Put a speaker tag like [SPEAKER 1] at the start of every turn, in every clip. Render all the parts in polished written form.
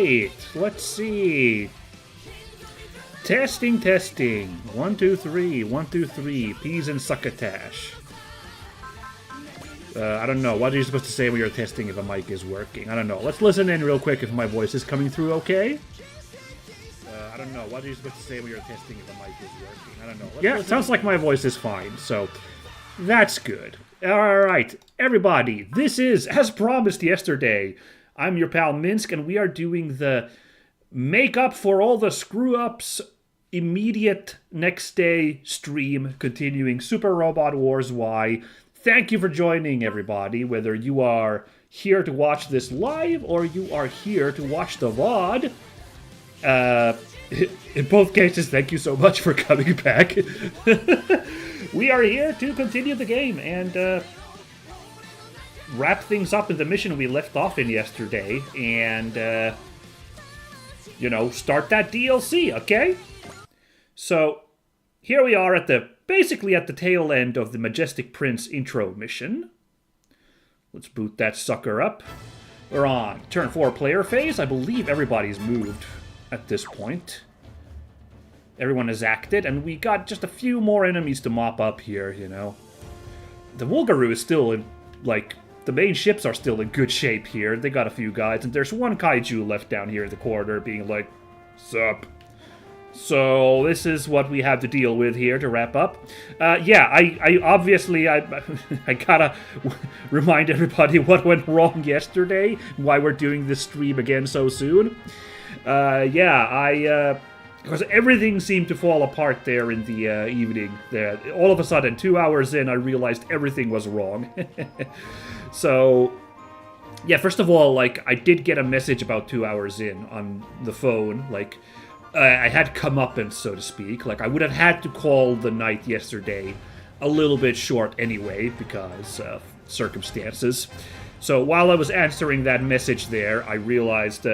[SPEAKER 1] right, let's see. Testing. 1, 2, 3. 1, 2, 3. Peas and succotash. I don't know. What are you supposed to say when you're testing if a mic is working? I don't know. Let's listen in real quick if my voice is coming through okay. I don't know. What are you supposed to say when you're testing if a mic is working? I don't know. Yeah, it sounds like my voice is fine, so that's good. Alright, everybody. This is, as promised yesterday, I'm your pal Minsk, and we are doing the make up for all the screw-ups immediate next day stream, continuing Super Robot Wars Y. Thank you for joining, everybody, whether you are here to watch this live or you are here to watch the VOD. In both cases, thank you so much for coming back. We are here to continue the game and wrap things up in the mission we left off in yesterday and, you know, start that DLC, okay? So, here we are basically at the tail end of the Majestic Prince intro mission. Let's boot that sucker up. We're on turn 4 player phase. I believe everybody's moved at this point. Everyone has acted, and we got just a few more enemies to mop up here, you know. The Wulgaroo is still in, like, the main ships are still in good shape here. They got a few guys, and there's one kaiju left down here in the corner being like, sup. So this is what we have to deal with here to wrap up. Yeah, I obviously, I gotta remind everybody what went wrong yesterday, why we're doing this stream again so soon. Because everything seemed to fall apart there in the evening. All of a sudden, 2 hours in, I realized everything was wrong. So, yeah, first of all, like, I did get a message about 2 hours in on the phone. Like, I had comeuppance, so to speak. Like, I would have had to call the night yesterday a little bit short anyway, because of circumstances. So, while I was answering that message there, I realized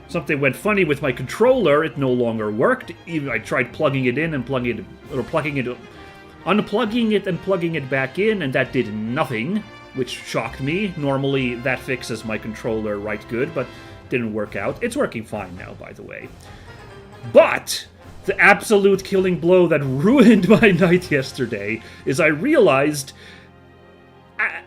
[SPEAKER 1] something went funny with my controller. It no longer worked. Even I tried plugging it in and unplugging it and plugging it back in, and that did nothing, which shocked me. Normally, that fixes my controller right good, but didn't work out. It's working fine now, by the way. But the absolute killing blow that ruined my night yesterday is I realized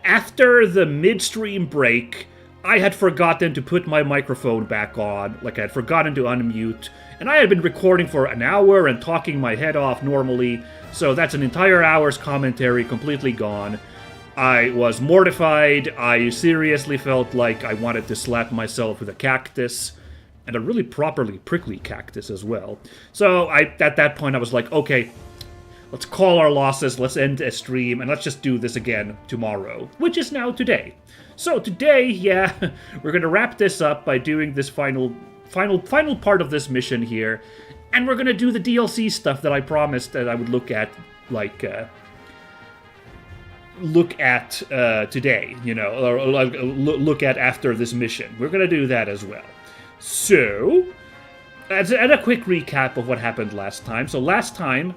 [SPEAKER 1] after the midstream break, I had forgotten to put my microphone back on, like I had forgotten to unmute, and I had been recording for an hour and talking my head off normally, so that's an entire hour's commentary completely gone. I was mortified. I seriously felt like I wanted to slap myself with a cactus, and a really properly prickly cactus as well. So at that point I was like, okay, let's call our losses, let's end a stream, and let's just do this again tomorrow, which is now today. So today, yeah, we're gonna wrap this up by doing this final part of this mission here, and we're gonna do the DLC stuff that I promised that I would look at, like, today, you know, or look at after this mission. We're gonna do that as well. So, as a quick recap of what happened last time. So last time,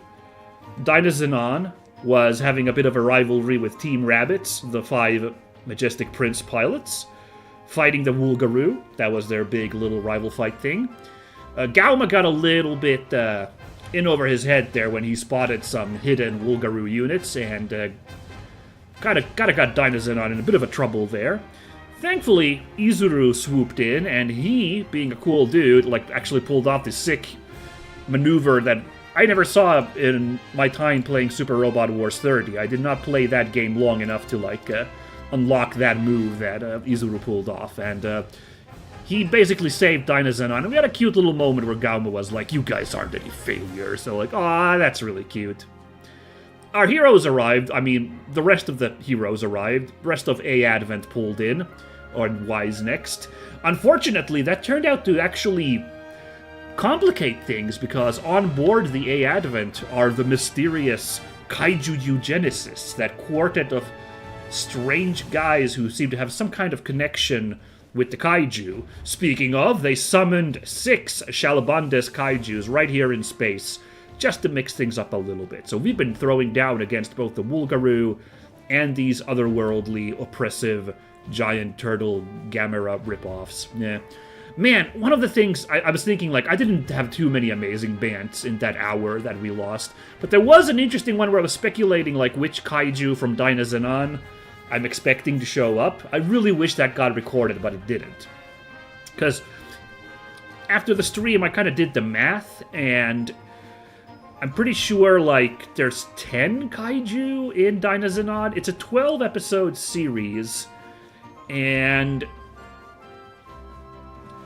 [SPEAKER 1] Dynazenon was having a bit of a rivalry with Team Rabbits, the 5 Majestic Prince pilots, fighting the Wulgaroo. That was their big little rival fight thing. Gauma got a little bit in over his head there when he spotted some hidden Wulgaroo units, and kind of got Dynazenon in a bit of a trouble there. Thankfully, Izuru swooped in, and he, being a cool dude, like, actually pulled off this sick maneuver that I never saw in my time playing Super Robot Wars 30. I did not play that game long enough to, like, unlock that move that Izuru pulled off, and he basically saved Dynazenon, and we had a cute little moment where Gauma was like, you guys aren't any failures, so like, aw, that's really cute. Our heroes arrived. I mean, the rest of the heroes arrived. The rest of A Advent pulled in, or Y's next. Unfortunately, that turned out to actually complicate things, because on board the A Advent are the mysterious Kaiju Eugenicists, that quartet of strange guys who seem to have some kind of connection with the Kaiju. Speaking of, they summoned 6 Shalabundes Kaijus right here in space, just to mix things up a little bit. So we've been throwing down against both the Wulgaroo and these otherworldly, oppressive, giant turtle Gamera ripoffs. Yeah. Man, one of the things I was thinking, like, I didn't have too many amazing bands in that hour that we lost, but there was an interesting one where I was speculating, like, which kaiju from Dynazenon I'm expecting to show up. I really wish that got recorded, but it didn't. Because after the stream, I kind of did the math, and I'm pretty sure, like, there's 10 kaiju in Dynazenon. It's a 12-episode series, and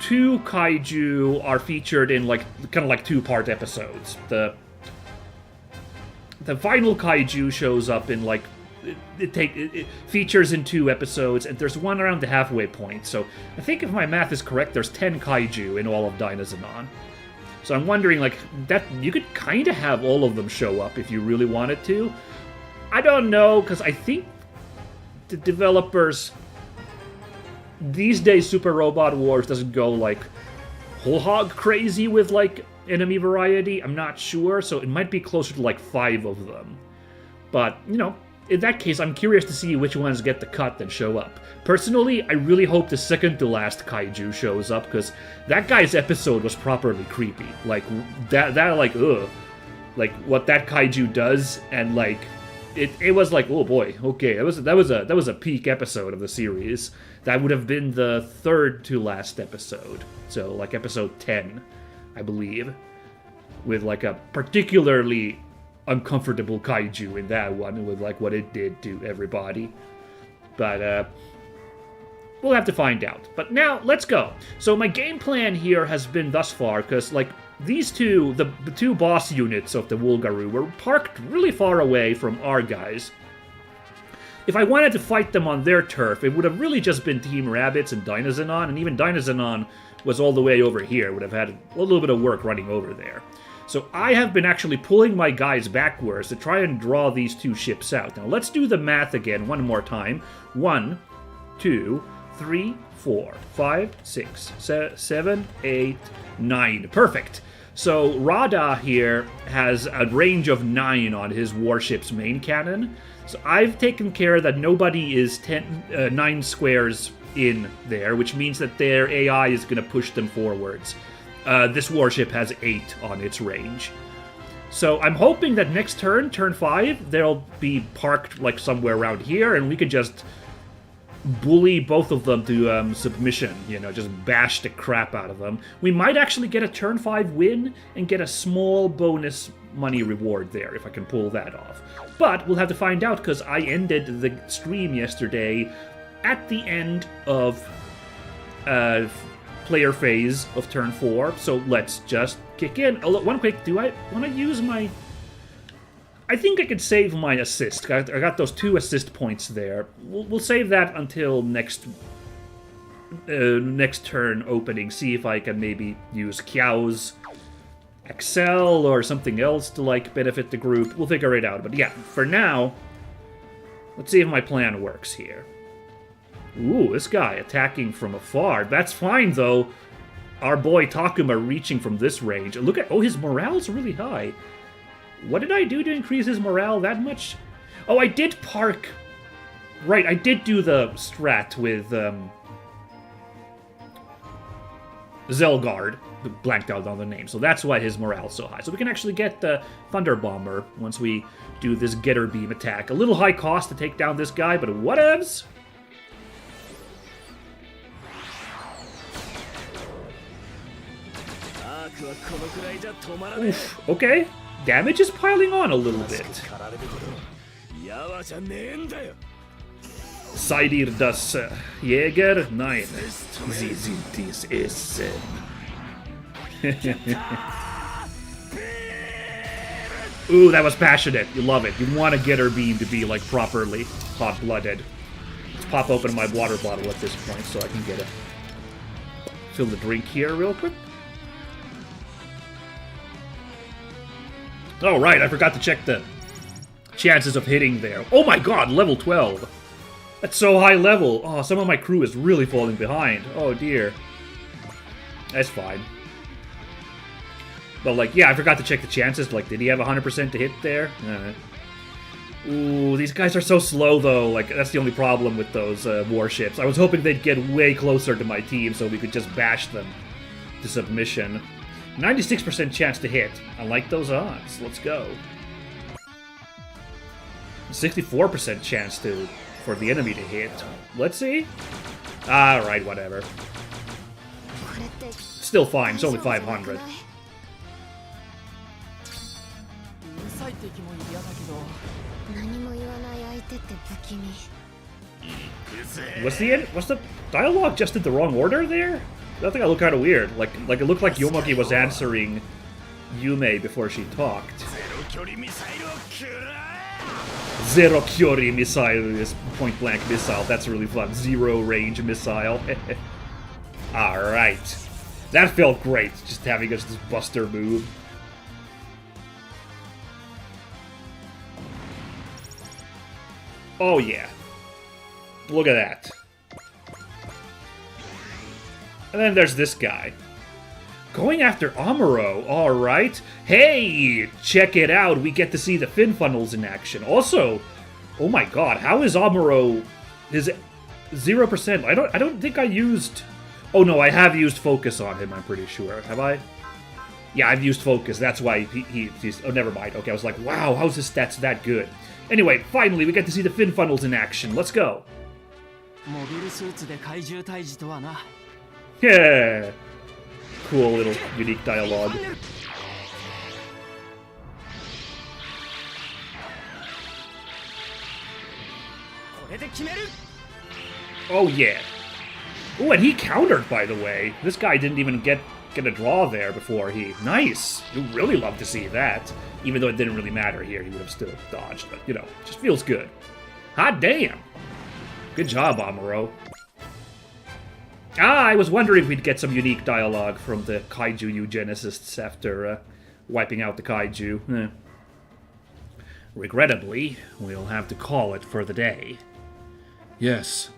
[SPEAKER 1] 2 kaiju are featured in, like, kind of like 2-part episodes. The final kaiju shows up in, like, it features in 2 episodes, and there's one around the halfway point. So I think if my math is correct, there's 10 kaiju in all of Dynazenon. So I'm wondering, like, that you could kind of have all of them show up if you really wanted to. I don't know, because I think the developers these days, Super Robot Wars doesn't go, like, whole hog crazy with, like, enemy variety. I'm not sure, so it might be closer to, like, 5 of them. But, you know, in that case, I'm curious to see which ones get the cut and show up. Personally, I really hope the second-to-last kaiju shows up, because that guy's episode was properly creepy. Like, that like, ugh. Like, what that kaiju does, and, like, it was like, oh boy, okay, that was a peak episode of the series. That would have been the third-to-last episode. So, like, episode 10, I believe. With, like, a particularly uncomfortable kaiju in that one, with, like, what it did to everybody. But, we'll have to find out. But now, let's go. So my game plan here has been thus far, because, like, these two, the 2 boss units of the Wulgaroo were parked really far away from our guys. If I wanted to fight them on their turf, it would have really just been Team Rabbids and Dynazenon, and even Dynazenon was all the way over here. Would have had a little bit of work running over there. So I have been actually pulling my guys backwards to try and draw these 2 ships out. Now let's do the math again one more time. 1, 2, 3, 4, 5, 6, 7, 8, 9. Perfect. So Rada here has a range of 9 on his warship's main cannon. So I've taken care that nobody is 9 squares in there, which means that their AI is going to push them forwards. This warship has 8 on its range. So I'm hoping that next turn, turn 5, they'll be parked like somewhere around here, and we can just bully both of them to submission, you know, just bash the crap out of them. We might actually get a turn 5 win and get a small bonus money reward there, if I can pull that off. But we'll have to find out, because I ended the stream yesterday at the end of player phase of turn 4, so let's just kick in. Oh, look, one quick, do I want to use my... I think I could save my assist. I got those 2 assist points there. We'll save that until next turn opening. See if I can maybe use Kiao's Excel or something else to, like, benefit the group. We'll figure it out. But yeah, for now, let's see if my plan works here. Ooh, this guy attacking from afar. That's fine, though. Our boy Takuma reaching from this range. Look at... Oh, his morale's really high. What did I do to increase his morale that much? Oh, I did park... Right, I did do the strat with, Zelgard. Blanked out on the name, so that's why his morale's so high. So we can actually get the Thunder Bomber once we do this Getter Beam attack. A little high cost to take down this guy, but whatevs. Oof, okay. Damage is piling on a little bit. Seid ihr das Jäger? Nein. Sie sind dies Essen. Ooh, that was passionate. You love it. You want to get her beam to be, like, properly hot-blooded. Let's pop open my water bottle at this point so I can get it. Fill the drink here real quick. Oh, right, I forgot to check the chances of hitting there. Oh my god, level 12. That's so high level. Oh, some of my crew is really falling behind. Oh, dear. That's fine. But, like, yeah, I forgot to check the chances. Like, did he have 100% to hit there? Ooh, these guys are so slow, though. Like, that's the only problem with those warships. I was hoping they'd get way closer to my team so we could just bash them to submission. 96% chance to hit. I like those odds. Let's go. 64% chance for the enemy to hit. Let's see. Alright, whatever. Still fine. It's only 500. Was the dialogue just in the wrong order there? I think I look kind of weird. Like it looked like Yomogi was answering Yume before she talked. Zero Kyori missile is point blank missile. That's really fun. Zero range missile. Alright. That felt great, just having us this buster move. Oh yeah. Look at that. And then there's this guy. Going after Amuro, alright. Hey, check it out, we get to see the fin funnels in action. Also, oh my god, how is Amuro... His 0%... I don't think I used... Oh no, I have used focus on him, I'm pretty sure. Have I? Yeah, I've used focus, that's why he's... Oh, never mind. Okay, I was like, wow, how's his stats that good? Anyway, finally, we get to see the fin funnels in action. Let's go. Yeah. Cool little unique dialogue. Oh yeah. Oh, and he countered, by the way. This guy didn't even get a draw there before he... Nice! You really love to see that. Even though it didn't really matter here, he would have still dodged. But, you know, just feels good. Hot damn! Good job, Amuro. I was wondering if we'd get some unique dialogue from the kaiju eugenicists after wiping out the kaiju. Regrettably, we'll have to call it for the day. Yes,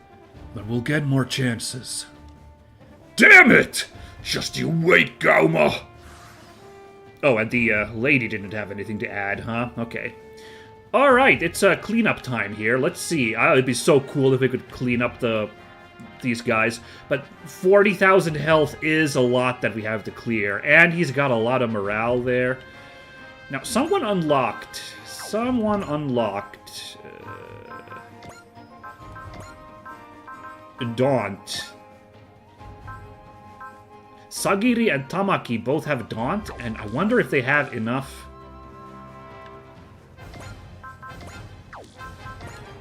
[SPEAKER 1] but we'll get more chances. Damn it! Just you wait, Gauma! Oh, and the lady didn't have anything to add, huh? Okay. Alright, it's cleanup time here. Let's see. It'd be so cool if we could clean up these guys. But 40,000 health is a lot that we have to clear. And he's got a lot of morale there. Now, someone unlocked... Daunt. Sagiri and Tamaki both have Daunt, and I wonder if they have enough...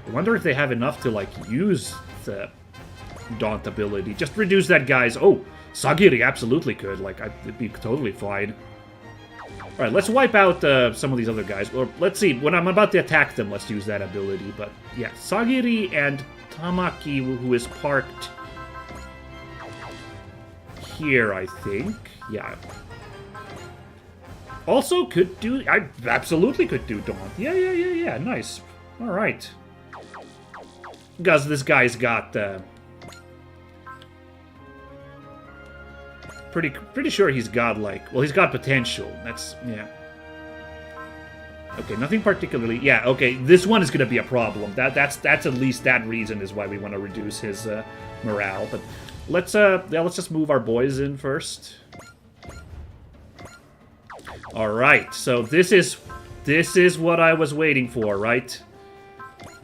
[SPEAKER 1] I wonder if they have enough to, like, use the Daunt ability. Just reduce that guy's... Oh, Sagiri absolutely could. Like, it'd be totally fine. Alright, let's wipe out some of these other guys. Or, let's see, when I'm about to attack them, let's use that ability. But, yeah, Sagiri and Tamaki, who is parked... here, I think. Yeah. Also could do... I absolutely could do Daunt. Yeah. Nice. Alright. Because this guy's got... Pretty sure he's got, like... Well, he's got potential. That's... Yeah. Okay, nothing particularly... Yeah, okay, this one is going to be a problem. That's at least that reason is why we want to reduce his morale. But... Let's just move our boys in first. Alright, so this is what I was waiting for, right?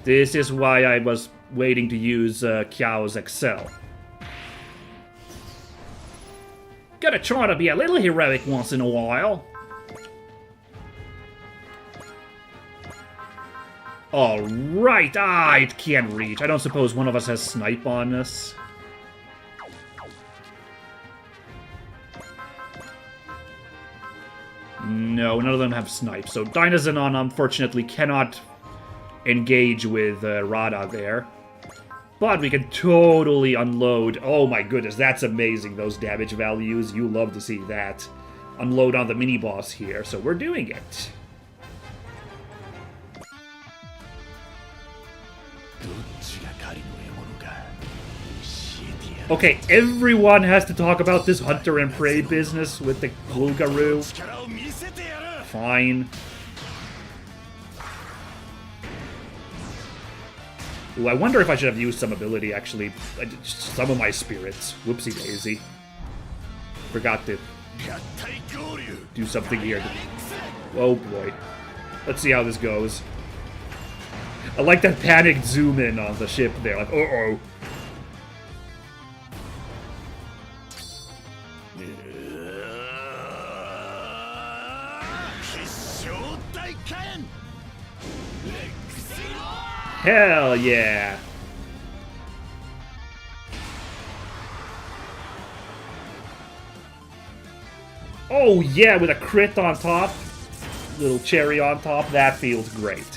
[SPEAKER 1] This is why I was waiting to use Kiao's Excel. Gotta try to be a little heroic once in a while. Alright, it can't reach. I don't suppose one of us has snipe on us. No, none of them have snipe. So Dynazenon, unfortunately, cannot engage with Rada there. But we can totally unload. Oh my goodness, that's amazing, those damage values. You love to see that. Unload on the mini-boss here, so we're doing it. Okay, everyone has to talk about this hunter and prey business with the Bulgaroo. Fine. Ooh, I wonder if I should have used some ability, actually. Some of my spirits. Whoopsie daisy. Forgot to do something here. Oh boy. Let's see how this goes. I like that panicked zoom in on the ship there. Like, uh-oh. Hell yeah! Oh yeah, with a crit on top. Little cherry on top. That feels great.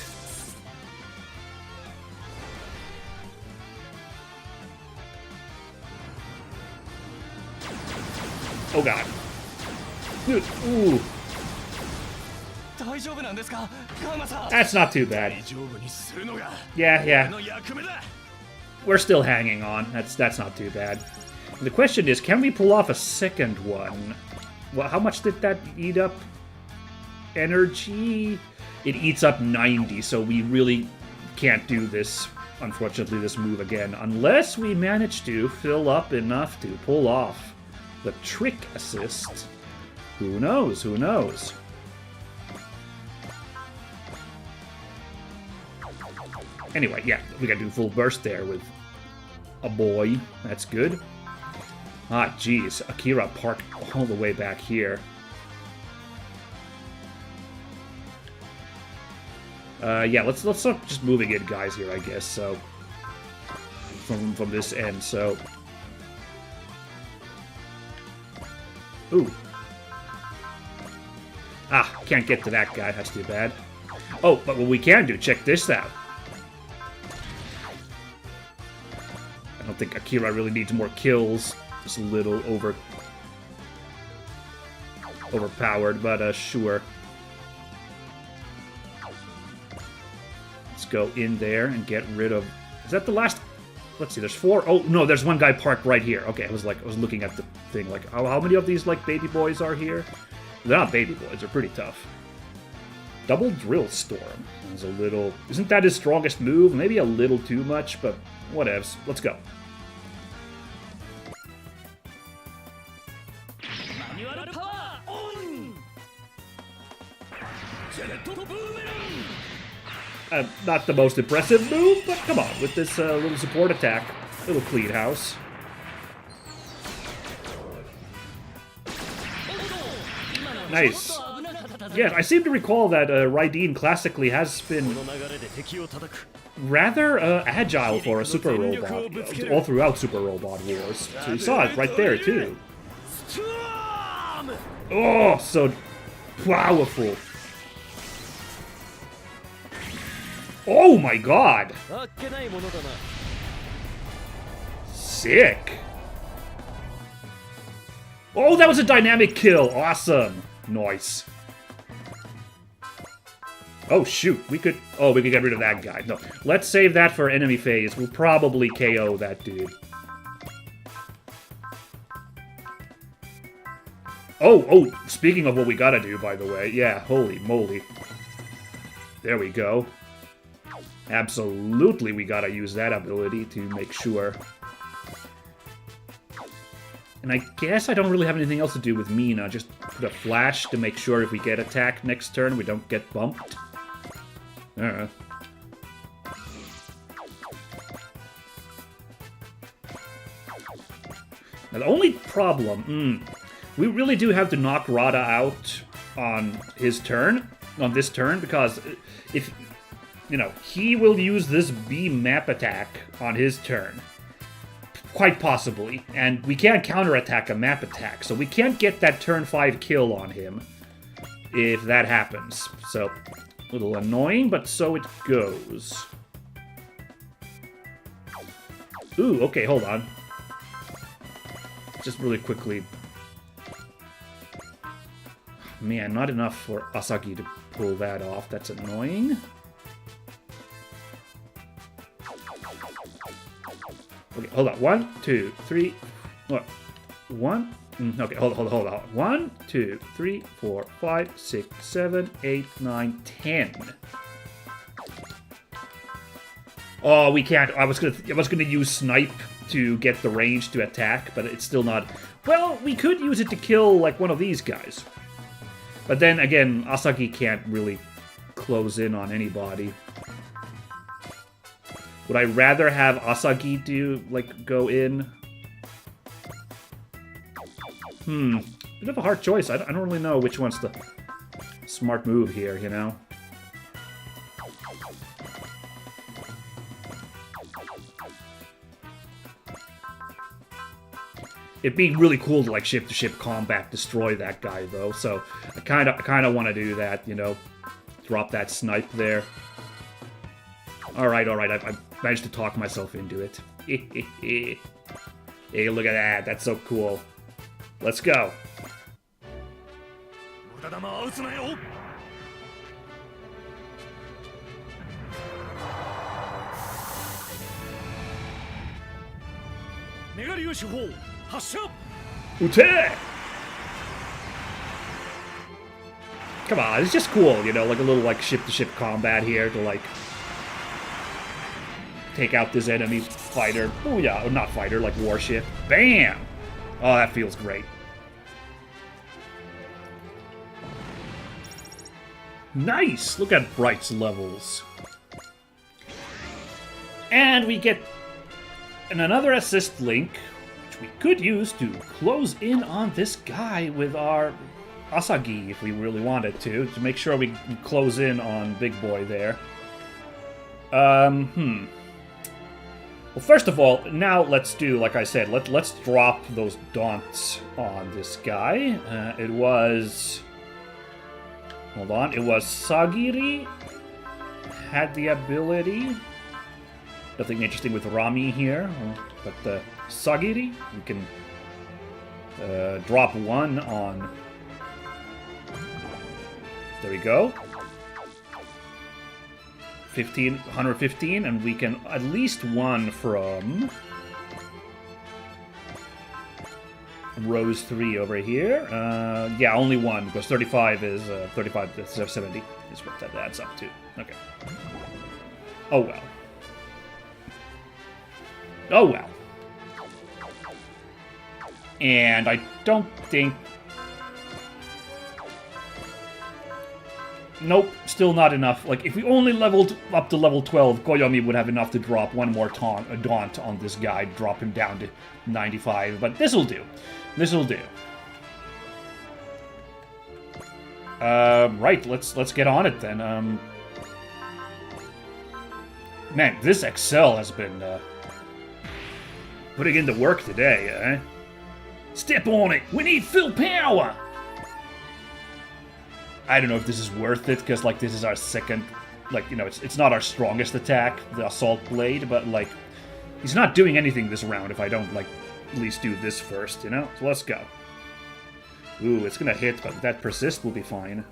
[SPEAKER 1] Oh god. Dude, ooh. That's not too bad. Yeah. We're still hanging on. That's not too bad. The question is, can we pull off a second one? Well, how much did that eat up? Energy? It eats up 90, so we really can't do this, unfortunately, this move again, unless we manage to fill up enough to pull off the trick assist. Who knows? Who knows? Anyway, yeah, we gotta do full burst there with a boy. That's good. Ah, geez. Akira parked all the way back here. Yeah, let's start just moving in, guys, here, I guess, so... From this end, so... Ooh. Ah, can't get to that guy, that's too bad. Oh, but what we can do, check this out. I don't think Akira really needs more kills. Just a little overpowered, but sure. Let's go in there and get rid of... Is that the last... Let's see, there's 4... Oh, no, there's one guy parked right here. Okay, I was looking at the thing, like, how many of these, like, baby boys are here? They're not baby boys, they're pretty tough. Double Drill Storm is a little... Isn't that his strongest move? Maybe a little too much, but whatevs. Let's go. Not the most impressive move, but come on, with this little support attack, little clean house. Nice. Yeah, I seem to recall that Raideen classically has been rather agile for a Super Robot, all throughout Super Robot Wars. So you saw it right there, too. Oh, so powerful. Oh my god! Sick! Oh, that was a dynamic kill! Awesome! Nice. Oh shoot, we could get rid of that guy. No, let's save that for enemy phase. We'll probably KO that dude. Oh, speaking of what we gotta do, by the way. Yeah, holy moly. There we go. Absolutely, we gotta use that ability to make sure. And I guess I don't really have anything else to do with Mina. Just put a flash to make sure if we get attacked next turn, we don't get bumped. Now, the only problem... we really do have to knock Rada out on his turn. On this turn, because if... You know, he will use this B map attack on his turn. Quite possibly. And we can't counterattack a map attack, so we can't get that turn 5 kill on him if that happens. So, a little annoying, but so it goes. Ooh, okay, hold on. Just really quickly. Man, not enough for Asagi to pull that off. That's annoying. Okay, hold on. 1, 2, 3. What? 1. Okay, hold on. 1, 2, 3, 4, 5, 6, 7, 8, 9, 10. Oh, we can't. I was gonna use snipe to get the range to attack, but it's still not. Well, we could use it to kill like one of these guys. But then again, Asagi can't really close in on anybody. Would I rather have Asagi do like go in? Bit of a hard choice. I don't really know which one's the smart move here, you know? It'd be really cool to like ship-to-ship combat destroy that guy though, so I kind of want to do that, you know, drop that snipe there. All right, I managed to talk myself into it. Hey, look at that, that's so cool. Let's go. Ute! Come on, it's just cool, you know, like a little like ship-to-ship combat here to like take out this enemy fighter. Oh yeah, or not fighter, like warship. Bam! Oh, that feels great. Nice! Look at Bright's levels. And we get another assist link, which we could use to close in on this guy with our Asagi if we really wanted to make sure we close in on Big Boy there. Well, first of all, now let's do, like I said, let's drop those daunts on this guy. It was... Hold on, it was Sagiri had the ability. Nothing interesting with Rami here, but Sagiri, we can drop one on... There we go. 115, and we can at least one from Rose 3 over here. Yeah, only one, because 35 is 35 to 70 is what that adds up to. Okay. Oh well. Oh well. And I don't think... Nope, still not enough. Like, if we only leveled up to level 12, Koyomi would have enough to drop one more daunt on this guy, drop him down to 95, but this'll do. This'll do. Right, let's get on it then. Man, this Excel has been putting into work today, eh? Step on it! We need full power! I don't know if this is worth it, because, like, this is our second... Like, you know, it's not our strongest attack, the Assault Blade, but, like, he's not doing anything this round if I don't, like, at least do this first, you know? So let's go. Ooh, it's gonna hit, but that persist will be fine.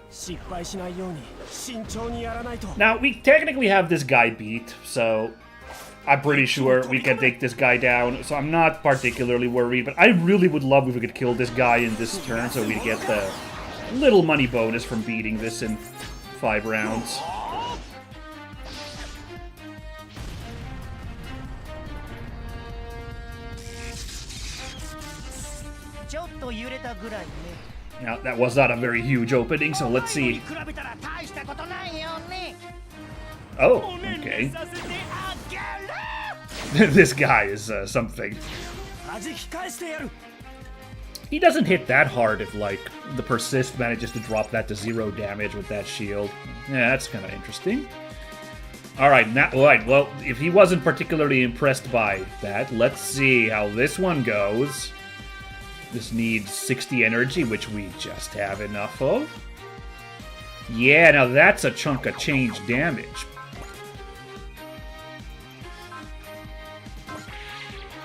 [SPEAKER 1] Now, we technically have this guy beat, so I'm pretty sure we can take this guy down, so I'm not particularly worried, but I really would love if we could kill this guy in this turn so we get the little money bonus from beating this in 5 rounds. Now, that was not a very huge opening, so let's see. Oh, okay. This guy is something. He doesn't hit that hard if, like, the persist manages to drop that to 0 damage with that shield. Yeah, that's kind of interesting. Alright, well, if he wasn't particularly impressed by that, let's see how this one goes. This needs 60 energy, which we just have enough of. Yeah, now that's a chunk of change damage.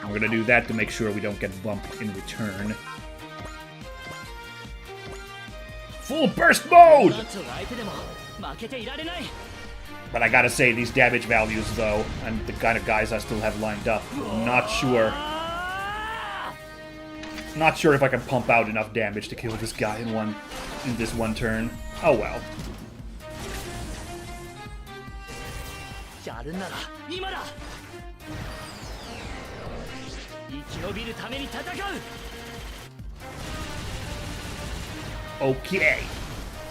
[SPEAKER 1] We're gonna do that to make sure we don't get bumped in return. Full burst mode! But I gotta say, these damage values, though, and the kind of guys I still have lined up, I'm not sure. Not sure if I can pump out enough damage to kill this guy in this one turn. Oh well.
[SPEAKER 2] やるなら今だ。生き延びるために戦う。
[SPEAKER 1] Okay.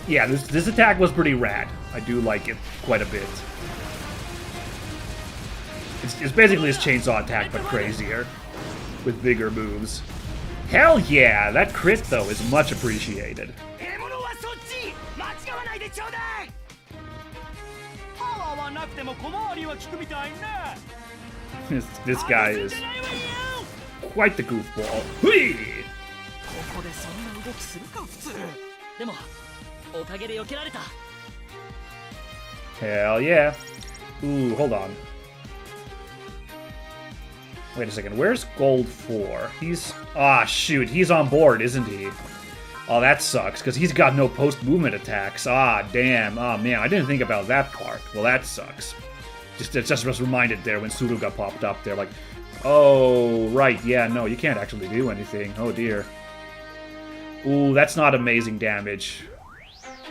[SPEAKER 1] Yeah, this attack was pretty rad. I do like it quite a bit. It's basically his chainsaw attack, but crazier. With bigger moves. Hell yeah! That crit, though, is much appreciated. This guy is quite the goofball. Hui! Hell yeah. Ooh, hold on. Wait a second, where's Gold 4? He's... Ah, shoot, he's on board, isn't he? Oh, that sucks, because he's got no post-movement attacks. Ah, damn. Oh, man, I didn't think about that part. Well, that sucks. Just was reminded there when Suruga popped up there, like, oh, right, yeah, no, you can't actually do anything. Oh, dear. Ooh, that's not amazing damage.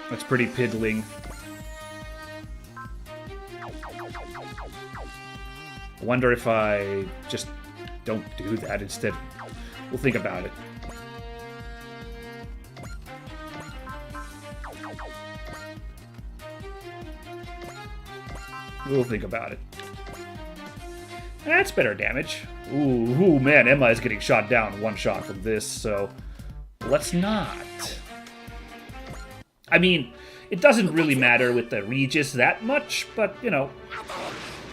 [SPEAKER 1] That's pretty piddling. I wonder if I just don't do that instead. We'll think about it. We'll think about it. That's better damage. Ooh, man, Emma is getting shot down one shot from this, so let's not. I mean, it doesn't really matter with the Regis that much, but, you know,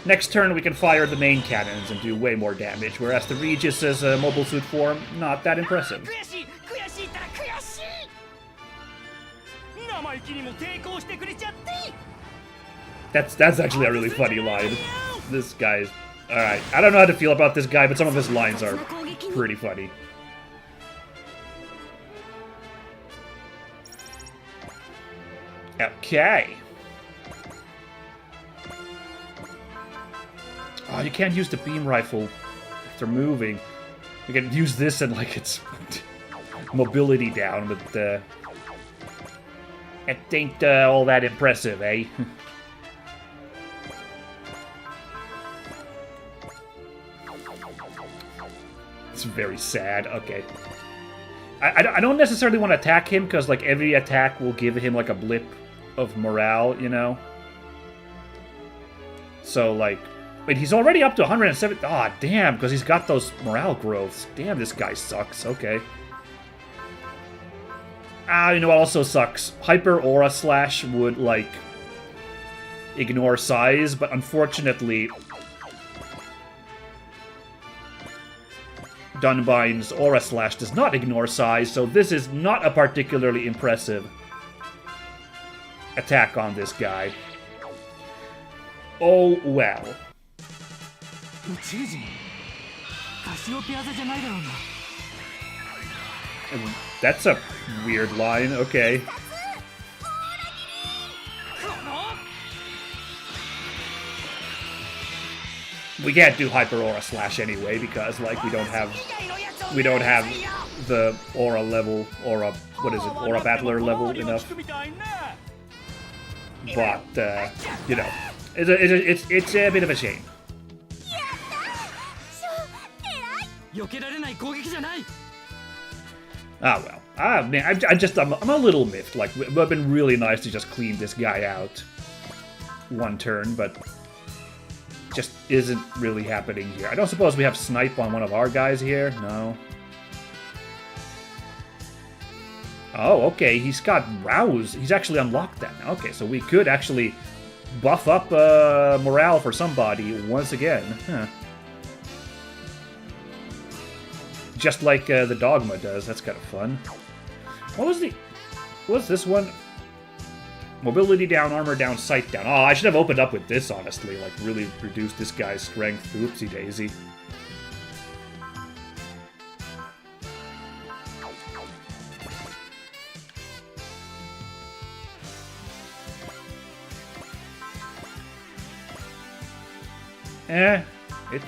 [SPEAKER 1] next turn we can fire the main cannons and do way more damage, whereas the Regis as a mobile suit form, not that impressive. That's actually a really funny line. This guy's... Alright, I don't know how to feel about this guy, but some of his lines are pretty funny. Okay. Oh, you can't use the beam rifle after moving. You can use this and, like, it's mobility down, but, it ain't all that impressive, eh? It's very sad. Okay. I don't necessarily want to attack him, because, like, every attack will give him, like, a blip of morale, you know? So, like... Wait, he's already up to 107... Aw, oh, damn, because he's got those morale growths. Damn, this guy sucks. Okay. Ah, you know what also sucks? Hyper Aura Slash would, like, ignore size, but unfortunately... Dunbine's Aura Slash does not ignore size, so this is not a particularly impressive attack on this guy. Oh, well. That's a weird line, okay. We can't do Hyper Aura Slash anyway, because, like, we don't have the Aura level, Aura Battler level enough. But, you know, it's a bit of a shame. Ah, well. Ah, man, I'm a little miffed. Like, it would have been really nice to just clean this guy out one turn, but just isn't really happening here. I don't suppose we have Snipe on one of our guys here? No. Oh, okay, he's got Rouse. He's actually unlocked that now. Okay, so we could actually buff up morale for somebody once again. Huh. Just like the Dogma does. That's kind of fun. What was this one? Mobility down, armor down, sight down. Oh, I should have opened up with this, honestly. Like, really reduced this guy's strength. Oopsie daisy.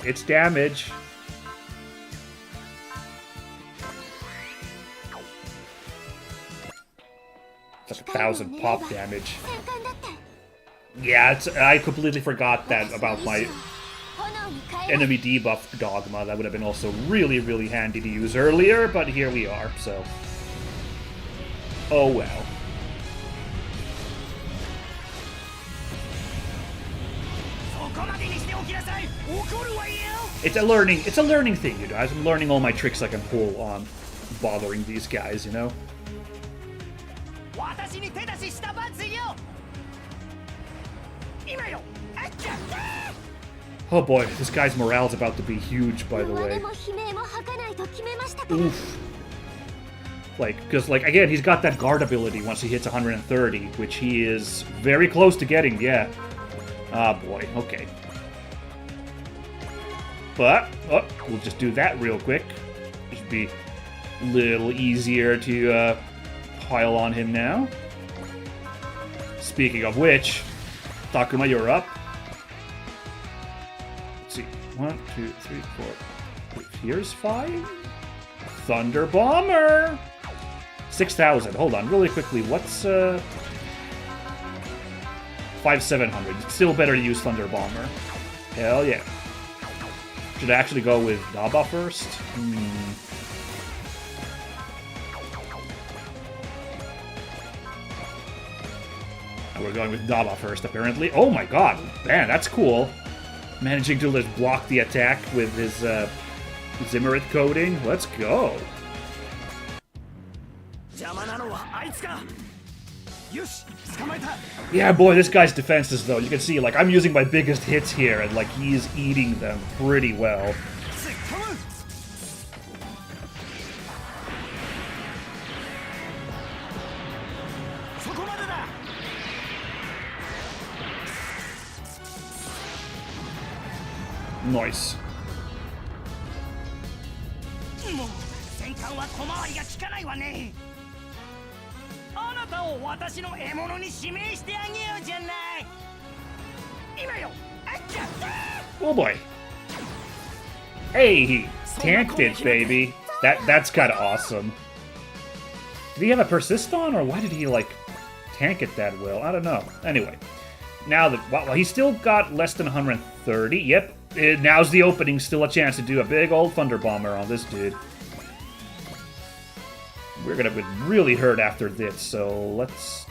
[SPEAKER 1] It's damage. It's like 1,000 pop damage. Yeah, I completely forgot that about my enemy debuff dogma. That would have been also really, really handy to use earlier, but here we are, so... Oh well. It's a learning thing, you guys. I'm learning all my tricks I can pull on bothering these guys, you know? Oh boy, this guy's morale's about to be huge, by the way. Oof. Like, because, like, again, he's got that guard ability once he hits 130, which he is very close to getting, yeah. Ah, boy, okay. But, oh, we'll just do that real quick. It should be a little easier to pile on him now. Speaking of which, Takuma, you're up. Let's see. 1, 2, 3, 4. Here's 5. Thunder Bomber! 6,000. Hold on, really quickly. What's 5,700? Still better to use Thunder Bomber. Hell yeah. Should I actually go with Daba first? And we're going with Daba first, apparently. Oh my god, man, that's cool. Managing to just block the attack with his Zimmerit coating. Let's go. Yeah, boy, this guy's defenses, though, you can see, like, I'm using my biggest hits here, and, like, he's eating them pretty well. Nice. Oh boy. Hey, he tanked it, baby. That's kind of awesome. Did he have a persist on, or why did he, like, tank it that well? I don't know. Anyway, now that, well, he's still got less than 130. Yep, now's the opening. Still a chance to do a big old Thunder Bomber on this dude. We're gonna be really hurt after this, so let's...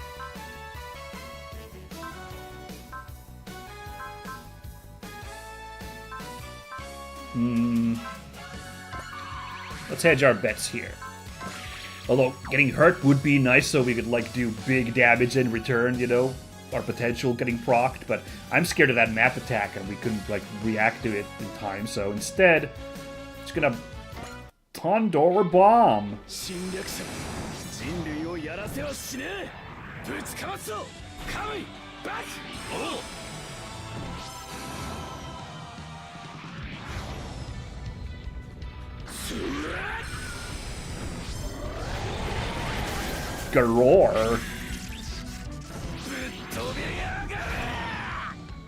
[SPEAKER 1] Let's hedge our bets here. Although, getting hurt would be nice so we could, like, do big damage in return, you know? Our potential getting procced, but I'm scared of that map attack and we couldn't, like, react to it in time, so instead, it's gonna... Thunder Bomb! Garroor!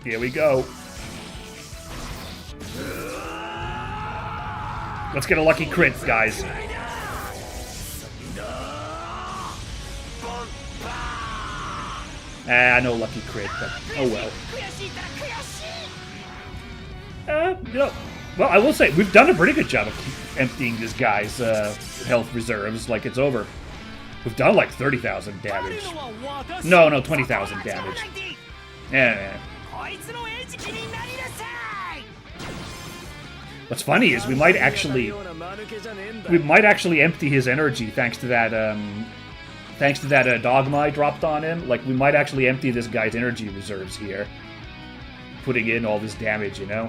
[SPEAKER 1] Here we go. Let's get a lucky crit, guys. No lucky crit, but oh well. You know, well, I will say, we've done a pretty good job of emptying this guy's health reserves like it's over. We've done like 30,000 damage. No, 20,000 damage. Yeah. What's funny is we might actually empty his energy thanks to that dogma I dropped on him. Like, we might actually empty this guy's energy reserves here, putting in all this damage, you know.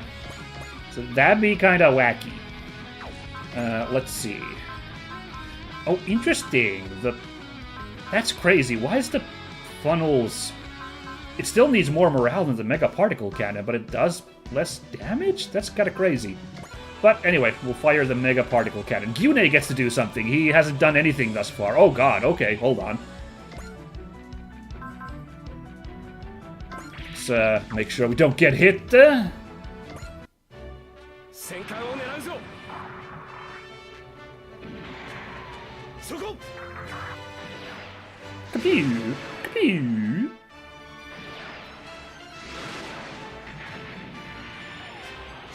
[SPEAKER 1] So that'd be kind of wacky. Let's see. Oh, interesting. That's crazy. Why is the funnels... It still needs more morale than the Mega Particle Cannon, but it does less damage? That's kind of crazy. But anyway, we'll fire the Mega Particle Cannon. Gyune gets to do something. He hasn't done anything thus far. Oh god, okay, hold on. Let's make sure we don't get hit. Kapew! Kapew!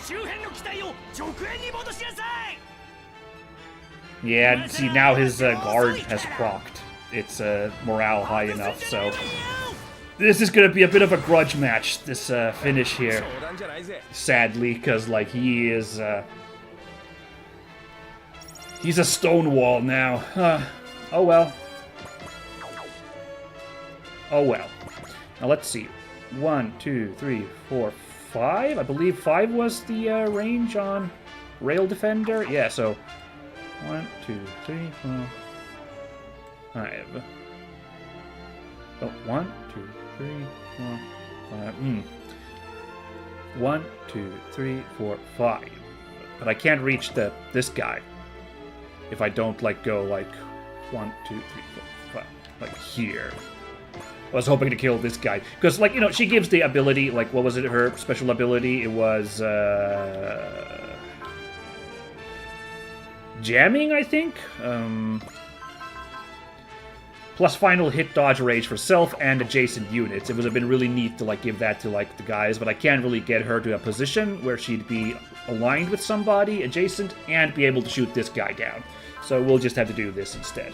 [SPEAKER 2] 周辺の機体を直縁に戻しなさい。
[SPEAKER 1] Yeah, see, now his guard has procced. It's morale high enough, so... This is gonna be a bit of a grudge match, this finish here. Sadly, because, like, he is... he's a Stonewall now. Oh well. Oh well. Now let's see. 1, 2, 3, 4, 5? I believe 5 was the range on Rail Defender? Yeah, so... 1, 2, 3, 4, 5. Oh, 1, 2, 3, 4, 5. 1, 2, 3, 4, 5. But I can't reach this guy if I don't like go like 1, 2, 3, 4, 5, like here. I was hoping to kill this guy because, like, you know, she gives the ability. Like, what was it? Her special ability? It was jamming, I think. Plus final hit dodge range for self and adjacent units. It would have been really neat to like give that to like the guys, but I can't really get her to a position where she'd be aligned with somebody adjacent and be able to shoot this guy down. So we'll just have to do this instead.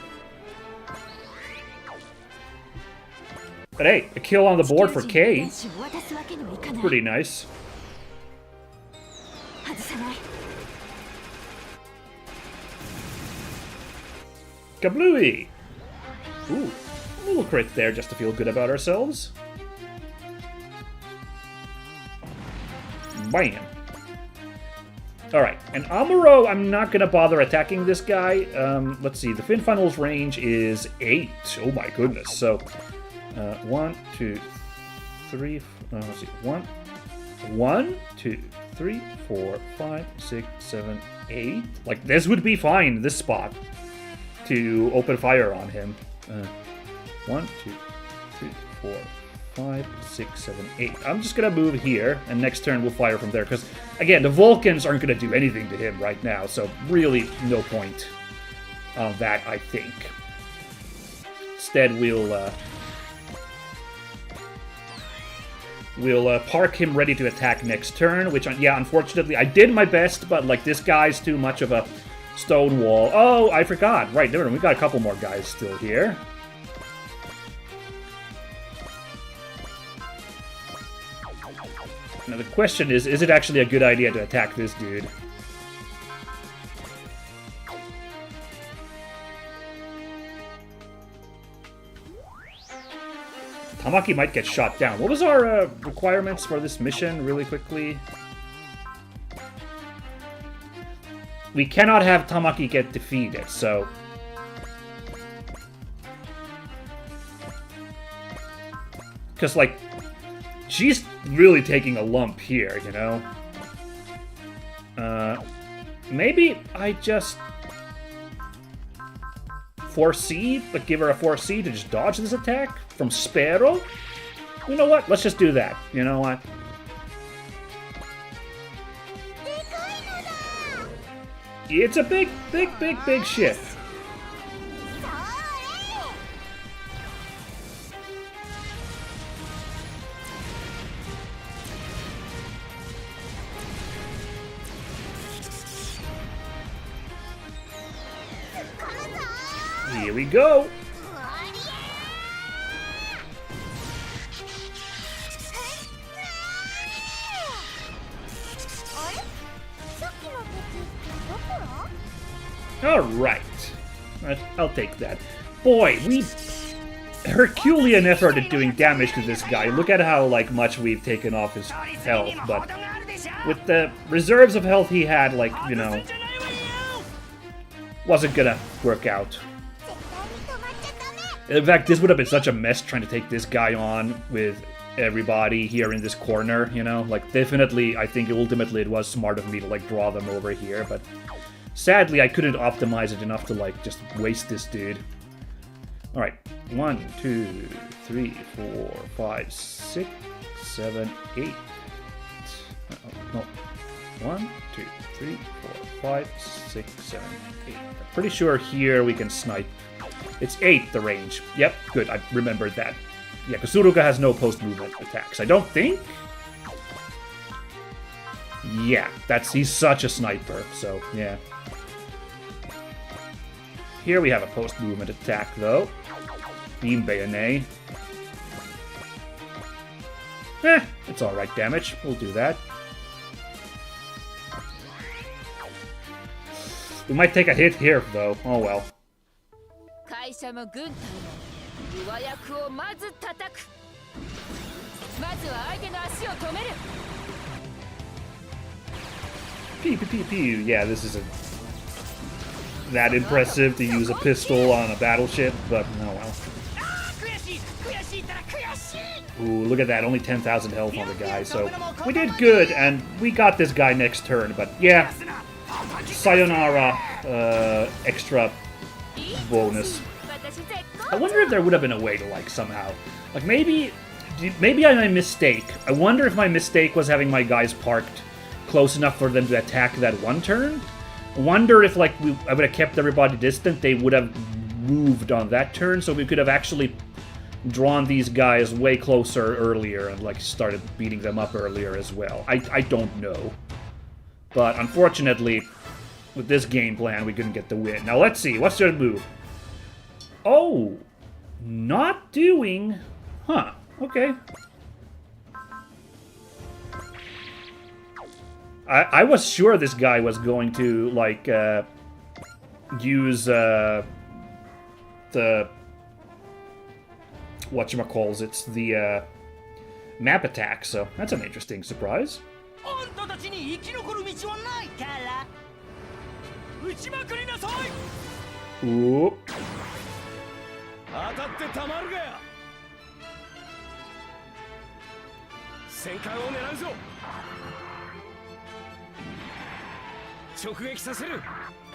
[SPEAKER 1] But hey, a kill on the board for K. Pretty nice. Kablooey! Ooh, a little crit there just to feel good about ourselves. Bam! Alright, and Amuro, I'm not gonna bother attacking this guy. Let's see, the Fin Funnel's range is 8. Oh my goodness, so... 1, 2, 3... let's see, 1, 2, 3, 4, 5, 6, 7, 8... Like, this would be fine, this spot, to open fire on him. 1, 2, 3, 4, 5, 6, 7, 8. I'm just gonna move here, and next turn we'll fire from there, because, again, the Vulcans aren't gonna do anything to him right now, so really no point on that, I think. Instead, we'll park him ready to attack next turn, which, yeah, unfortunately, I did my best, but, like, this guy's too much of a Stonewall. Oh, I forgot. Right, we got a couple more guys still here. Now the question is it actually a good idea to attack this dude? Tamaki might get shot down. What was our requirements for this mission, really quickly? We cannot have Tamaki get defeated, so... Because, like, she's really taking a lump here, you know? Maybe I just... 4C, but give her a 4C to just dodge this attack from Sparrow? You know what? Let's just do that. You know what? It's a big ship. Here we go. Alright. I'll take that. Boy, we... Herculean effort at doing damage to this guy. Look at how, like, much we've taken off his health, but... With the reserves of health he had, like, you know... Wasn't gonna work out. In fact, this would have been such a mess trying to take this guy on with everybody here in this corner, you know? Like, definitely, I think ultimately it was smart of me to, like, draw them over here, but... Sadly, I couldn't optimize it enough to, like, just waste this dude. Alright. 1, 2, 3, 4, 5, 6, 7, 8. No. 1, 2, 3, 4, 5, 6, 7, 8. I'm pretty sure here we can snipe. It's 8, the range. Yep, good. I remembered that. Yeah, Kasuruga has no post-movement attacks. I don't think? Yeah, he's such a sniper, so yeah. Here we have a post-movement attack, though. Beam Bayonet. It's alright damage. We'll do that. We might take a hit here, though. Oh well. Pew, pew, pew, pew. Yeah, this isn't that impressive to use a pistol on a battleship, but oh well. Ooh, look at that, only 10,000 health on the guy, so we did good, and we got this guy next turn, but yeah, sayonara, extra bonus. I wonder if there would have been a way to, like, somehow, like, maybe I made a mistake. I wonder if my mistake was having my guys parked close enough for them to attack that one turn. I wonder if, like, I would have kept everybody distant, they would have moved on that turn, so we could have actually drawn these guys way closer earlier and, like, started beating them up earlier as well. I don't know. But unfortunately, with this game plan, we couldn't get the win. Now let's see, what's their move? Oh, not doing... Huh, okay. I was sure this guy was going to, like, use, the... whatchamacalls, the, map attack, so that's an interesting surprise. Ooh.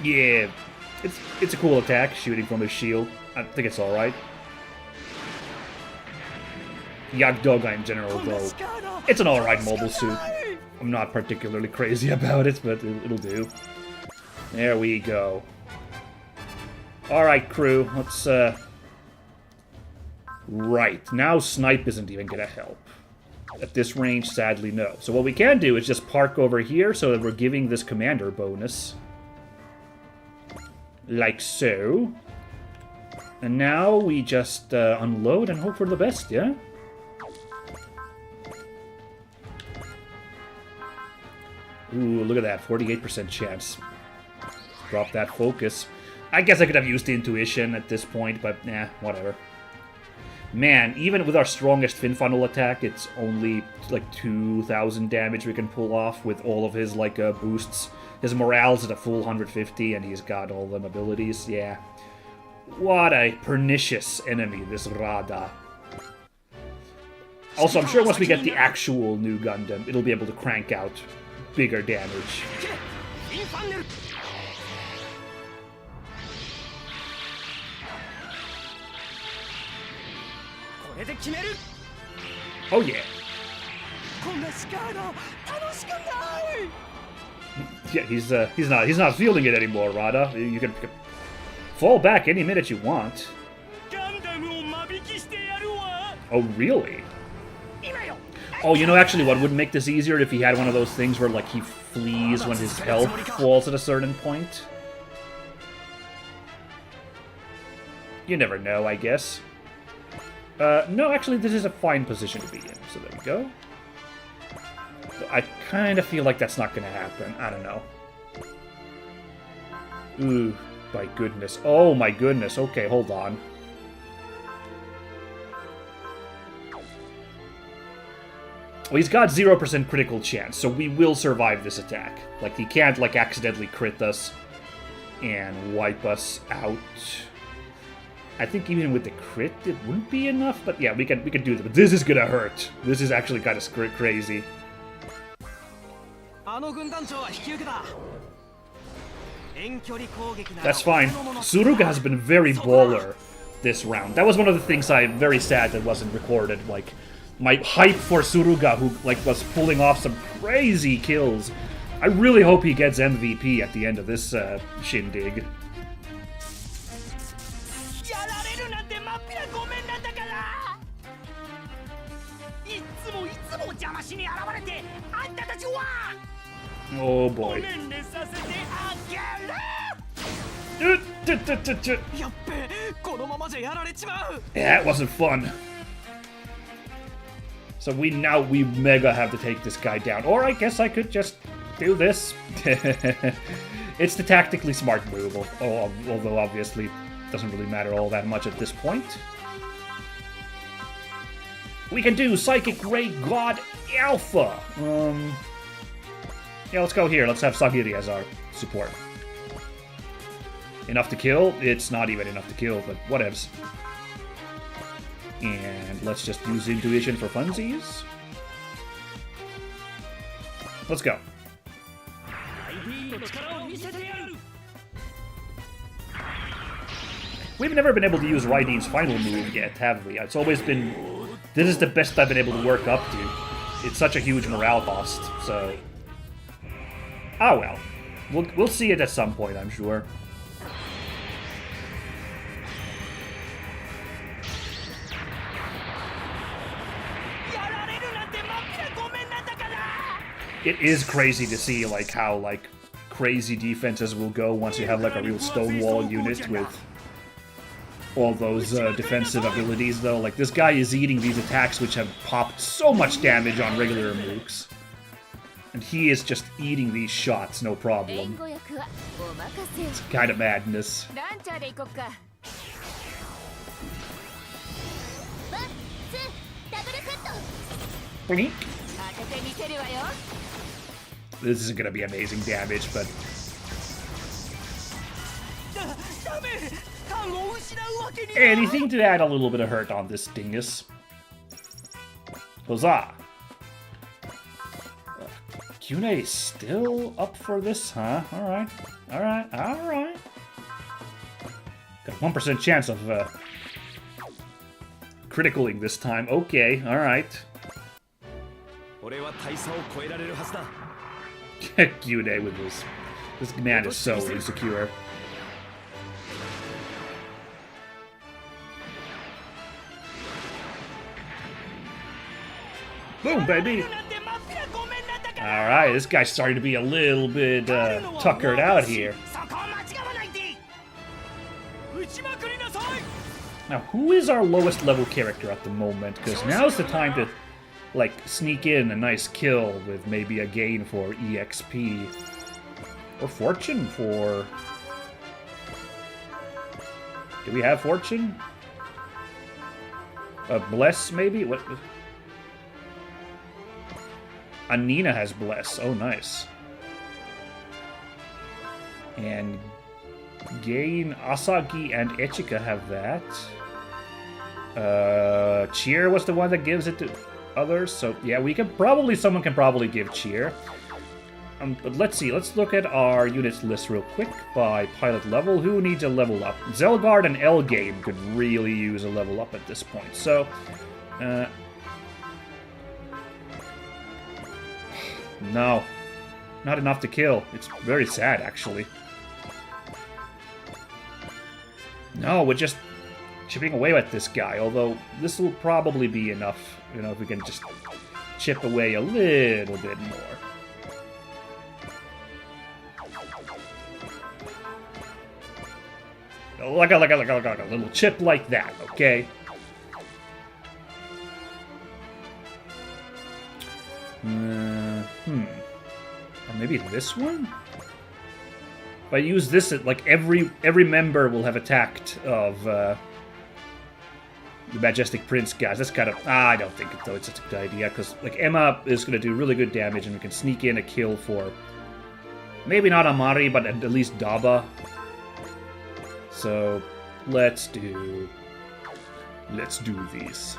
[SPEAKER 1] Yeah, it's a cool attack, shooting from his shield. I think it's alright. Yagdoga in general, though, it's an alright mobile suit. I'm not particularly crazy about it, but it'll do. There we go. Alright, crew, let's, Right, now Snipe isn't even gonna help. At this range, sadly, no. So what we can do is just park over here so that we're giving this commander bonus. Like so. And now we just unload and hope for the best, yeah? Ooh, look at that, 48% chance. Drop that focus. I guess I could have used intuition at this point, but nah, whatever. Man, even with our strongest fin funnel attack, it's only like 2,000 damage we can pull off with all of his like boosts. His morale's at a full 150, and he's got all them abilities. Yeah, what a pernicious enemy, this Rada. Also, I'm sure once we get the actual new Gundam, it'll be able to crank out bigger damage. Oh yeah. Yeah, he's not feeling it anymore, Rada. You can fall back any minute you want. Oh really? Oh, you know, actually, what would make this easier if he had one of those things where, like, he flees when his health falls at a certain point? You never know, I guess. No, actually, this is a fine position to be in, so there we go. But I kind of feel like that's not going to happen. I don't know. Ooh, my goodness. Oh, my goodness. Okay, hold on. Well, he's got 0% critical chance, so we will survive this attack. Like, he can't, like, accidentally crit us and wipe us out. I think even with the crit, it wouldn't be enough, but yeah, we can do this. But this is gonna hurt. This is actually kind of crazy. That's fine. Suruga has been very baller this round. That was one of the things I'm very sad that wasn't recorded. Like, my hype for Suruga, who like was pulling off some crazy kills. I really hope he gets MVP at the end of this shindig. Oh boy.
[SPEAKER 2] おねんねさせてあげる やっべこのままじゃやられちまう
[SPEAKER 1] Yeah, it wasn't fun. So we mega have to take this guy down. Or I guess I could just do this. It's the tactically smart move, although obviously it doesn't really matter all that much at this point. We can do Psychic Ray God Alpha. Yeah, let's go here. Let's have Sagiri as our support. Enough to kill? It's not even enough to kill, but whatevs. And let's just use Intuition for funsies. Let's go. We've never been able to use Raiden's final move yet, have we? It's always been... This is the best I've been able to work up to. It's such a huge morale cost, so... Oh well. We'll see it at some point, I'm sure. It is crazy to see like how like crazy defenses will go once you have like a real Stonewall unit with all those defensive abilities though. Like this guy is eating these attacks which have popped so much damage on regular mooks. And he is just eating these shots, no problem. It's kind of madness. This is gonna be amazing damage, but... anything to add a little bit of hurt on this dingus. Huzzah! Kyune is still up for this, huh? Alright, alright, alright. Got a 1% chance of criticaling this time. Okay, alright. Kyune with this. This man is so insecure. Boom, baby! Alright, this guy's starting to be a little bit tuckered out here. Now, who is our lowest level character at the moment? Because now's the time to, like, sneak in a nice kill with maybe a gain for EXP. Or Fortune for... do we have Fortune? Bless, maybe? What? Anina has Bless. Oh, nice. And Gain, Asagi, and Echika have that. Cheer was the one that gives it to others. So, yeah, we can probably... someone can probably give Cheer. But let's see. Let's look at our units list real quick by pilot level. Who needs a level up? Zelgard and Elgame could really use a level up at this point. So, no. Not enough to kill. It's very sad, actually. No, we're just chipping away at this guy, although this will probably be enough, you know, if we can just chip away a little bit more. Like a little chip like that, okay? Or maybe this one? If I use this, like every member will have attacked of the Majestic Prince guys. That's kind of... I don't think though it's such a good idea, because like Emma is going to do really good damage, and we can sneak in a kill for maybe not Amari, but at least Daba. So let's do these.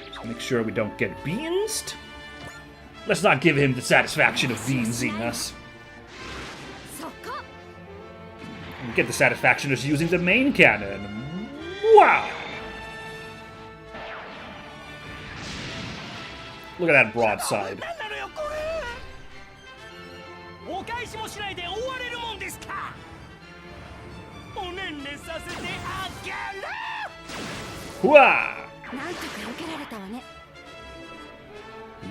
[SPEAKER 1] Just make sure we don't get beansed. Let's not give him the satisfaction of beansing us. We get the satisfaction of using the main cannon. Wow! Look at that broadside. Hooah!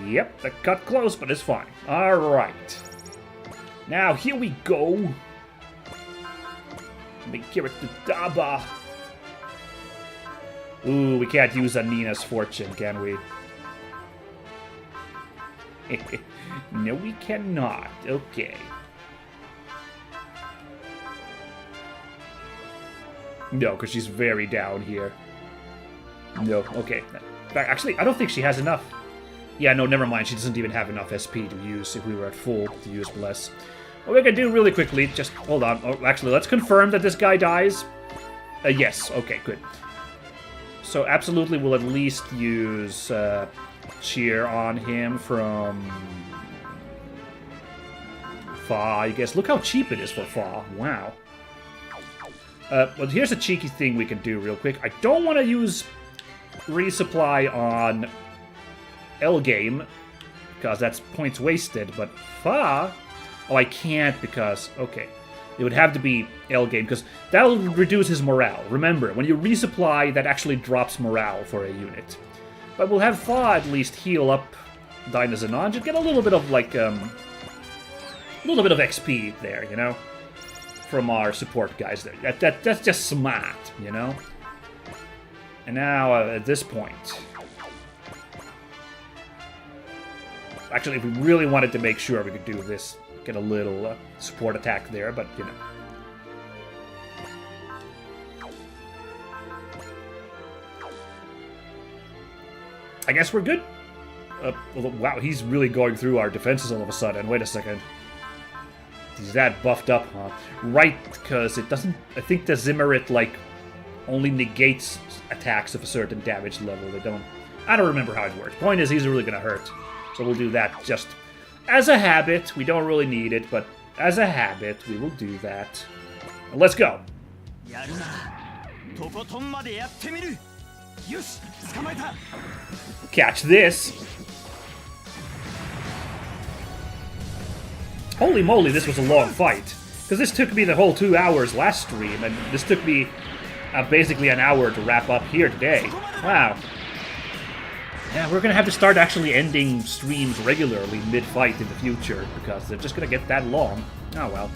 [SPEAKER 1] Yep, that cut close, but it's fine. Alright. Now, here we go. Let me give it to Daba. Ooh, we can't use a Nina's Fortune, can we? No, we cannot. Okay. No, because she's very down here. No, okay. Actually, I don't think she has enough. Yeah, no, never mind. She doesn't even have enough SP to use if we were at full to use Bless. What we can do really quickly, just hold on. Oh, actually, let's confirm that this guy dies. Yes, okay, good. So, absolutely, we'll at least use Cheer on him from Fa, I guess. Look how cheap it is for Fa. Wow. Well, here's a cheeky thing we can do real quick. I don't want to use resupply on L-Game, because that's points wasted, but Fa... Oh, I can't because... Okay. It would have to be L-Game, because that'll reduce his morale. Remember, when you resupply, that actually drops morale for a unit. But we'll have Fa at least heal up Dynazenon, just get a little bit of, like, a little bit of XP there, you know? From our support guys there. That's just smart, you know? And now, at this point... Actually, if we really wanted to make sure we could do this, get a little support attack there, but, you know. I guess we're good. Wow, he's really going through our defenses all of a sudden. Wait a second. He's that buffed up, huh? Right, because it doesn't... I think the Zimmerit, like, only negates attacks of a certain damage level. They don't... I don't remember how it works. Point is, he's really gonna hurt. So we'll do that just as a habit. We don't really need it, but as a habit, we will do that. And let's go. Catch this. Holy moly, this was a long fight. Because this took me the whole 2 hours last stream, and this took me basically an hour to wrap up here today. Wow. Yeah, we're gonna have to start actually ending streams regularly mid-fight in the future, because they're just gonna get that long. Oh well.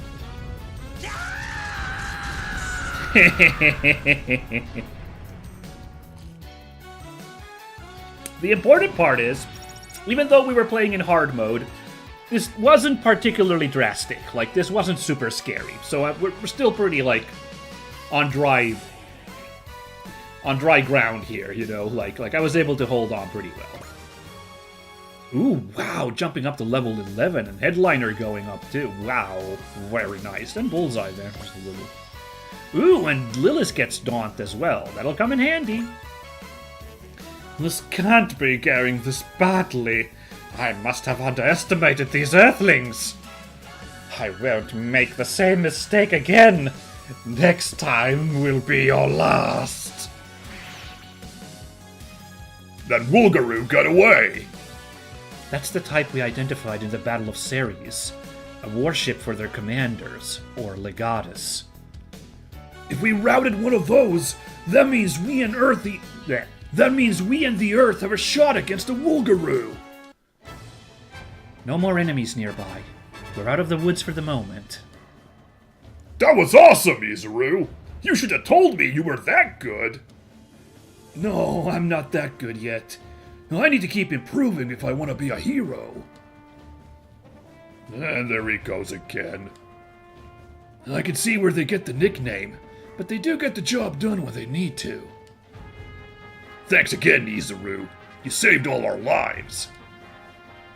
[SPEAKER 1] The important part is, even though we were playing in hard mode, this wasn't particularly drastic. Like, this wasn't super scary. So we're still pretty, like, on dry ground here, you know? Like I was able to hold on pretty well. Ooh, wow, jumping up to level 11, and Headliner going up too. Wow, very nice. And Bullseye there. Just a little. Ooh, and Lilith gets Daunt as well. That'll come in handy. This can't be going this badly. I must have underestimated these Earthlings. I won't make the same mistake again. Next time will be your last. That Wulgaroo got away! That's the type we identified in the Battle of Ceres. A warship for their commanders, or legatus. If we routed one of those, that means we and the Earth have a shot against a Wulgaroo! No more enemies nearby. We're out of the woods for the moment. That was awesome, Izuru! You should have told me you were that good! No, I'm not that good yet. I need to keep improving if I want to be a hero. And there he goes again. I can see where they get the nickname, but they do get the job done when they need to. Thanks again, Izuru. You saved all our lives.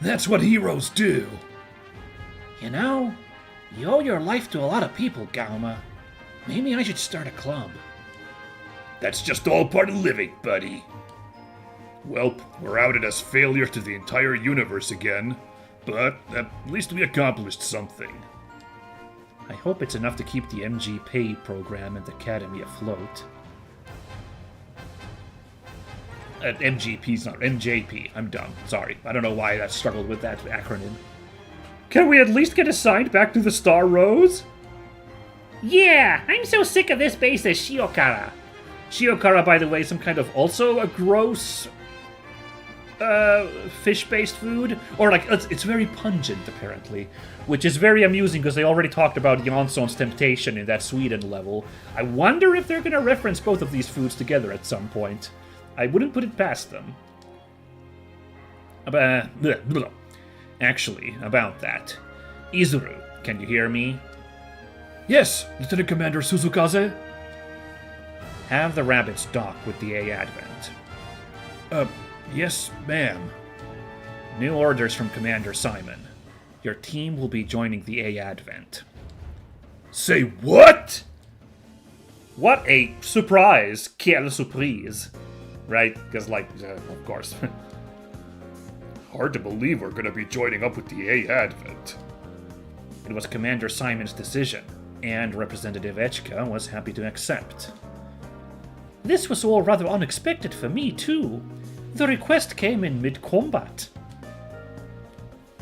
[SPEAKER 1] That's what heroes do. You know, you owe your life to a lot of people, Gauma. Maybe I should start a club. That's just all part of living, buddy. Welp, we're outed as failure to the entire universe again, but at least we accomplished something. I hope it's enough to keep the MG Pay program and the Academy afloat. MGP's not MJP. I'm dumb. Sorry. I don't know why I struggled with that acronym. Can we at least get assigned back to the Star Rose? Yeah! I'm so sick of this base as Shiokara. Shiokara, by the way, some kind of also a gross fish-based food, or like it's very pungent apparently, which is very amusing because they already talked about Jansson's temptation in that Sweden level. I wonder if they're gonna reference both of these foods together at some point. I wouldn't put it past them. Actually, about that, Izuru, can you hear me?
[SPEAKER 3] Yes, Lieutenant Commander Suzukaze.
[SPEAKER 1] Have the rabbits dock with the A Advent.
[SPEAKER 3] Yes, ma'am.
[SPEAKER 1] New orders from Commander Simon. Your team will be joining the A Advent.
[SPEAKER 3] Say what?
[SPEAKER 1] What a surprise! Quelle surprise! Right? Because, like, of course.
[SPEAKER 3] Hard to believe we're gonna be joining up with the A Advent.
[SPEAKER 1] It was Commander Simon's decision, and Representative Echka was happy to accept. This was all rather unexpected for me, too. The request came in mid-combat.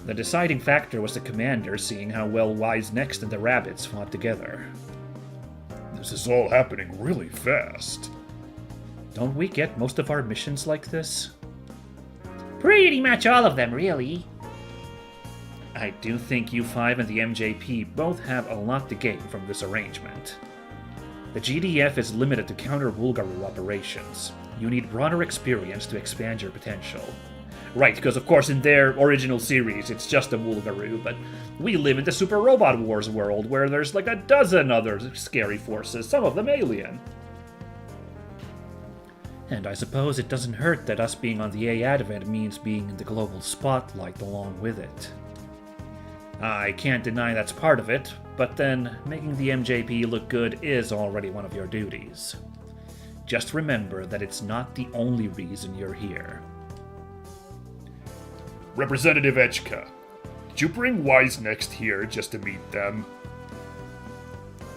[SPEAKER 1] The deciding factor was the commander seeing how well Wise Next and the rabbits fought together.
[SPEAKER 3] This is all happening really fast.
[SPEAKER 1] Don't we get most of our missions like this?
[SPEAKER 4] Pretty much all of them, really.
[SPEAKER 1] I do think U5 and the MJP both have a lot to gain from this arrangement. The GDF is limited to counter Wulgaroo operations. You need broader experience to expand your potential. Right, because of course in their original series it's just a Wulgaroo, but we live in the Super Robot Wars world where there's like a dozen other scary forces, some of them alien. And I suppose it doesn't hurt that us being on the A Advent means being in the global spotlight along with it. I can't deny that's part of it, but then making the MJP look good is already one of your duties. Just remember that it's not the only reason you're here.
[SPEAKER 3] Representative Echka, did you bring Wise Next here just to meet them?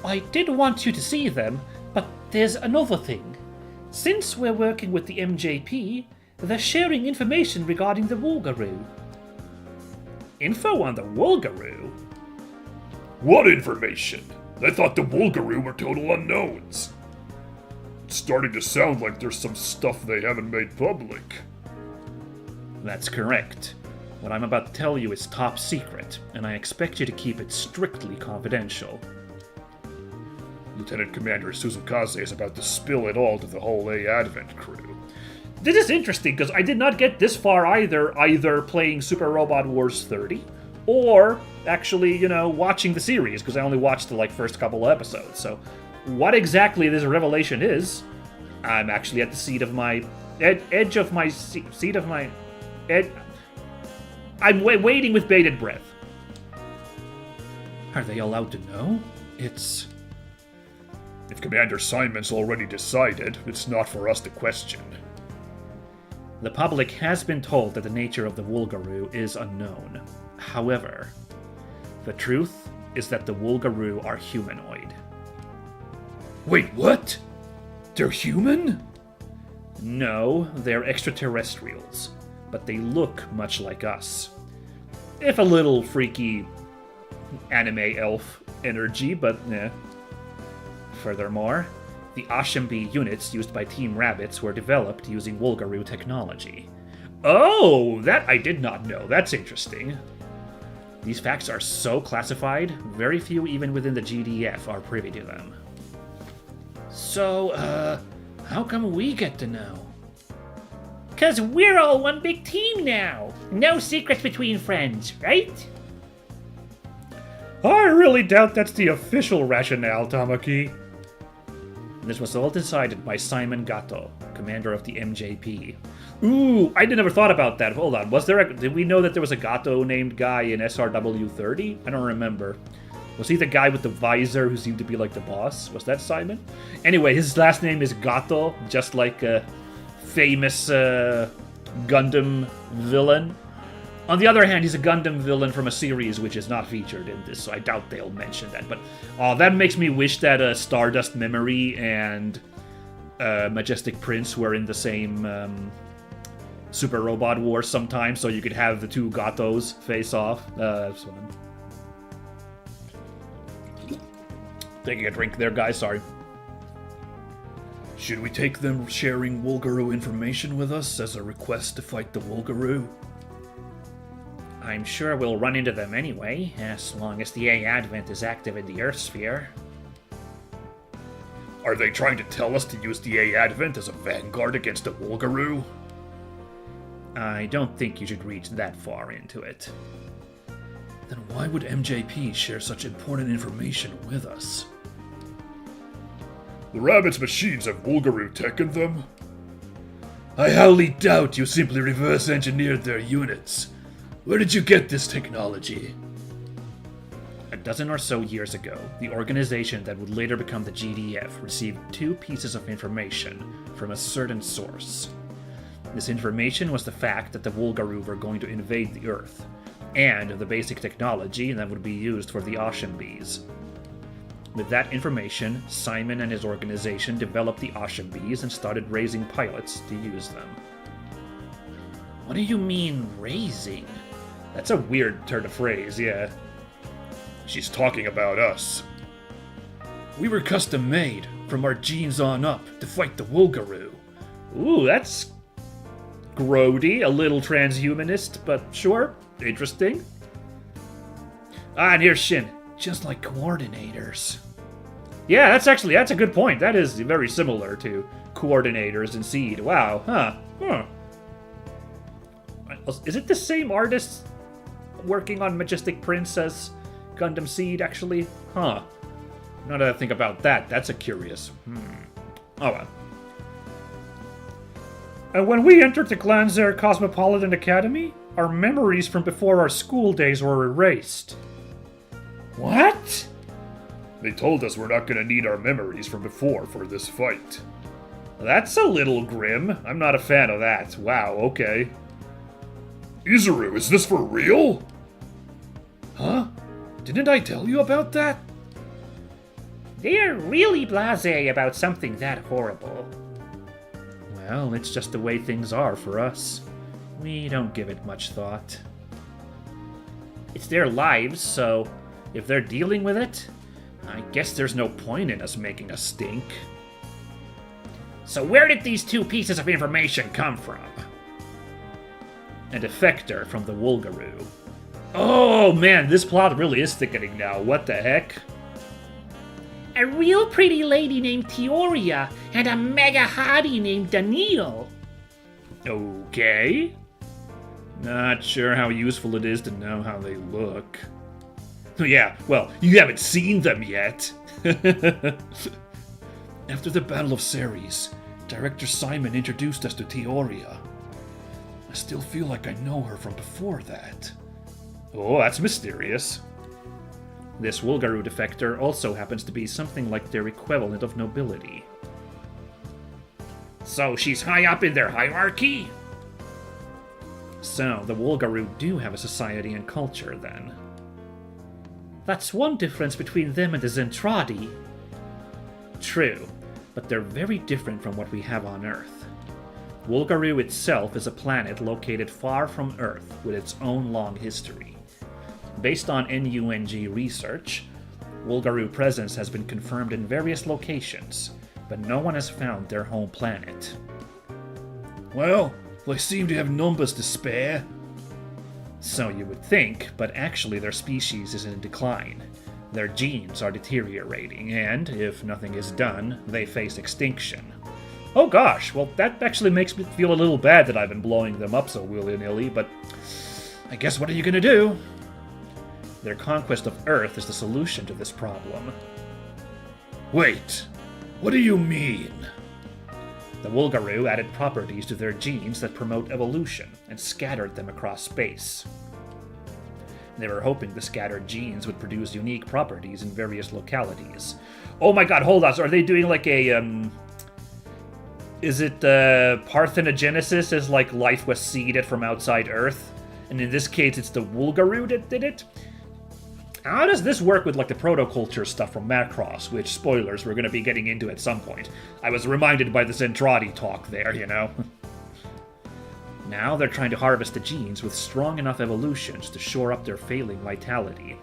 [SPEAKER 4] I did want you to see them, but there's another thing. Since we're working with the MJP, they're sharing information regarding the Wulgaroo.
[SPEAKER 1] Info on the Wulgaroo?
[SPEAKER 3] What information? I thought the Wulgaroo were total unknowns. It's starting to sound like there's some stuff they haven't made public.
[SPEAKER 1] That's correct. What I'm about to tell you is top secret, and I expect you to keep it strictly confidential.
[SPEAKER 3] Lieutenant Commander Suzukaze is about to spill it all to the whole A Advent crew.
[SPEAKER 1] This is interesting, because I did not get this far either playing Super Robot Wars 30, or actually, watching the series, because I only watched the first couple of episodes. So, what exactly this revelation is, I'm actually at the seat of my... edge of my... seat of my... I'm waiting with bated breath.
[SPEAKER 4] Are they allowed to know? It's...
[SPEAKER 3] If Commander Simon's already decided, it's not for us to question.
[SPEAKER 1] The public has been told that the nature of the Wulgaroo is unknown. However, the truth is that the Wulgaroo are humanoid.
[SPEAKER 3] Wait, what? They're human?
[SPEAKER 1] No, they're extraterrestrials, but they look much like us. If a little freaky anime elf energy, but eh. Furthermore, the Ashambi units used by Team Rabbits were developed using Wulgaroo technology. Oh, that I did not know. That's interesting. These facts are so classified, very few even within the GDF are privy to them.
[SPEAKER 4] So, how come we get to know? 'Cause we're all one big team now. No secrets between friends, right?
[SPEAKER 1] I really doubt that's the official rationale, Tamaki. This was all decided by Simon Gato, commander of the MJP. Ooh, I never thought about that. Hold on, did we know that there was a Gato named guy in SRW30? I don't remember. Was he the guy with the visor who seemed to be like the boss? Was that Simon? Anyway, his last name is Gato, just like a famous Gundam villain. On the other hand, he's a Gundam villain from a series which is not featured in this, so I doubt they'll mention that. But that makes me wish that Stardust Memory and Majestic Prince were in the same Super Robot Wars sometime, so you could have the two Gatos face off. That's fun. Taking a drink there, guys, sorry.
[SPEAKER 3] Should we take them sharing Wolgaroo information with us as a request to fight the Wolgaroo?
[SPEAKER 4] I'm sure we'll run into them anyway, as long as the A Advent is active in the Earth sphere.
[SPEAKER 3] Are they trying to tell us to use the A Advent as a vanguard against the Wolgaroo?
[SPEAKER 4] I don't think you should reach that far into it.
[SPEAKER 3] Then why would MJP share such important information with us? The Rabbit's machines have Wolgaroo tech in them? I highly doubt you simply reverse engineered their units. Where did you get this technology?
[SPEAKER 4] A dozen or so years ago, the organization that would later become the GDF received 2 pieces of information from a certain source. This information was the fact that the Wolgaroo were going to invade the Earth, and the basic technology that would be used for the Ocean Bees. With that information, Simon and his organization developed the Ocean Bees and started raising pilots to use them.
[SPEAKER 1] What do you mean, raising? That's a weird turn of phrase, yeah.
[SPEAKER 3] She's talking about us. We were custom made, from our genes on up, to fight the Wolgaroo.
[SPEAKER 1] Ooh, that's grody, a little transhumanist, but sure, interesting. Ah, and here's Shin.
[SPEAKER 3] Just like coordinators.
[SPEAKER 1] Yeah, that's a good point. That is very similar to coordinators in Seed. Wow, huh. Is it the same artist working on Majestic Prince as Gundam Seed, actually? Huh. Now that I think about that, that's a curious. Oh well. And when we entered the Glanzer Cosmopolitan Academy, our memories from before our school days were erased. What?
[SPEAKER 3] They told us we're not gonna need our memories from before for this fight.
[SPEAKER 1] That's a little grim. I'm not a fan of that. Wow, okay.
[SPEAKER 3] Izuru, is this for real?
[SPEAKER 1] Huh? Didn't I tell you about that?
[SPEAKER 4] They're really blasé about something that horrible.
[SPEAKER 1] Well, it's just the way things are for us. We don't give it much thought. It's their lives, so if they're dealing with it, I guess there's no point in us making a stink.
[SPEAKER 4] So where did these 2 pieces of information come from?
[SPEAKER 1] A defector from the Wolgaroo. Oh man, this plot really is thickening now. What the heck?
[SPEAKER 4] A real pretty lady named Teoria and a mega hottie named Daniil.
[SPEAKER 1] Okay. Not sure how useful it is to know how they look. Yeah, well, you haven't seen them yet.
[SPEAKER 3] After the Battle of Ceres, Director Simon introduced us to Teoria. I still feel like I know her from before that.
[SPEAKER 1] Oh, that's mysterious. This Wolgaroo defector also happens to be something like their equivalent of nobility.
[SPEAKER 4] So she's high up in their hierarchy?
[SPEAKER 1] So, the Wolgaroo do have a society and culture, then. That's one difference between them and the Zentradi. True, but they're very different from what we have on Earth. Wolgaroo itself is a planet located far from Earth with its own long history. Based on NUNG research, Wolgaroo presence has been confirmed in various locations, but no one has found their home planet.
[SPEAKER 3] Well, they seem to have numbers to spare.
[SPEAKER 1] So you would think, but actually their species is in decline. Their genes are deteriorating, and if nothing is done, they face extinction. Oh gosh, well that actually makes me feel a little bad that I've been blowing them up so willy-nilly, but I guess what are you gonna do? Their conquest of Earth is the solution to this problem.
[SPEAKER 3] Wait, what do you mean?
[SPEAKER 1] The Wolgaroo added properties to their genes that promote evolution and scattered them across space. They were hoping the scattered genes would produce unique properties in various localities. Oh my god, hold on, so are they doing like a, is it, parthenogenesis as like life was seeded from outside Earth? And in this case, it's the Wolgaroo that did it? How does this work with like the protoculture stuff from Macross, which, spoilers, we're going to be getting into at some point. I was reminded by the Zentradi talk there, you know? Now they're trying to harvest the genes with strong enough evolutions to shore up their failing vitality.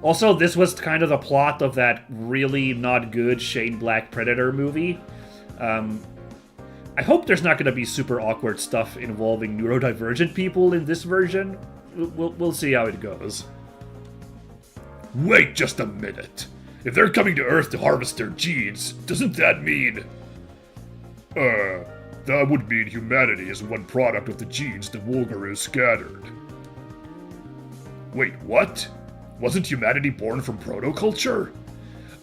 [SPEAKER 1] Also, this was kind of the plot of that really not good Shane Black Predator movie. I hope there's not going to be super awkward stuff involving neurodivergent people in this version. We'll see how it goes.
[SPEAKER 3] Wait just a minute. If they're coming to Earth to harvest their genes, doesn't that mean... that would mean humanity is one product of the genes the Wolgaroo scattered. Wait, what? Wasn't humanity born from protoculture?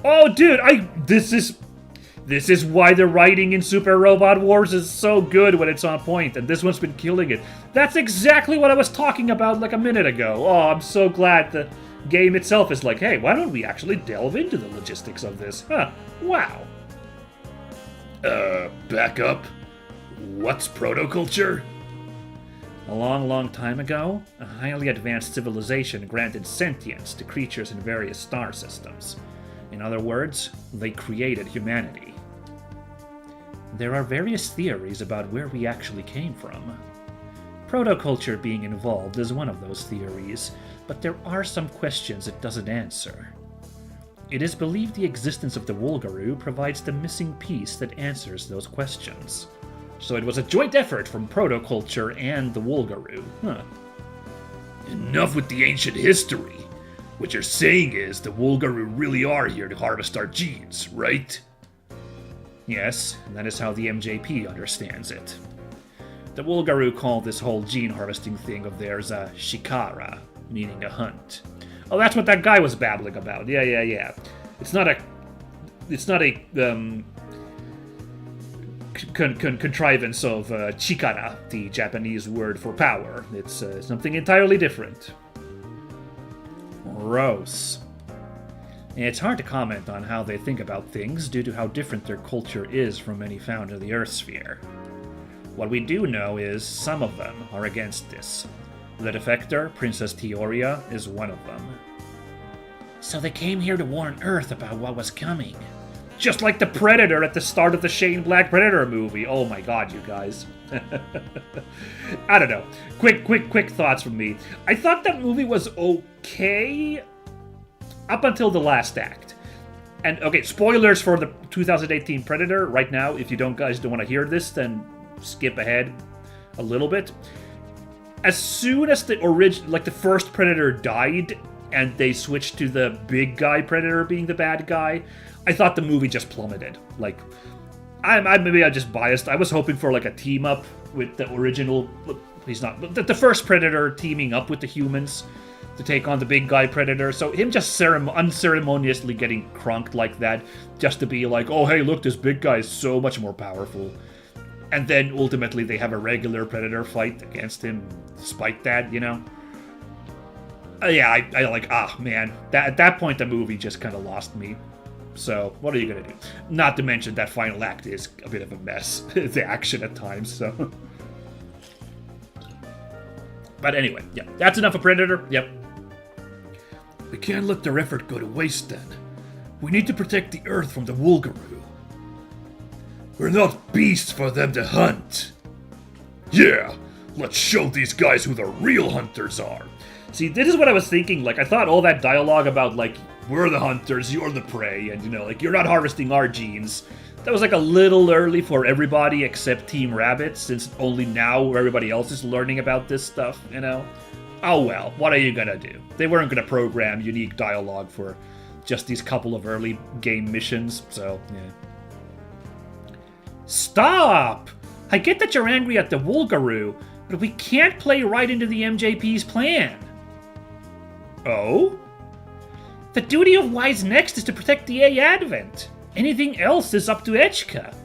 [SPEAKER 1] Oh, dude, this is why the writing in Super Robot Wars is so good when it's on point, and this one's been killing it. That's exactly what I was talking about like a minute ago. Oh, I'm so glad the game itself is like, hey, why don't we actually delve into the logistics of this? Huh, wow.
[SPEAKER 3] Back up? What's protoculture?
[SPEAKER 1] A long, long time ago, a highly advanced civilization granted sentience to creatures in various star systems. In other words, they created humanity. There are various theories about where we actually came from. Protoculture being involved is one of those theories, but there are some questions it doesn't answer. It is believed the existence of the Wolgaroo provides the missing piece that answers those questions. So it was a joint effort from Protoculture and the Wolgaroo. Huh.
[SPEAKER 3] Enough with the ancient history. What you're saying is the Wolgaroo really are here to harvest our genes, right?
[SPEAKER 1] Yes, and that is how the MJP understands it. The Wolgaroo call this whole gene harvesting thing of theirs a shikara, meaning a hunt. Oh, that's what that guy was babbling about. Yeah. It's not a contrivance of chikara, the Japanese word for power. It's something entirely different. Gross. It's hard to comment on how they think about things due to how different their culture is from any found in the Earth sphere. What we do know is some of them are against this. The defector, Princess Teoria, is one of them. So they came here to warn Earth about what was coming. Just like the Predator at the start of the Shane Black Predator movie. Oh my god, you guys. I don't know. Quick thoughts from me. I thought that movie was okay up until the last act. And okay, spoilers for the 2018 Predator right now. If you guys don't want to hear this, then skip ahead a little bit. As soon as the first Predator died and they switched to the big guy Predator being the bad guy, I thought the movie just plummeted. Like, maybe I'm just biased. I was hoping for like a team up with the original. He's not the first Predator teaming up with the humans to take on the big guy Predator. So him just unceremoniously getting crunked like that, just to be like, oh hey, look, this big guy is so much more powerful. And then ultimately they have a regular Predator fight against him, despite that, you know. I like, man, at that point the movie just kind of lost me. So, what are you gonna do? Not to mention that final act is a bit of a mess. The action at times, so. But anyway, yeah, that's enough of Predator. Yep.
[SPEAKER 3] We can't let their effort go to waste then. We need to protect the Earth from the Wolgaroo. We're not beasts for them to hunt. Yeah, let's show these guys who the real hunters are.
[SPEAKER 1] See, this is what I was thinking. Like, I thought all that dialogue about, like, we're the hunters, you're the prey, and, you know, like, you're not harvesting our genes. That was, like, a little early for everybody except Team Rabbit, since only now everybody else is learning about this stuff, you know? Oh, well, what are you gonna do? They weren't gonna program unique dialogue for just these couple of early game missions, so, yeah. Stop! I get that you're angry at the Wolgaroo, but we can't play right into the MJP's plan. Oh? The duty of Wise Next is to protect the A Advent. Anything else is up to Echka.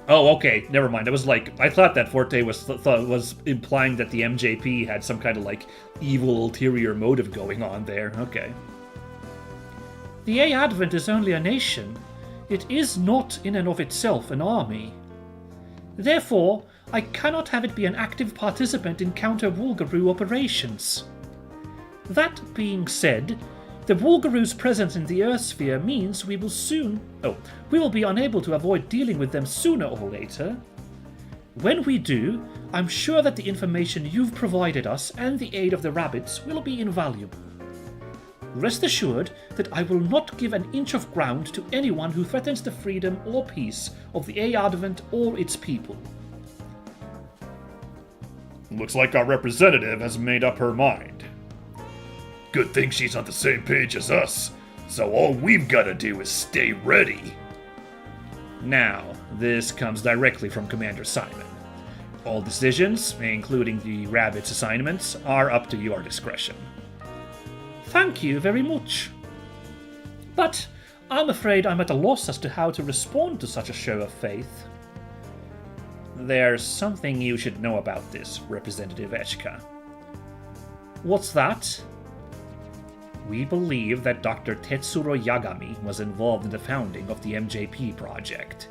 [SPEAKER 1] Oh, okay, never mind. I was like, I thought that Forte was implying that the MJP had some kind of like evil ulterior motive going on there. Okay. The A Advent is only a nation. It is not in and of itself an army. Therefore, I cannot have it be an active participant in counter-Wolgaroo operations. That being said, the Wolgaroo's presence in the Earthsphere means we will be unable to avoid dealing with them sooner or later. When we do, I'm sure that the information you've provided us and the aid of the rabbits will be invaluable.
[SPEAKER 4] Rest assured that I will not give an inch of ground to anyone who threatens the freedom or peace of the Advent or its people.
[SPEAKER 3] Looks like our representative has made up her mind. Good thing she's on the same page as us, so all we've gotta do is stay ready.
[SPEAKER 4] Now, this comes directly from Commander Simon. All decisions, including the Rabbit's assignments, are up to your discretion. Thank you very much. But I'm afraid I'm at a loss as to how to respond to such a show of faith. There's something you should know about this, Representative Echka. What's that? We believe that Dr. Tetsuro Yagami was involved in the founding of the MJP project.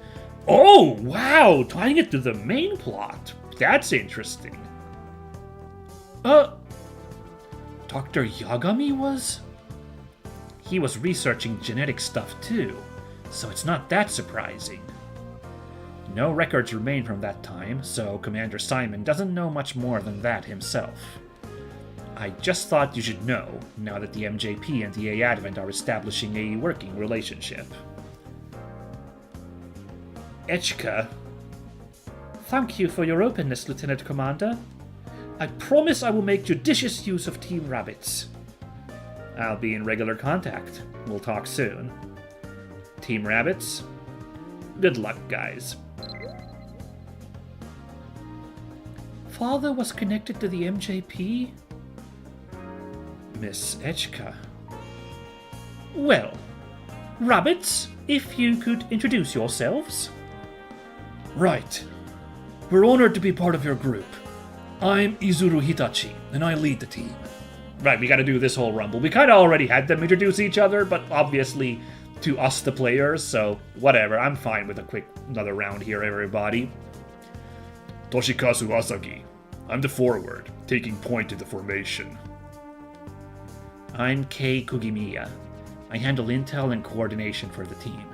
[SPEAKER 4] Oh, wow! Tying it to the main plot. That's interesting. Dr. Yagami was? He was researching genetic stuff too, so it's not that surprising. No records remain from that time, so Commander Simon doesn't know much more than that himself. I just thought you should know, now that the MJP and the Advent are establishing a working relationship. Echka. Thank you for your openness, Lieutenant Commander. I promise I will make judicious use of Team Rabbits. I'll be in regular contact. We'll talk soon. Team Rabbits, good luck, guys. Father was connected to the MJP? Miss Echka. Well, Rabbits, if you could introduce yourselves.
[SPEAKER 3] Right. We're honored to be part of your group. I'm Izuru Hitachi, and I lead the team.
[SPEAKER 4] Right, we gotta do this whole rumble. We kinda already had them introduce each other, but obviously to us, the players, so whatever. I'm fine with a quick another round here, everybody.
[SPEAKER 3] Toshikazu Asagi. I'm the forward, taking point in the formation.
[SPEAKER 4] I'm Kei Kugimiya. I handle intel and coordination for the team.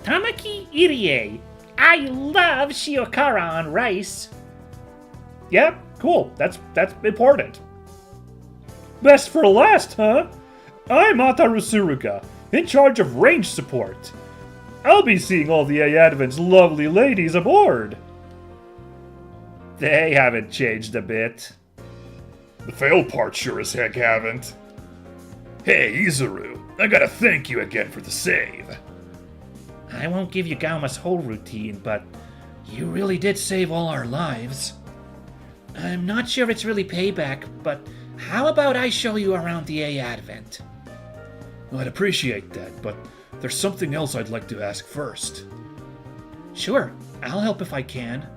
[SPEAKER 4] Tamaki Irie. I love shiokara on rice.
[SPEAKER 1] Yeah, cool. That's important. Best for last, huh? I'm Ataru Suruga, in charge of range support. I'll be seeing all the Advent's lovely ladies aboard. They haven't changed a bit.
[SPEAKER 3] The fail parts sure as heck haven't. Hey, Izuru, I gotta thank you again for the save.
[SPEAKER 4] I won't give you Gauma's whole routine, but you really did save all our lives. I'm not sure it's really payback, but how about I show you around the Advent?
[SPEAKER 3] I'd appreciate that, but there's something else I'd like to ask first.
[SPEAKER 4] Sure, I'll help if I can.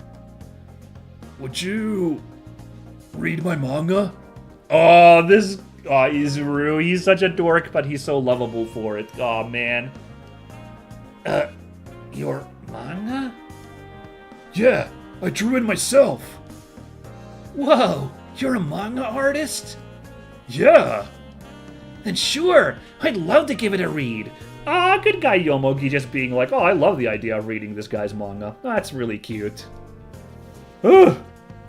[SPEAKER 3] Would you read my manga?
[SPEAKER 1] Oh, Izuru, he's such a dork, but he's so lovable for it. Oh, man.
[SPEAKER 4] Your manga?
[SPEAKER 3] Yeah, I drew it myself.
[SPEAKER 4] Whoa, you're a manga artist?
[SPEAKER 3] Yeah.
[SPEAKER 4] Then sure, I'd love to give it a read.
[SPEAKER 1] Ah, good guy Yomogi just being like, oh, I love the idea of reading this guy's manga. That's really cute. Ugh,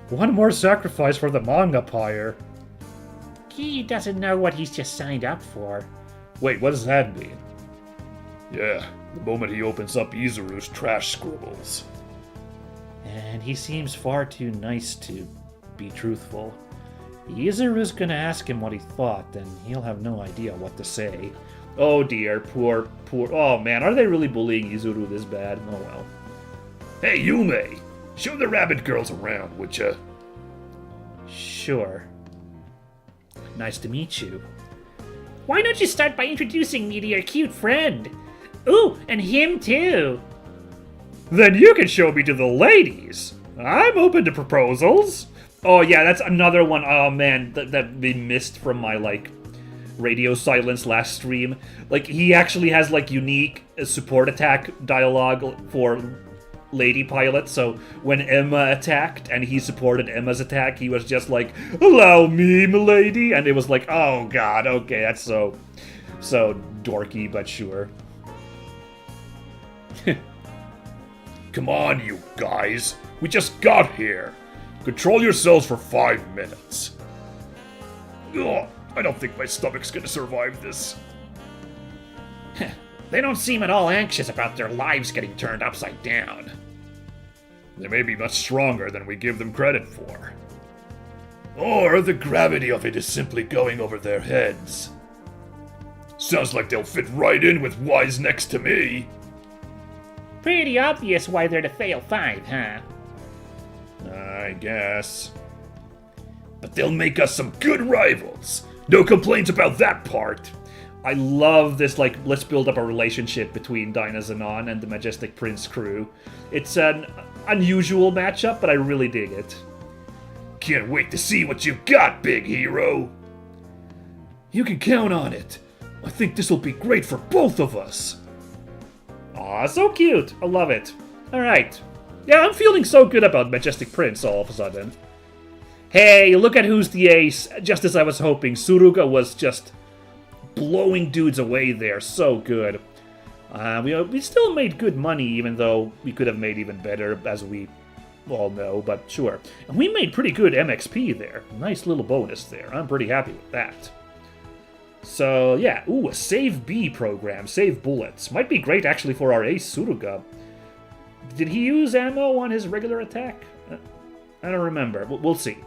[SPEAKER 1] one more sacrifice for the manga pyre.
[SPEAKER 4] He doesn't know what he's just signed up for.
[SPEAKER 1] Wait, what does that mean?
[SPEAKER 3] Yeah, the moment he opens up Izuru's trash scribbles.
[SPEAKER 4] And he seems far too nice to be truthful. Izuru's gonna ask him what he thought, and he'll have no idea what to say.
[SPEAKER 1] Oh dear, poor... Oh man, are they really bullying Izuru this bad? Oh well.
[SPEAKER 3] Hey, Yume! Show the rabbit girls around, would ya?
[SPEAKER 4] Sure. Nice to meet you. Why don't you start by introducing me to your cute friend? Ooh, and him too!
[SPEAKER 1] Then you can show me to the ladies! I'm open to proposals! Oh yeah, that's another one, oh man, that we missed from my, radio silence last stream. He actually has, unique support attack dialogue for lady pilots, so when Emma attacked and he supported Emma's attack, he was just like, allow me, m'lady, and it was like, oh god, okay, that's so dorky, but sure.
[SPEAKER 3] Come on, you guys. We just got here. Control yourselves for 5 minutes. Ugh, I don't think my stomach's gonna survive this.
[SPEAKER 4] They don't seem at all anxious about their lives getting turned upside down.
[SPEAKER 3] They may be much stronger than we give them credit for. Or the gravity of it is simply going over their heads. Sounds like they'll fit right in with Wise next to me.
[SPEAKER 4] Pretty obvious why they're the fail 5, huh?
[SPEAKER 3] I guess. But they'll make us some good rivals. No complaints about that part.
[SPEAKER 1] I love this, like, let's build up a relationship between Dynazenon and the Majestic Prince crew. It's an unusual matchup, but I really dig it.
[SPEAKER 3] Can't wait to see what you got, big hero. You can count on it. I think this will be great for both of us.
[SPEAKER 1] Aw, so cute. I love it. Alright. Yeah, I'm feeling so good about Majestic Prince all of a sudden. Hey, look at who's the ace. Just as I was hoping. Suruga was just blowing dudes away there. So good. We still made good money, even though we could have made even better, as we all know, but sure. And we made pretty good MXP there. Nice little bonus there. I'm pretty happy with that. So, yeah. Ooh, a Save B program. Save bullets. Might be great, actually, for our ace Suruga. Did he use ammo on his regular attack? I don't remember. We'll see.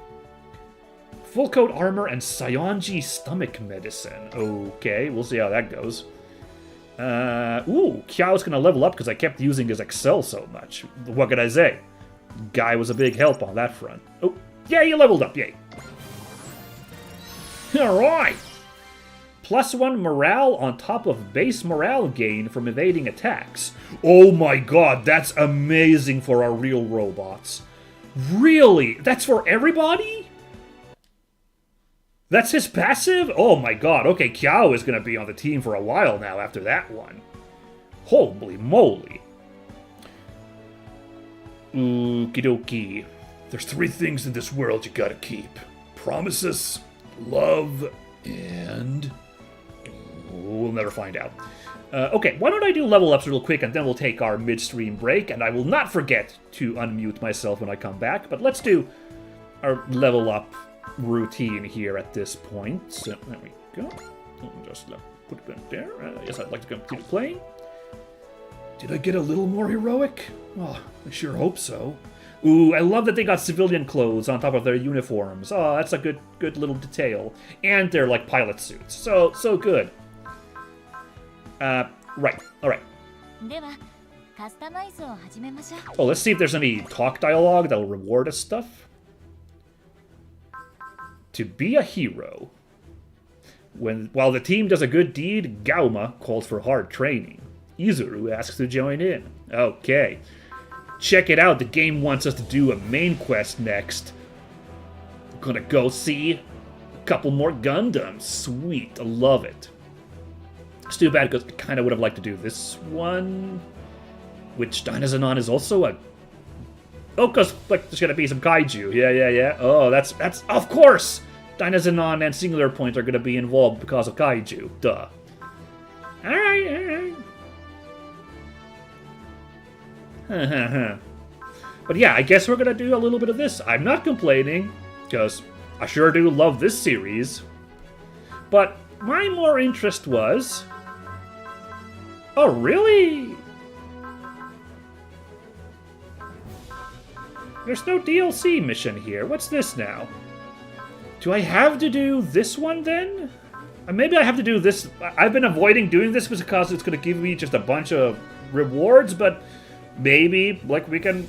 [SPEAKER 1] Full coat armor and Sayonji stomach medicine. Okay, we'll see how that goes. Ooh, Kiao's gonna level up because I kept using his Excel so much. What could I say? Guy was a big help on that front. Oh, yeah, he leveled up, yay. Alright! +1 morale on top of base morale gain from evading attacks. Oh my god, that's amazing for our real robots. Really? That's for everybody? That's his passive? Oh my god, okay, Kiao is gonna be on the team for a while now after that one. Holy moly. Okie dokie.
[SPEAKER 3] There's 3 things in this world you gotta keep. Promises, love, and...
[SPEAKER 1] We'll never find out. Okay, why don't I do level ups real quick and then we'll take our midstream break, and I will not forget to unmute myself when I come back, but let's do our level up routine here at this point. So, there we go. Just put it there. Yes, I'd like to continue playing.
[SPEAKER 3] Did I get a little more heroic? Oh, I sure hope so.
[SPEAKER 1] Ooh, I love that they got civilian clothes on top of their uniforms. Oh, that's a good little detail. And they're like pilot suits. So good. Right. Alright. Oh, let's see if there's any talk dialogue that'll reward us stuff. To be a hero. While the team does a good deed, Gauma calls for hard training. Izuru asks to join in. Okay. Check it out, the game wants us to do a main quest next. I'm gonna go see a couple more Gundams. Sweet, I love it. It's too bad because I kind of would have liked to do this one. Which Dynazenon is also a... Oh, because like, there's gonna be some kaiju. Yeah. Oh, that's of course! Dynazenon and Singular Point are gonna be involved because of kaiju. Duh. Alright. But yeah, I guess we're gonna do a little bit of this. I'm not complaining, because I sure do love this series. But my more interest was... Oh, really? There's no DLC mission here. What's this now? Do I have to do this one then? Maybe I have to do this. I've been avoiding doing this because it's going to give me just a bunch of rewards, but maybe like we can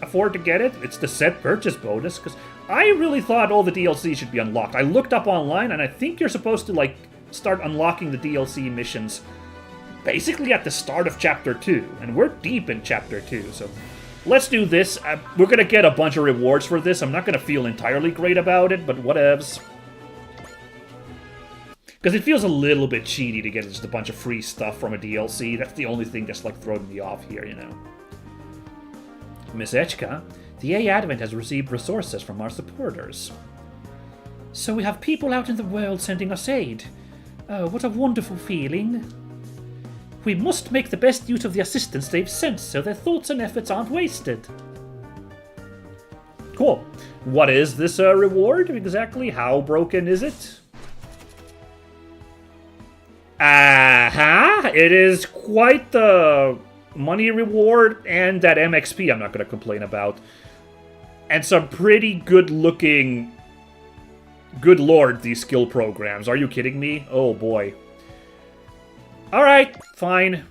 [SPEAKER 1] afford to get it. It's the set purchase bonus, because I really thought all the DLC should be unlocked. I looked up online, and I think you're supposed to like start unlocking the DLC missions basically at the start of Chapter 2, and we're deep in Chapter 2, so let's do this. We're going to get a bunch of rewards for this. I'm not going to feel entirely great about it, but whatevs. Because it feels a little bit cheaty to get just a bunch of free stuff from a DLC. That's the only thing that's like throwing me off here, you know. Miss Echka, the A Advent has received resources from our supporters. So we have people out in the world sending us aid. Oh, what a wonderful feeling. We must make the best use of the assistance they've sent so their thoughts and efforts aren't wasted. Cool. What is this reward exactly? How broken is it? It is quite the money reward and that MXP I'm not going to complain about. And some pretty good looking... Good lord, these skill programs. Are you kidding me? Oh boy. Alright, fine.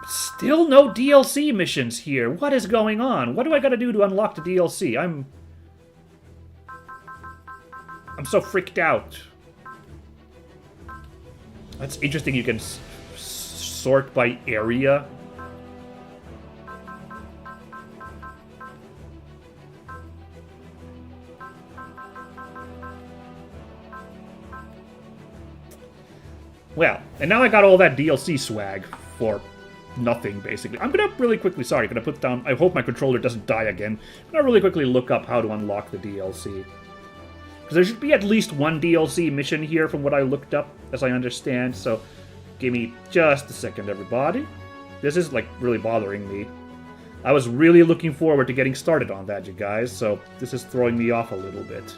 [SPEAKER 1] Still no DLC missions here. What is going on? What do I gotta do to unlock the DLC? I'm so freaked out. That's interesting, you can sort by area. Well, and now I got all that DLC swag for nothing, basically. I'm gonna really quickly, gonna put down, I hope my controller doesn't die again. I'm gonna really quickly look up how to unlock the DLC. Because there should be at least one DLC mission here from what I looked up, as I understand, so give me just a second, everybody. This is, like, really bothering me. I was really looking forward to getting started on that, you guys, so this is throwing me off a little bit.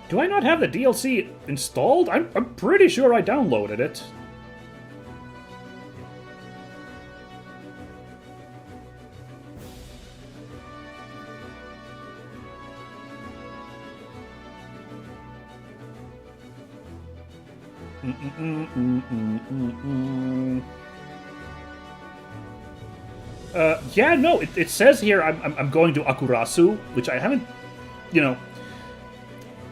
[SPEAKER 1] Do I not have the DLC installed? I'm pretty sure I downloaded it. Yeah, no, it says here I'm going to Akurasu, which I haven't, you know...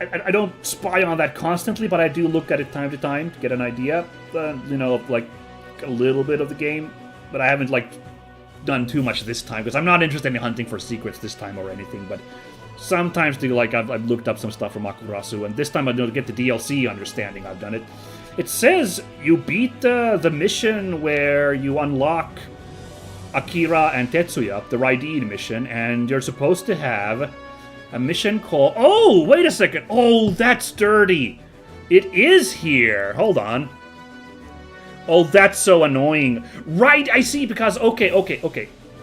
[SPEAKER 1] I don't spy on that constantly, but I do look at it time to time to get an idea, you know, of, like, a little bit of the game. But I haven't, like, done too much this time, because I'm not interested in hunting for secrets this time or anything, but sometimes, I've looked up some stuff from Akurasu, and this time I don't get the DLC understanding I've done it. It says you beat the mission where you unlock Akira and Tetsuya, the Raideen mission, and you're supposed to have... a mission called... Oh, wait a second. Oh, that's dirty. It is here. Hold on. Oh, that's so annoying. Right, I see, because... Okay.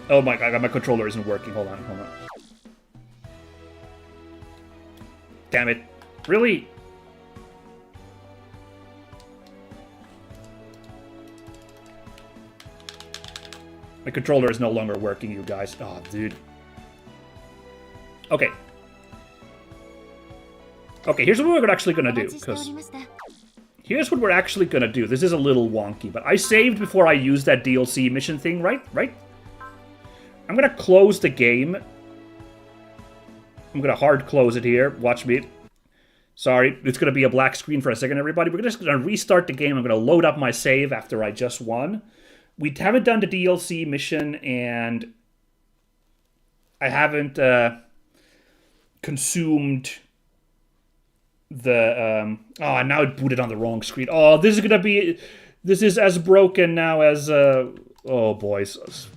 [SPEAKER 1] Oh my god, my controller isn't working. Hold on. Damn it. Really? My controller is no longer working, you guys. Oh, dude. Okay. Okay, here's what we're actually gonna do, because... Here's what we're actually gonna do. This is a little wonky, but I saved before I used that DLC mission thing, right? I'm gonna close the game. I'm gonna hard close it here. Watch me. Sorry, it's gonna be a black screen for a second, everybody. We're just gonna restart the game. I'm gonna load up my save after I just won. We haven't done the DLC mission, and... I haven't, consumed... the, oh, now it booted on the wrong screen. Oh, this is gonna be... This is as broken now as, oh, boys.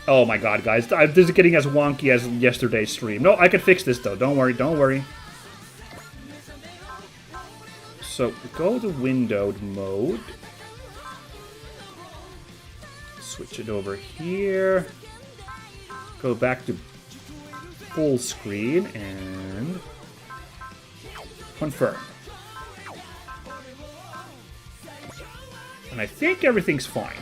[SPEAKER 1] Oh my god, guys. This is getting as wonky as yesterday's stream. No, I can fix this, though. Don't worry. So, go to windowed mode. Switch it over here. Go back to full screen and confirm. And I think everything's fine.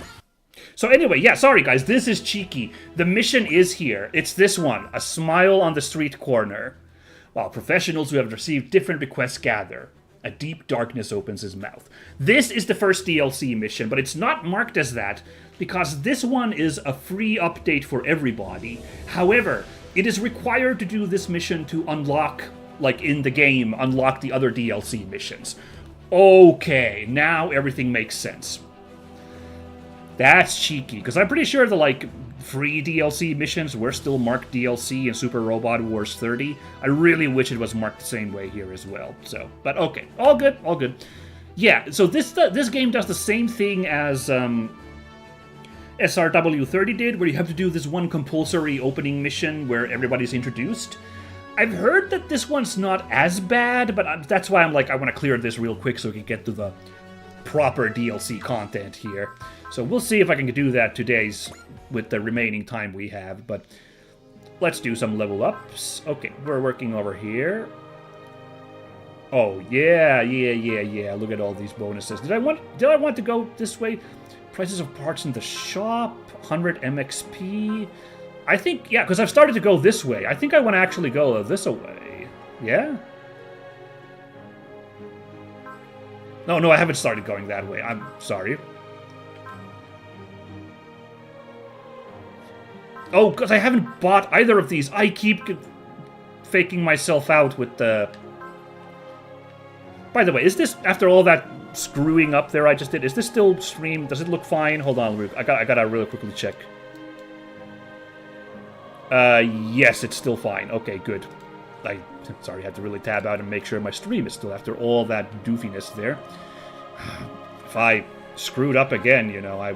[SPEAKER 1] So anyway, yeah, sorry guys, this is cheeky. The mission is here. It's this one, a smile on the street corner. While professionals who have received different requests gather, a deep darkness opens his mouth. This is the first DLC mission, but it's not marked as that because this one is a free update for everybody. However, it is required to do this mission to unlock, like in the game, unlock the other DLC missions. Okay, now everything makes sense. That's cheeky, because I'm pretty sure the, like, free DLC missions were still marked DLC in Super Robot Wars 30. I really wish it was marked the same way here as well. So, but okay, all good. Yeah, so this game does the same thing as SRW30 did, where you have to do this one compulsory opening mission where everybody's introduced. I've heard that this one's not as bad, but that's why I'm like, I want to clear this real quick so we can get to the proper DLC content here. So we'll see if I can do that today's with the remaining time we have, but let's do some level ups. Okay, we're working over here. Oh, yeah. Look at all these bonuses. Did I want to go this way? Prices of parts in the shop, 100 MXP. I think, yeah, because I've started to go this way. I think I want to actually go this way. Yeah? No, I haven't started going that way. I'm sorry. Oh, because I haven't bought either of these. I keep faking myself out with the... By the way, is this, after all that screwing up there I just did, is this still streamed? Does it look fine? Hold on, I gotta really quickly check. Yes, it's still fine. Okay, good. Sorry, I had to really tab out and make sure my stream is still after all that doofiness there. If I screwed up again, you know, I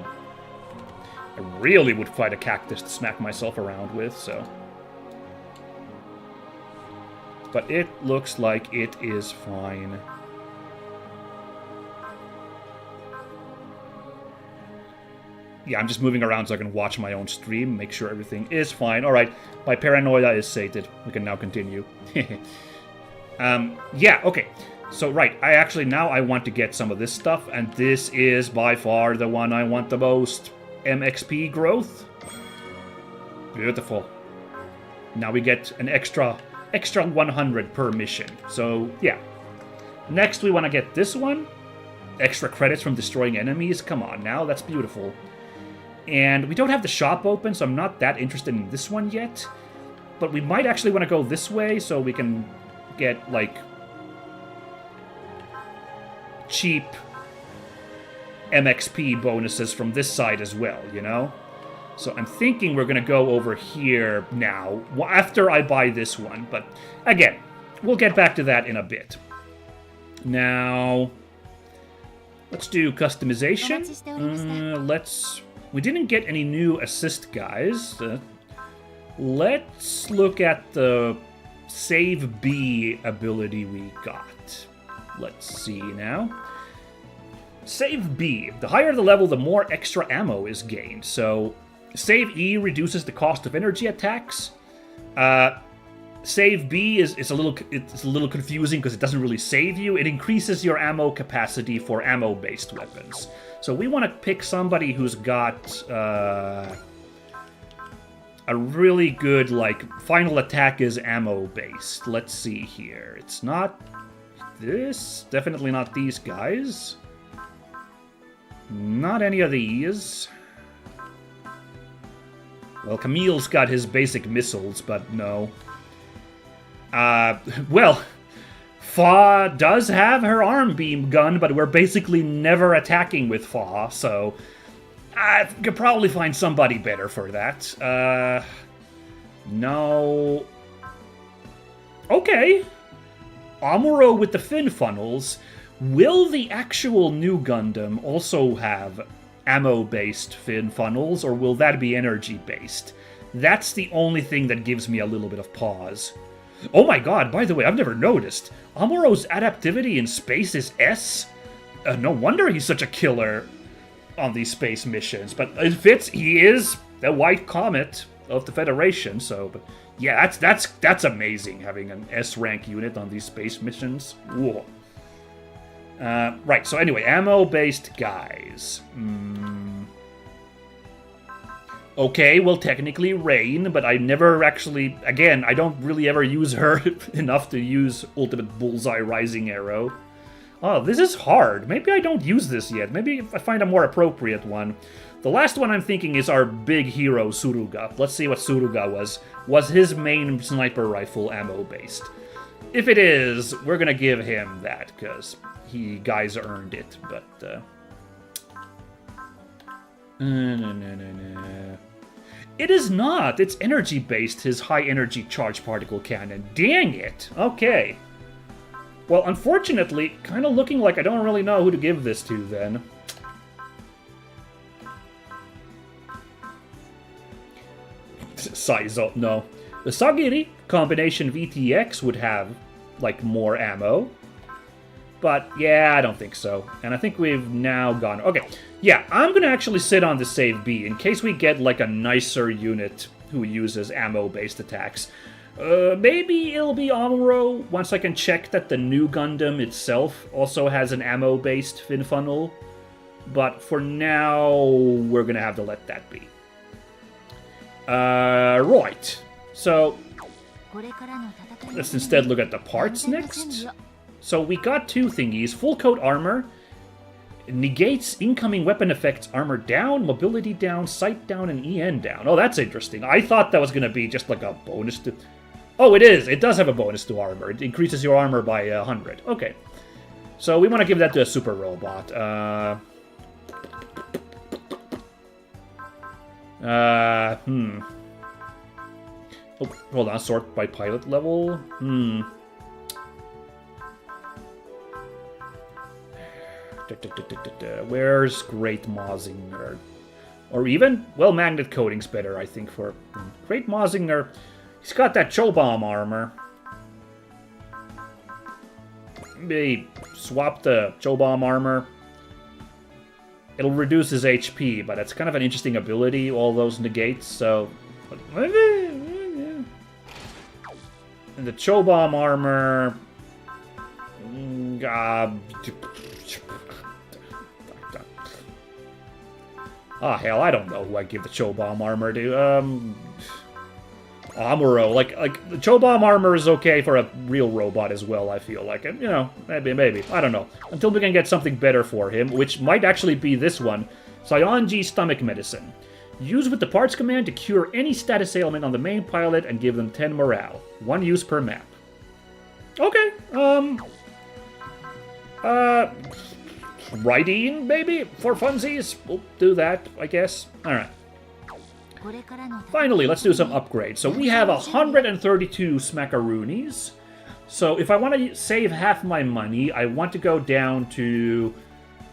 [SPEAKER 1] really would find a cactus to smack myself around with, so... But it looks like it is fine. Yeah, I'm just moving around so I can watch my own stream, make sure everything is fine. Alright, my paranoia is sated. We can now continue. Yeah, okay. So, right, I want to get some of this stuff, and this is by far the one I want the most. MXP growth. Beautiful. Now we get an extra 100 per mission. So, yeah. Next, we want to get this one. Extra credits from destroying enemies. Come on now, that's beautiful. And we don't have the shop open, so I'm not that interested in this one yet. But we might actually want to go this way so we can get, like, cheap MXP bonuses from this side as well, you know? So I'm thinking we're going to go over here now, after I buy this one. But, again, we'll get back to that in a bit. Now, let's do customization. We didn't get any new assist guys. Let's look at the Save B ability we got. Let's see now. Save B. The higher the level, the more extra ammo is gained. So, Save E reduces the cost of energy attacks. Save B is a little confusing because it doesn't really save you. It increases your ammo capacity for ammo-based weapons. So we want to pick somebody who's got a really good, like, final attack is ammo-based. Let's see here. It's not this. Definitely not these guys. Not any of these. Well, Camille's got his basic missiles, but no. Well, Fa does have her arm beam gun, but we're basically never attacking with Fa, so I could probably find somebody better for that. No. Okay. Amuro with the fin funnels. Will the actual new Gundam also have ammo-based fin funnels, or will that be energy-based? That's the only thing that gives me a little bit of pause. Oh my god, by the way, I've never noticed. Amuro's adaptivity in space is S? No wonder he's such a killer on these space missions. But it fits, he is the White Comet of the Federation, so... But yeah, that's amazing, having an S-rank unit on these space missions. Whoa. Right, so anyway, ammo-based guys. Okay, well, technically Rain, but I never actually... Again, I don't really ever use her enough to use Ultimate Bullseye Rising Arrow. Oh, this is hard. Maybe I don't use this yet. Maybe if I find a more appropriate one. The last one I'm thinking is our big hero, Suruga. Let's see what Suruga was. Was his main sniper rifle ammo-based? If it is, we're gonna give him that, because guys earned it, but... No. It is not. It's energy-based, his high-energy charge particle cannon. Dang it. Okay. Well, unfortunately, kind of looking like I don't really know who to give this to, then. Saizo, no. The Sagiri combination VTX would have, like, more ammo. But, yeah, I don't think so. And I think we've now gone... Okay, yeah, I'm going to actually sit on the save B in case we get, like, a nicer unit who uses ammo-based attacks. Maybe it'll be Amuro once I can check that the new Gundam itself also has an ammo-based fin funnel. But for now, we're going to have to let that be. Right. So, let's instead look at the parts next. So we got two thingies. Full coat armor. Negates incoming weapon effects, armor down, mobility down, sight down, and EN down. Oh, that's interesting. I thought that was going to be just like a bonus to... Oh, it is. It does have a bonus to armor. It increases your armor by 100. Okay. So we want to give that to a super robot. Oh, hold on. Sort by pilot level. Where's Great Mazinger? Or even, well, magnet coating's better, I think, for Great Mazinger. He's got that Chobomb armor. Maybe swap the Chobomb armor. It'll reduce his HP, but it's kind of an interesting ability, all those negates, so... And the Chobomb armor... Ah, hell, I don't know who I give the Chobomb armor to. Amuro. Like, the Chobomb armor is okay for a real robot as well, I feel like. And, you know, maybe. I don't know. Until we can get something better for him, which might actually be this one. Sionji Stomach Medicine. Use with the parts command to cure any status ailment on the main pilot and give them 10 morale. 1 use per map. Okay, Riding, maybe? For funsies? We'll do that, I guess. Alright. Finally, let's do some upgrades. So we have 132 smackaroonies. So if I want to save half my money, I want to go down to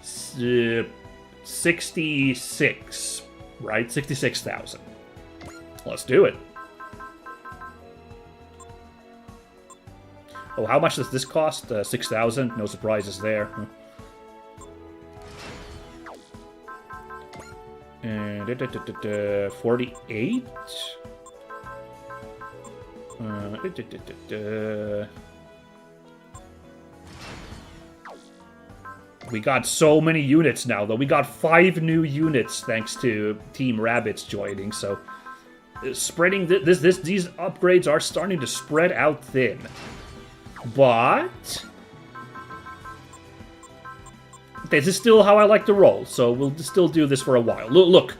[SPEAKER 1] 66, right? 66,000. Let's do it. Oh, how much does this cost? 6,000? No surprises there. And 48. We got so many units now, though. We got 5 new units thanks to Team Rabbits joining. So, spreading these upgrades are starting to spread out thin. But this is still how I like to roll, so we'll still do this for a while. Look,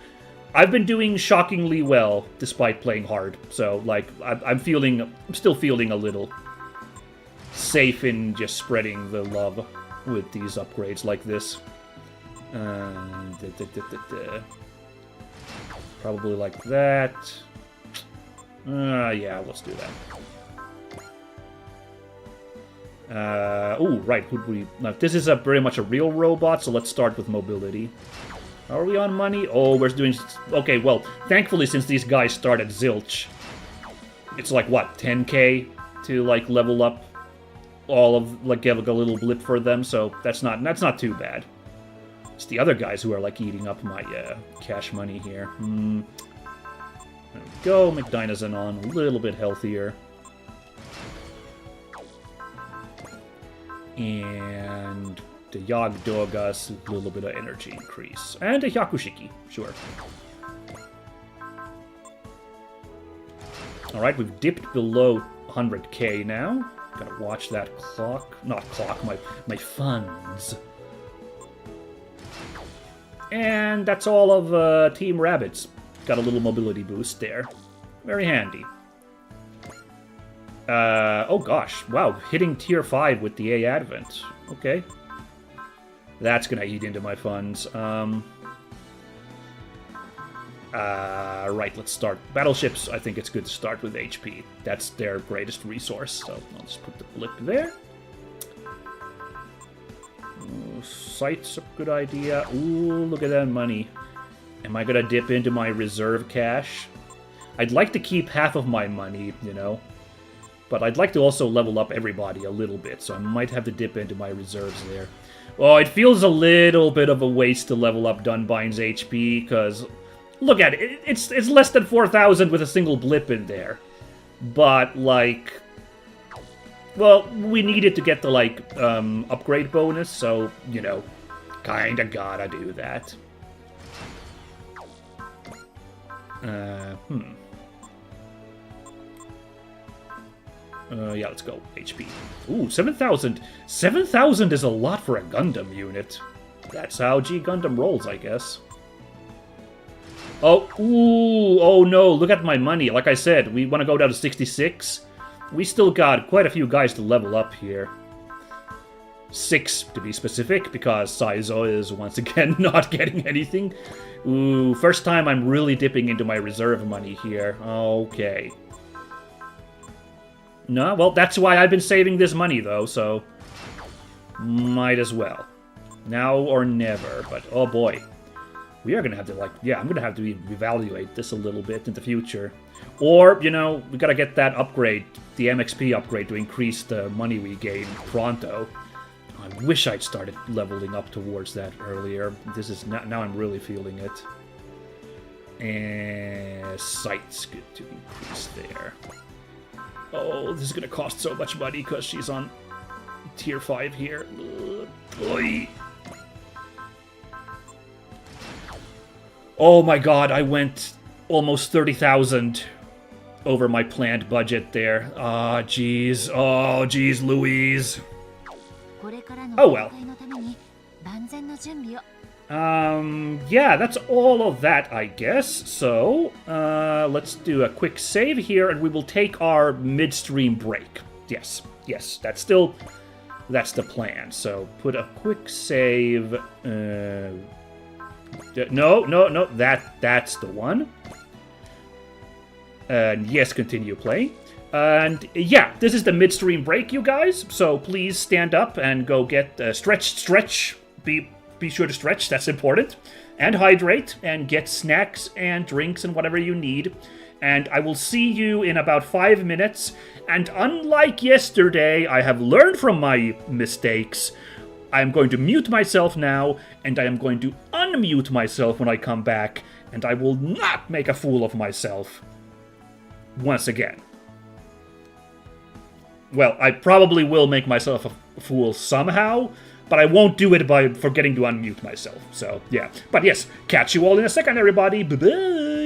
[SPEAKER 1] I've been doing shockingly well despite playing hard, so like I'm still feeling a little safe in just spreading the love with these upgrades like this. Probably like that. Yeah, let's do that. Oh, right, now, this is very much a real robot, so let's start with mobility. Are we on money? Oh, we're doing... Okay, well, thankfully, since these guys start at zilch, it's like, what, 10k to, like, level up all of, like, give a little blip for them, so that's not too bad. It's the other guys who are, like, eating up my cash money here. There we go, make Dinosanon a little bit healthier. And the Yagdogas, a little bit of energy increase. And a Yakushiki, sure. Alright, we've dipped below 100k now. Gotta watch that clock. Not clock, my funds. And that's all of Team Rabbits. Got a little mobility boost there. Very handy. Oh gosh, wow, hitting tier 5 with the A Advent. Okay. That's gonna eat into my funds. Right, let's start. Battleships, I think it's good to start with HP. That's their greatest resource, so I'll just put the blip there. Ooh, sight's a good idea. Ooh, look at that money. Am I gonna dip into my reserve cash? I'd like to keep half of my money, you know. But I'd like to also level up everybody a little bit, so I might have to dip into my reserves there. Well, it feels a little bit of a waste to level up Dunbine's HP, because look at it. It's less than 4,000 with a single blip in there. But, like, well, we needed to get the, like, upgrade bonus, so, you know, kinda gotta do that. Yeah, let's go. HP. Ooh, 7,000. 7,000 is a lot for a Gundam unit. That's how G Gundam rolls, I guess. Oh, ooh, oh no, look at my money. Like I said, we want to go down to 66. We still got quite a few guys to level up here. 6, to be specific, because Saizo is once again not getting anything. Ooh, first time I'm really dipping into my reserve money here. Okay. No, well, that's why I've been saving this money, though, so might as well. Now or never, but oh boy. We are gonna have to, like, yeah, I'm gonna have to evaluate this a little bit in the future. Or, you know, we gotta get that upgrade, the MXP upgrade, to increase the money we gain pronto. I wish I'd started leveling up towards that earlier. This is now I'm really feeling it. And sight's good to increase there. Oh, this is gonna cost so much money because she's on tier 5 here. Ugh. Oh my god, I went almost 30,000 over my planned budget there. Ah, jeez. Oh, jeez, Louise. Oh well. Yeah, that's all of that, I guess. So, let's do a quick save here, and we will take our midstream break. Yes, that's the plan. So, put a quick save. No, that's the one. And yes, continue playing. And yeah, this is the midstream break, you guys. So please stand up and go get stretch. Be sure to stretch. That's important. And hydrate and get snacks and drinks and whatever you need. And I will see you in about 5 minutes. And unlike yesterday, I have learned from my mistakes. I am going to mute myself now, and I am going to unmute myself when I come back, and I will not make a fool of myself once again. Well, I probably will make myself a fool somehow, but I won't do it by forgetting to unmute myself. So, yeah. But yes, catch you all in a second, everybody. Bye-bye!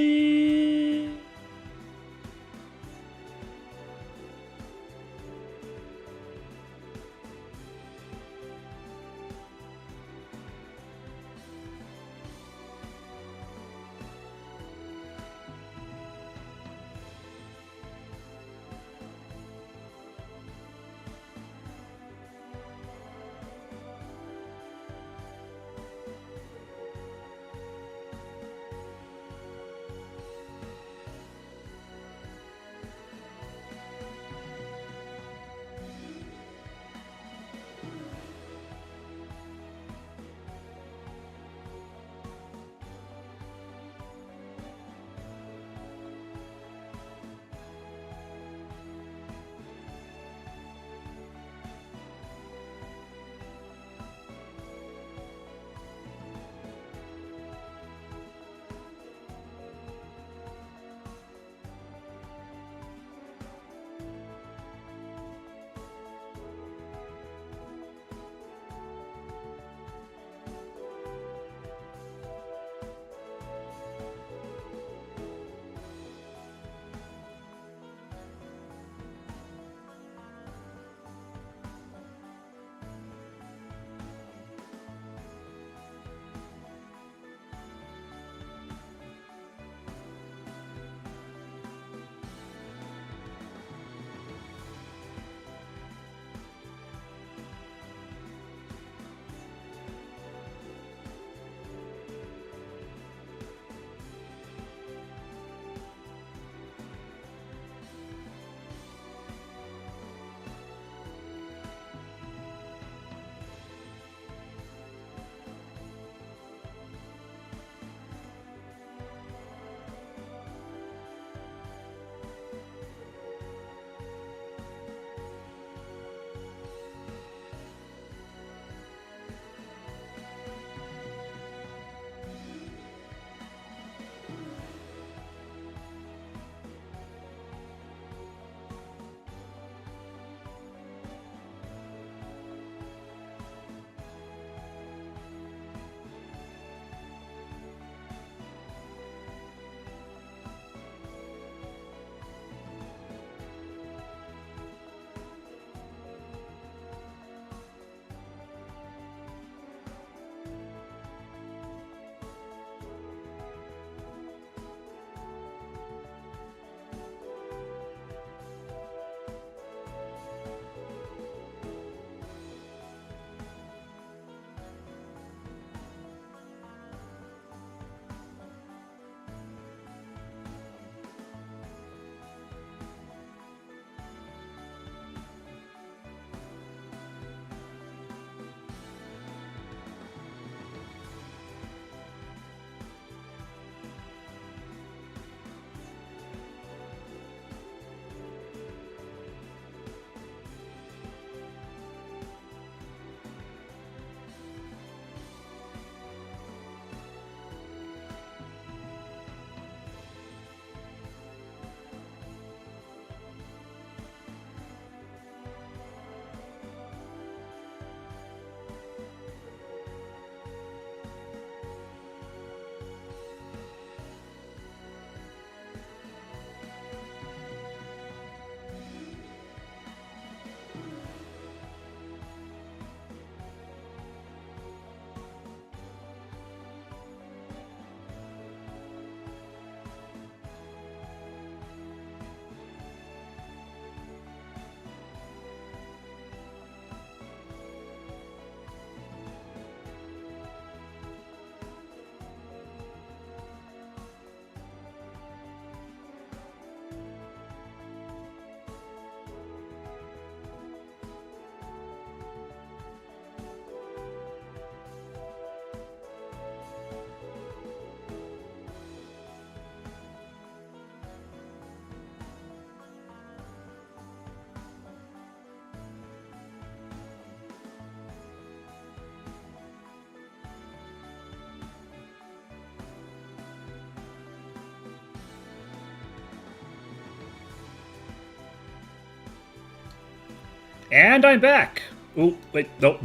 [SPEAKER 1] And I'm back! Oh, wait, no.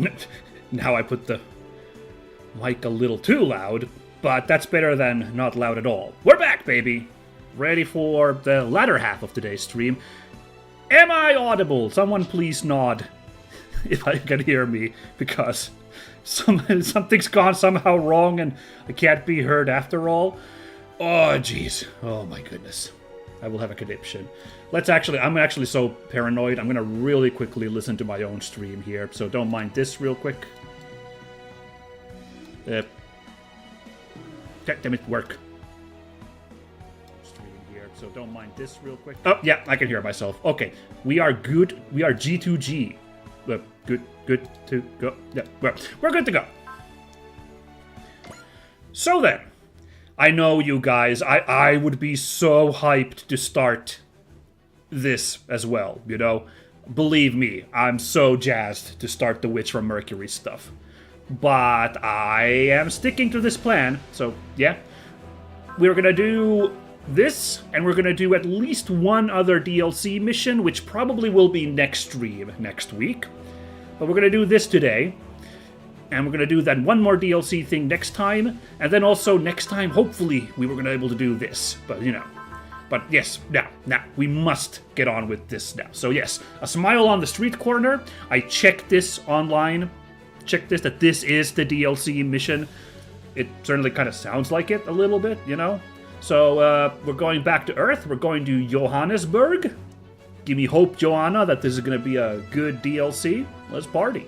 [SPEAKER 1] Now I put the mic a little too loud, but that's better than not loud at all. We're back, baby! Ready for the latter half of today's stream. Am I audible? Someone please nod if I can hear me, because something's gone somehow wrong and I can't be heard after all. Oh, jeez. Oh, my goodness. I will have a conniption. I'm actually so paranoid, I'm gonna really quickly listen to my own stream here, so don't mind this real quick. Damn it, work. Stream here, so don't mind this real quick. Oh, yeah, I can hear myself. Okay, we are good. We are G2G. Good to go. Yeah, we're good to go. So then, I know you guys, I would be so hyped to start this as well, you know? Believe me, I'm so jazzed to start the Witch from Mercury stuff. But I am sticking to this plan, so yeah. We're gonna do this, and we're gonna do at least one other DLC mission, which probably will be next stream next week. But we're gonna do this today. And we're going to do that one more DLC thing next time. And then also next time, hopefully, we were going to be able to do this. But, you know. But yes, now, we must get on with this now. So yes, a smile on the street corner. I checked this online. Checked this, that this is the DLC mission. It certainly kind of sounds like it a little bit, you know. So we're going back to Earth. We're going to Johannesburg. Give me hope, Joanna, that this is going to be a good DLC. Let's party.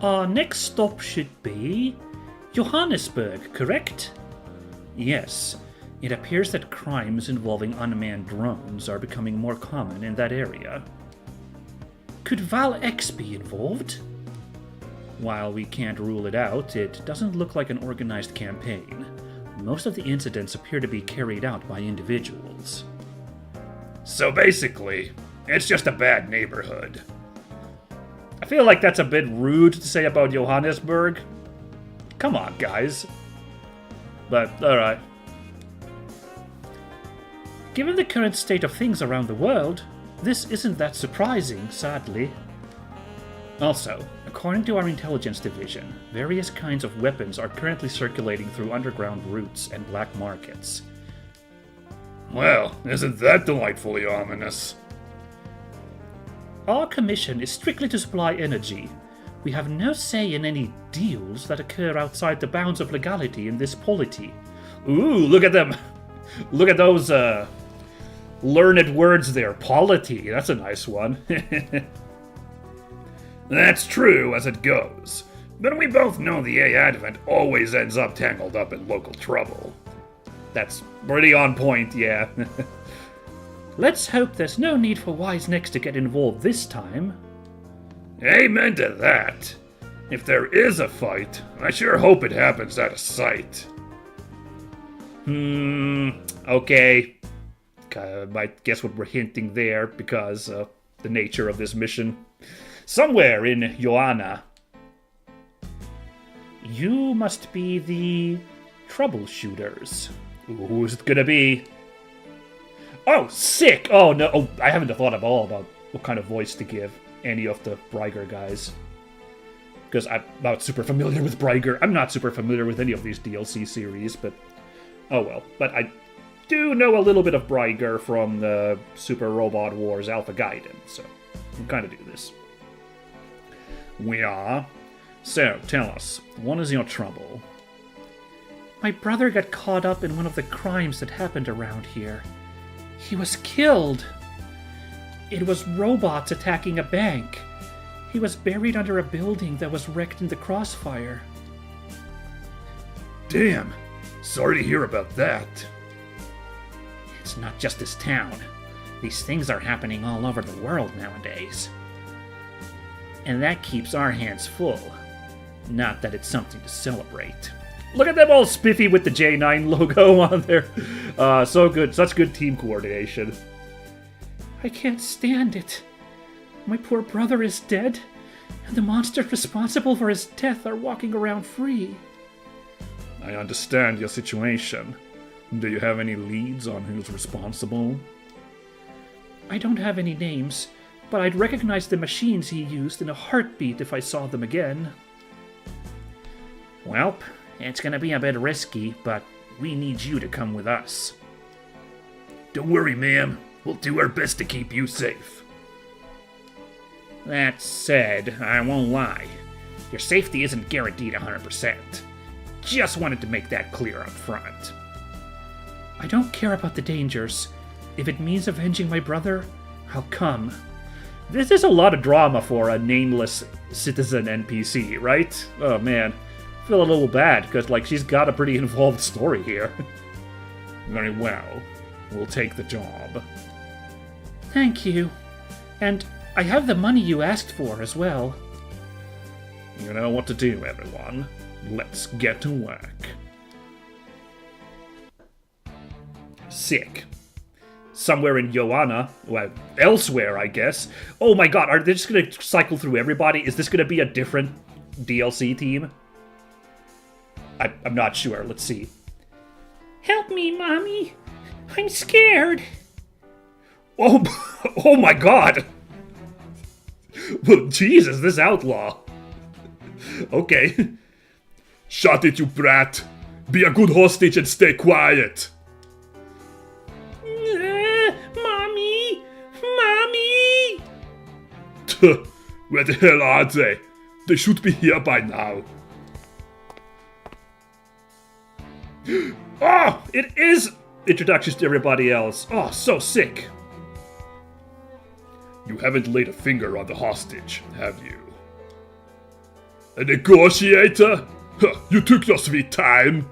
[SPEAKER 1] Our next stop should be Johannesburg, correct? Yes. It appears that crimes involving unmanned drones are becoming more common in that area. Could Val X be involved? While we can't rule it out, it doesn't look like an organized campaign. Most of the incidents appear to be carried out by individuals.
[SPEAKER 3] So basically, it's just a bad neighborhood.
[SPEAKER 1] I feel like that's a bit rude to say about Johannesburg. Come on, guys. But, alright. Given the current state of things around the world, this isn't that surprising, sadly. Also, according to our intelligence division, various kinds of weapons are currently circulating through underground routes and black markets.
[SPEAKER 3] Well, isn't that delightfully ominous?
[SPEAKER 1] Our commission is strictly to supply energy. We have no say in any deals that occur outside the bounds of legality in this polity. Ooh, look at them! Look at those, learned words there. Polity, that's a nice one.
[SPEAKER 3] That's true as it goes. But we both know the A Advent always ends up tangled up in local trouble.
[SPEAKER 1] That's pretty on point, yeah. Let's hope there's no need for Wise Necks to get involved this time.
[SPEAKER 3] Amen to that. If there is a fight, I sure hope it happens out of sight.
[SPEAKER 1] Okay. I might guess what we're hinting there, because of the nature of this mission. Somewhere in Joanna. You must be the troubleshooters. Who's it gonna be? Oh, sick! Oh, no. Oh, I haven't thought at all about what kind of voice to give any of the Bryger guys. Because I'm not super familiar with Bryger. I'm not super familiar with any of these DLC series, but... oh well. But I do know a little bit of Bryger from the Super Robot Wars Alpha Gaiden, so we'll kind of do this. We are. So, tell us, what is your trouble? My brother got caught up in one of the crimes that happened around here. He was killed. It was robots attacking a bank. He was buried under a building that was wrecked in the crossfire.
[SPEAKER 3] Damn. Sorry to hear about that.
[SPEAKER 1] It's not just this town. These things are happening all over the world nowadays. And that keeps our hands full. Not that it's something to celebrate. Look at them all spiffy with the J9 logo on there. So good. Such good team coordination. I can't stand it. My poor brother is dead, and the monsters responsible for his death are walking around free. I understand your situation. Do you have any leads on who's responsible?
[SPEAKER 4] I don't have any names, but I'd recognize the machines he used in a heartbeat if I saw them again. Welp, it's gonna be a bit risky, but we need you to come with us.
[SPEAKER 3] Don't worry, ma'am. We'll do our best to keep you safe.
[SPEAKER 4] That said, I won't lie. Your safety isn't guaranteed 100%. Just wanted to make that clear up front. I don't care about the dangers. If it means avenging my brother, I'll come.
[SPEAKER 1] This is a lot of drama for a nameless citizen NPC, right? Oh man, I feel a little bad, because like she's got a pretty involved story here. Very well. We'll take the job.
[SPEAKER 4] Thank you. And I have the money you asked for as well.
[SPEAKER 1] You know what to do, everyone. Let's get to work. Sick. Somewhere in Joanna, well, elsewhere, I guess. Oh my god, are they just gonna cycle through everybody? Is this gonna be a different DLC team? I'm not sure. Let's see.
[SPEAKER 4] Help me, Mommy. I'm scared.
[SPEAKER 1] Oh, oh my god. Well, Jesus, this outlaw. Okay.
[SPEAKER 3] Shut it, you brat. Be a good hostage and stay quiet.
[SPEAKER 4] Mommy! Mommy!
[SPEAKER 3] Where the hell are they? They should be here by now.
[SPEAKER 1] Oh, it is introductions to everybody else. Oh, so sick.
[SPEAKER 3] You haven't laid a finger on the hostage, have you? A negotiator? You took your sweet time.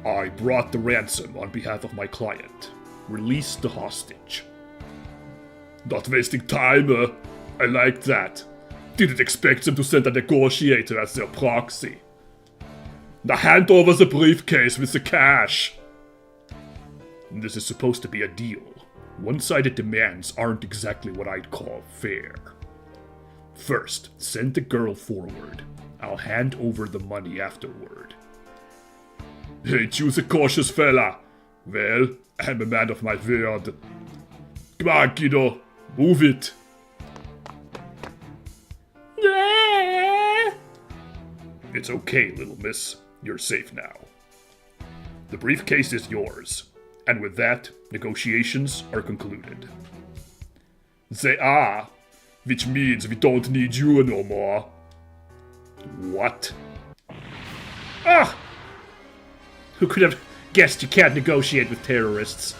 [SPEAKER 3] I brought the ransom on behalf of my client. Release the hostage. Not wasting time, I like that. Didn't expect them to send a negotiator as their proxy. Now hand over the briefcase with the cash. This is supposed to be a deal. One-sided demands aren't exactly what I'd call fair. First, send the girl forward. I'll hand over the money afterward. Ain't you the cautious fella? Well, I'm a man of my word. Come on, kiddo. Move it. It's okay, little miss. You're safe now. The briefcase is yours. And with that, negotiations are concluded. They are, which means we don't need you no more. What?
[SPEAKER 1] Ah! Who could have guessed you can't negotiate with terrorists?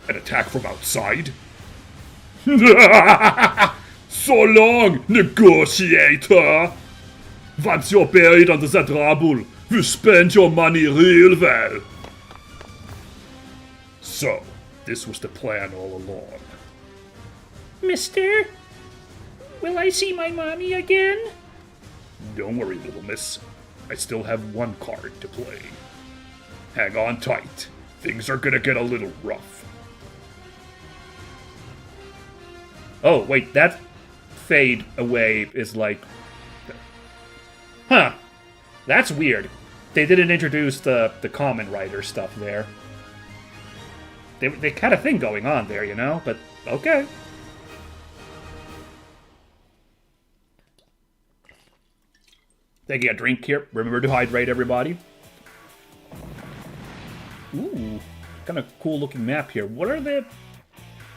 [SPEAKER 3] An attack from outside? So long, negotiator! Once you're buried under that rubble, we'll spend your money real well. So, this was the plan all along.
[SPEAKER 4] Mister? Will I see my mommy again?
[SPEAKER 3] Don't worry, little miss. I still have one card to play. Hang on tight. Things are gonna get a little rough.
[SPEAKER 1] Oh, wait, that fade away is like... Huh. That's weird. They didn't introduce the common writer stuff there. They had a thing going on there, you know? But, okay. Taking a drink here. Remember to hydrate, everybody. Ooh, kind of cool looking map here. What are the...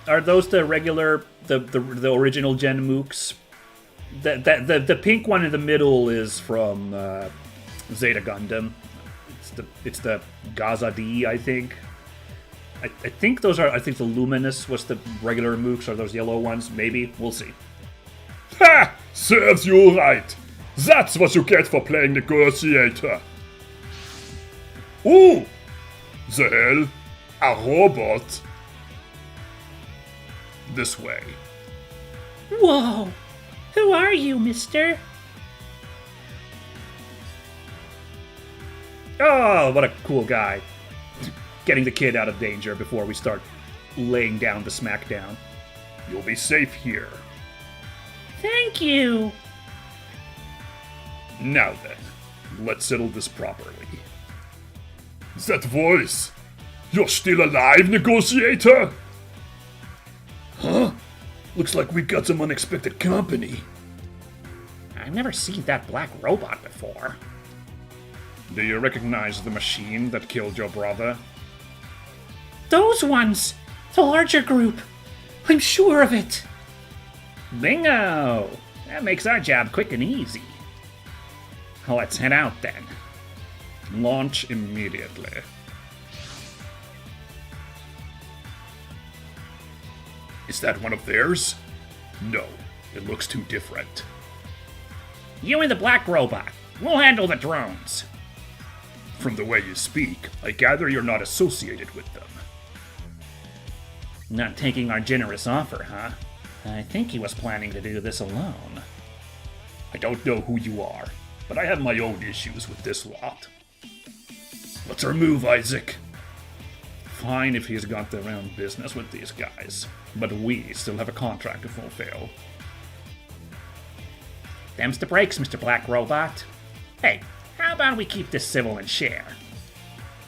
[SPEAKER 1] Are those the regular, the original Gen mooks? The pink one in the middle is from Zeta Gundam. It's the Gaza D, I think. I think those are. I think the Luminous was the regular mooks. Are those yellow ones? Maybe. We'll see.
[SPEAKER 3] Ha! Serves you right. That's what you get for playing negotiator. Ooh! The hell? A robot? This way.
[SPEAKER 4] Whoa! Who are you, mister?
[SPEAKER 1] Oh, what a cool guy. Getting the kid out of danger before we start laying down the smackdown.
[SPEAKER 3] You'll be safe here.
[SPEAKER 4] Thank you!
[SPEAKER 3] Now then, Let's settle this properly. That voice! You're still alive, negotiator? Huh? Looks like we've got some unexpected company.
[SPEAKER 4] I've never seen that black robot before.
[SPEAKER 3] Do you recognize the machine that killed your brother?
[SPEAKER 4] Those ones! The larger group! I'm sure of it! Bingo! That makes our job quick and easy. Let's head out then.
[SPEAKER 3] Launch immediately. Is that one of theirs? No, it looks too different.
[SPEAKER 4] You and the black robot. We'll handle the drones.
[SPEAKER 3] From the way you speak, I gather you're not associated with them.
[SPEAKER 4] Not taking our generous offer, huh? I think he was planning to do this alone.
[SPEAKER 3] I don't know who you are, but I have my own issues with this lot. What's our move, Isaac?
[SPEAKER 1] Fine if he's got their own business with these guys, but we still have a contract to fulfill.
[SPEAKER 4] Them's the breaks, Mr. Black Robot. Hey, how about we keep this civil and share?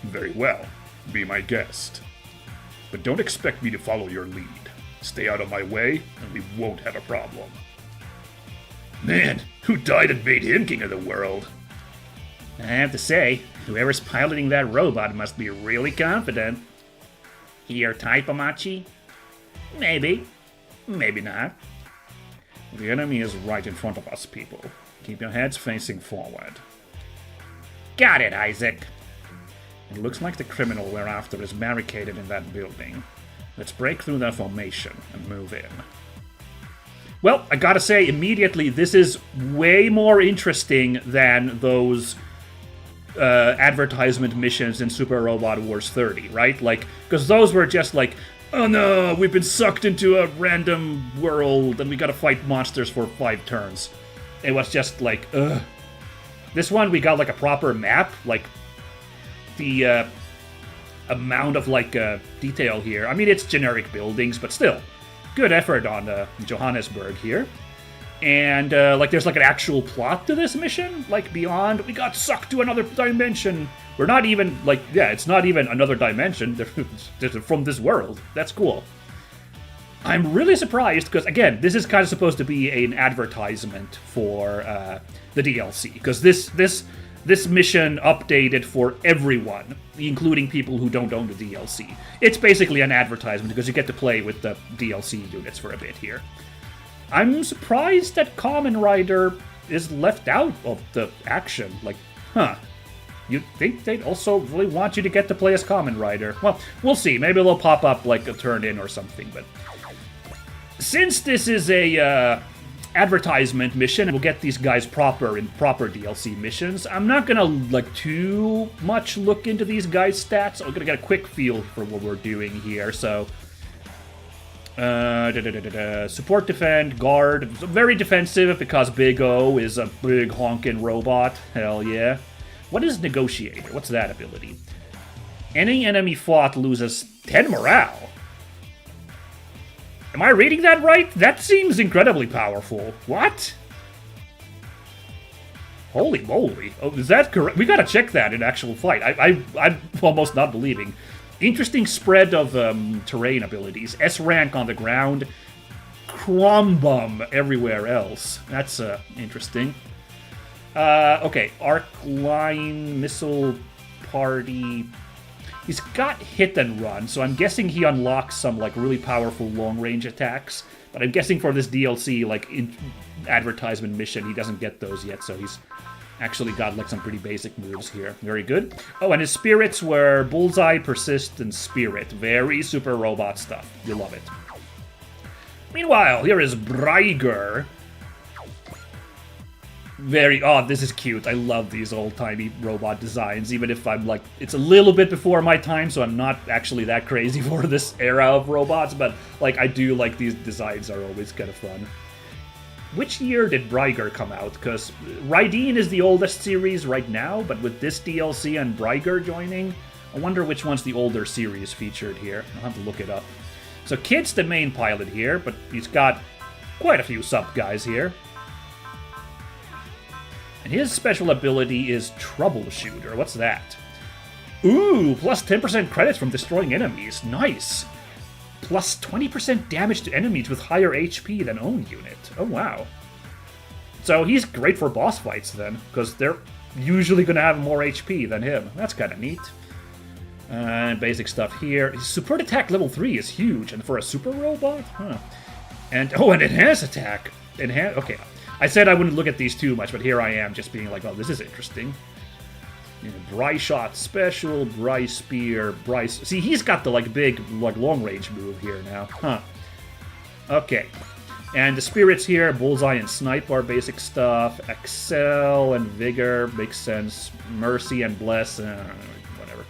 [SPEAKER 3] Very well. Be my guest. But don't expect me to follow your lead. Stay out of my way, and we won't have a problem. Man, who died and made him king of the world?
[SPEAKER 4] I have to say, whoever's piloting that robot must be really confident. Your type, Amachi? Maybe. Maybe not.
[SPEAKER 1] The enemy is right in front of us, people. Keep your heads facing forward.
[SPEAKER 4] Got it, Isaac.
[SPEAKER 1] It looks like the criminal we're after is barricaded in that building. Let's break through their formation and move in. Well, I gotta say, immediately, this is way more interesting than those advertisement missions in Super Robot Wars 30, right? Like, because those were just like, oh no, we've been sucked into a random world and we gotta fight monsters for 5 turns. It was just like, ugh. This one, we got like a proper map, like the amount of like detail here. I mean, it's generic buildings, but still, good effort on Johannesburg here. And like there's like an actual plot to this mission, like beyond, we got sucked to another dimension. We're not even like, yeah, it's not even another dimension. They're from this world. That's cool. I'm really surprised because, again, this is kind of supposed to be an advertisement for the DLC, because this mission updated for everyone, including people who don't own the DLC. It's basically an advertisement because you get to play with the DLC units for a bit here. I'm surprised that Kamen Rider is left out of the action. Like, huh. You'd think they'd also really want you to get to play as Kamen Rider. Well, we'll see. Maybe they'll pop up like a turn-in or something, but since this is a advertisement mission, we'll get these guys proper DLC missions. I'm not gonna like too much look into these guys' stats. I'm gonna get a quick feel for what we're doing here. So, support, defend, guard. Very defensive because Big O is a big honkin' robot. Hell yeah. What is Negotiator? What's that ability? Any enemy fought loses 10 morale. Am I reading that right? That seems incredibly powerful. What? Holy moly. Oh, is that correct? We gotta check that in actual fight. I'm almost not believing. Interesting spread of terrain abilities. S rank on the ground. Crumbum everywhere else. That's interesting. Okay, Arc Line, Missile Party. He's got hit and run, so I'm guessing he unlocks some like really powerful long-range attacks. But I'm guessing for this DLC, like advertisement mission, he doesn't get those yet, so he's actually got like some pretty basic moves here. Very good. Oh, and his spirits were Bullseye, Persist, and Spirit. Very Super Robot stuff. You love it. Meanwhile, here is Breiger. This is cute. I love these old-timey robot designs, even if I'm like, it's a little bit before my time, so I'm not actually that crazy for this era of robots, but like, I do like these designs, are always kind of fun. Which year did Breiger come out? Because Raideen is the oldest series right now, but with this DLC and Breiger joining, I wonder which one's the older series featured here. I'll have to look it up. So Kid's the main pilot here, but he's got quite a few sub guys here. And his special ability is Troubleshooter. What's that? Ooh, plus 10% credits from destroying enemies. Nice. Plus 20% damage to enemies with higher HP than own unit. Oh, wow. So he's great for boss fights then, because they're usually going to have more HP than him. That's kind of neat. And basic stuff here. His support attack level 3 is huge, and for a super robot? Huh. And, oh, an enhanced attack. Okay. I said I wouldn't look at these too much, but here I am just being like, oh, this is interesting. You know, Bryce Shot Special, Bryce Spear, Bryce... See, he's got the, like, big, like, long-range move here now. Huh. Okay. And the spirits here, Bullseye and Snipe are basic stuff. Excel and Vigor makes sense. Mercy and Bless, whatever.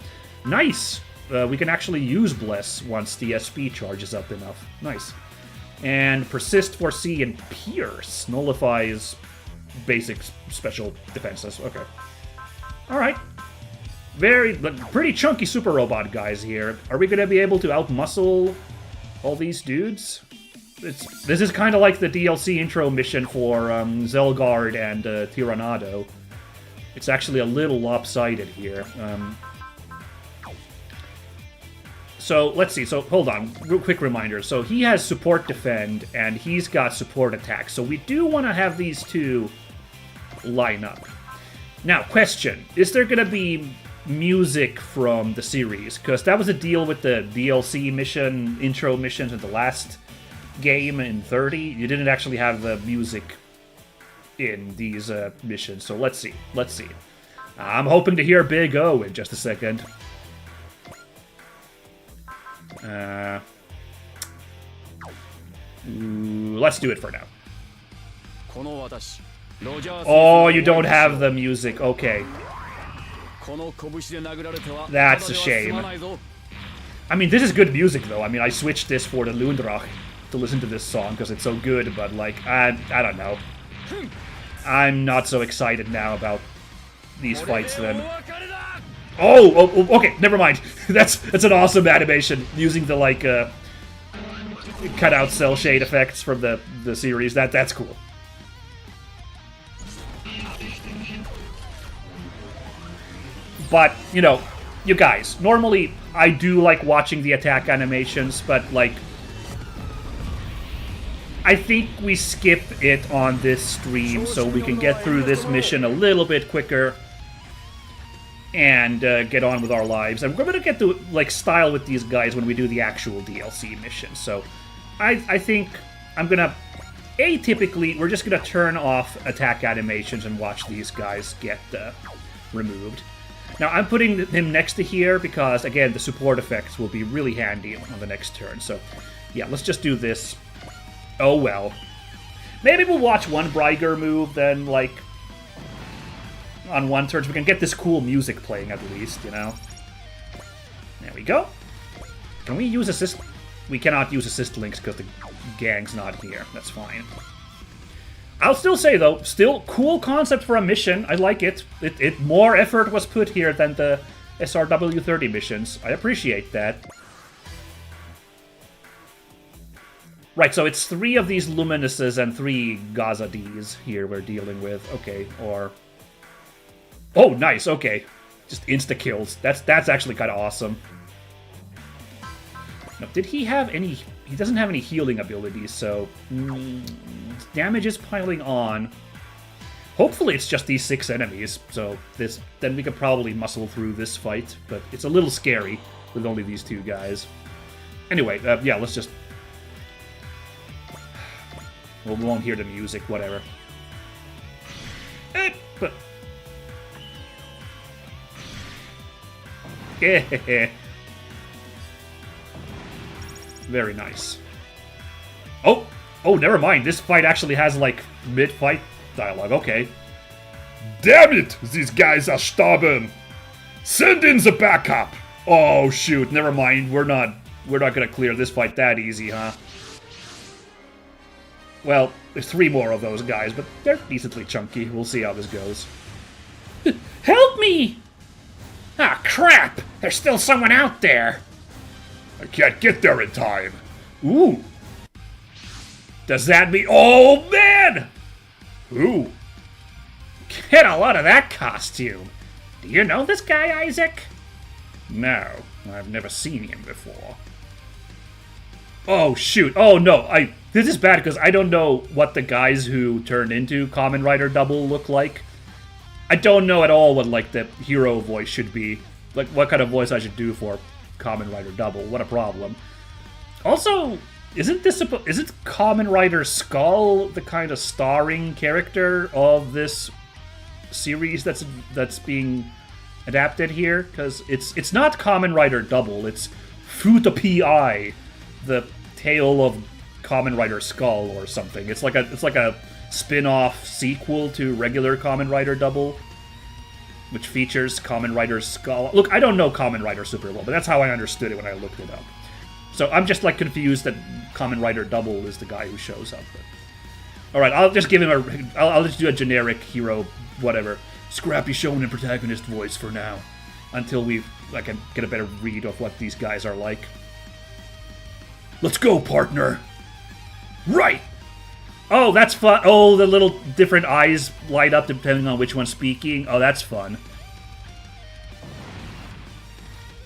[SPEAKER 1] Nice! We can actually use Bless once the SP charges up enough. Nice. And Persist, Foresee, and Pierce nullifies basic special defenses. Okay. Alright. Pretty chunky super robot guys here. Are we going to be able to outmuscle all these dudes? This is kind of like the DLC intro mission for Zelgard and Tyrannado. It's actually a little lopsided here. So, let's see. So, hold on. Real quick reminder. So, he has support defend, and he's got support attack. So, we do want to have these two line up. Now, question. Is there going to be music from the series? Because that was a deal with the DLC mission, intro missions in the last game in 30. You didn't actually have the music in these missions. So, let's see. Let's see. I'm hoping to hear Big O in just a second. Let's do it for now. Oh, you don't have the music. Okay. That's a shame. I mean, this is good music, though. I mean, I switched this for the Lundrach to listen to this song because it's so good, but, like, I don't know. I'm not so excited now about these fights, then. Oh, okay, never mind. That's an awesome animation using the like cutout cell shade effects from the series. That's cool. But, you know, you guys, normally I do like watching the attack animations, but like I think we skip it on this stream so we can get through this mission a little bit quicker. And get on with our lives. And we're going to get to, like, style with these guys when we do the actual DLC mission. So, I think I'm going to... Atypically, we're just going to turn off attack animations and watch these guys get removed. Now, I'm putting him next to here because, again, the support effects will be really handy on the next turn. So, yeah, let's just do this. Oh, well. Maybe we'll watch one Bryger move, then, like... on one turn, so we can get this cool music playing at least, you know? There we go. Can we use assist? We cannot use assist links because the gang's not here. That's fine. I'll still say, though, still cool concept for a mission. I like it. More effort was put here than the SRW30 missions. I appreciate that. Right, so it's 3 of these Luminuses and 3 Gazadis here we're dealing with. Okay, or... Oh, nice, okay. Just insta-kills. That's actually kind of awesome. Now, did he have any... He doesn't have any healing abilities, so... damage is piling on. Hopefully it's just these 6 enemies, so then we could probably muscle through this fight, but it's a little scary with only these 2 guys. Anyway, yeah, let's just... Well, we won't hear the music, whatever. But... Very nice. Oh, never mind. This fight actually has, like, mid-fight dialogue. Okay.
[SPEAKER 3] Damn it! These guys are stubborn! Send in the backup!
[SPEAKER 1] Oh, shoot. Never mind. We're not gonna clear this fight that easy, huh? Well, there's 3 more of those guys, but they're decently chunky. We'll see how this goes. Help me! Ah, crap! There's still someone out there!
[SPEAKER 3] I can't get there in time.
[SPEAKER 1] Ooh. Does that mean... Oh, man!
[SPEAKER 3] Who?
[SPEAKER 4] Get a lot of that costume. Do you know this guy, Isaac? No, I've never seen him before. Oh, shoot. Oh, no. This is bad because I don't know what the guys who turned into Kamen Rider Double look like. I don't know at all what, like, the hero voice should be. Like, what kind of voice I should do for Kamen Rider Double. What a problem. Also, isn't Kamen Rider Skull the kind of starring character of this series that's being adapted here? Because it's not Kamen Rider Double, it's Futa Pi, the tale of Kamen Rider Skull or something. It's like a spin-off sequel to regular Kamen Rider Double, which features Kamen Rider Skull. Look, I don't know Kamen Rider super well, but that's how I understood it when I looked it up. So I'm just like confused that Kamen Rider Double is the guy who shows up. All right, I'll just give him I'll just do a generic hero, whatever, scrappy shonen protagonist voice for now, until I can get a better read of what these guys are like.
[SPEAKER 3] Let's go, partner. Right.
[SPEAKER 4] Oh, that's fun. Oh, the little different eyes light up depending on which one's speaking. Oh, that's fun.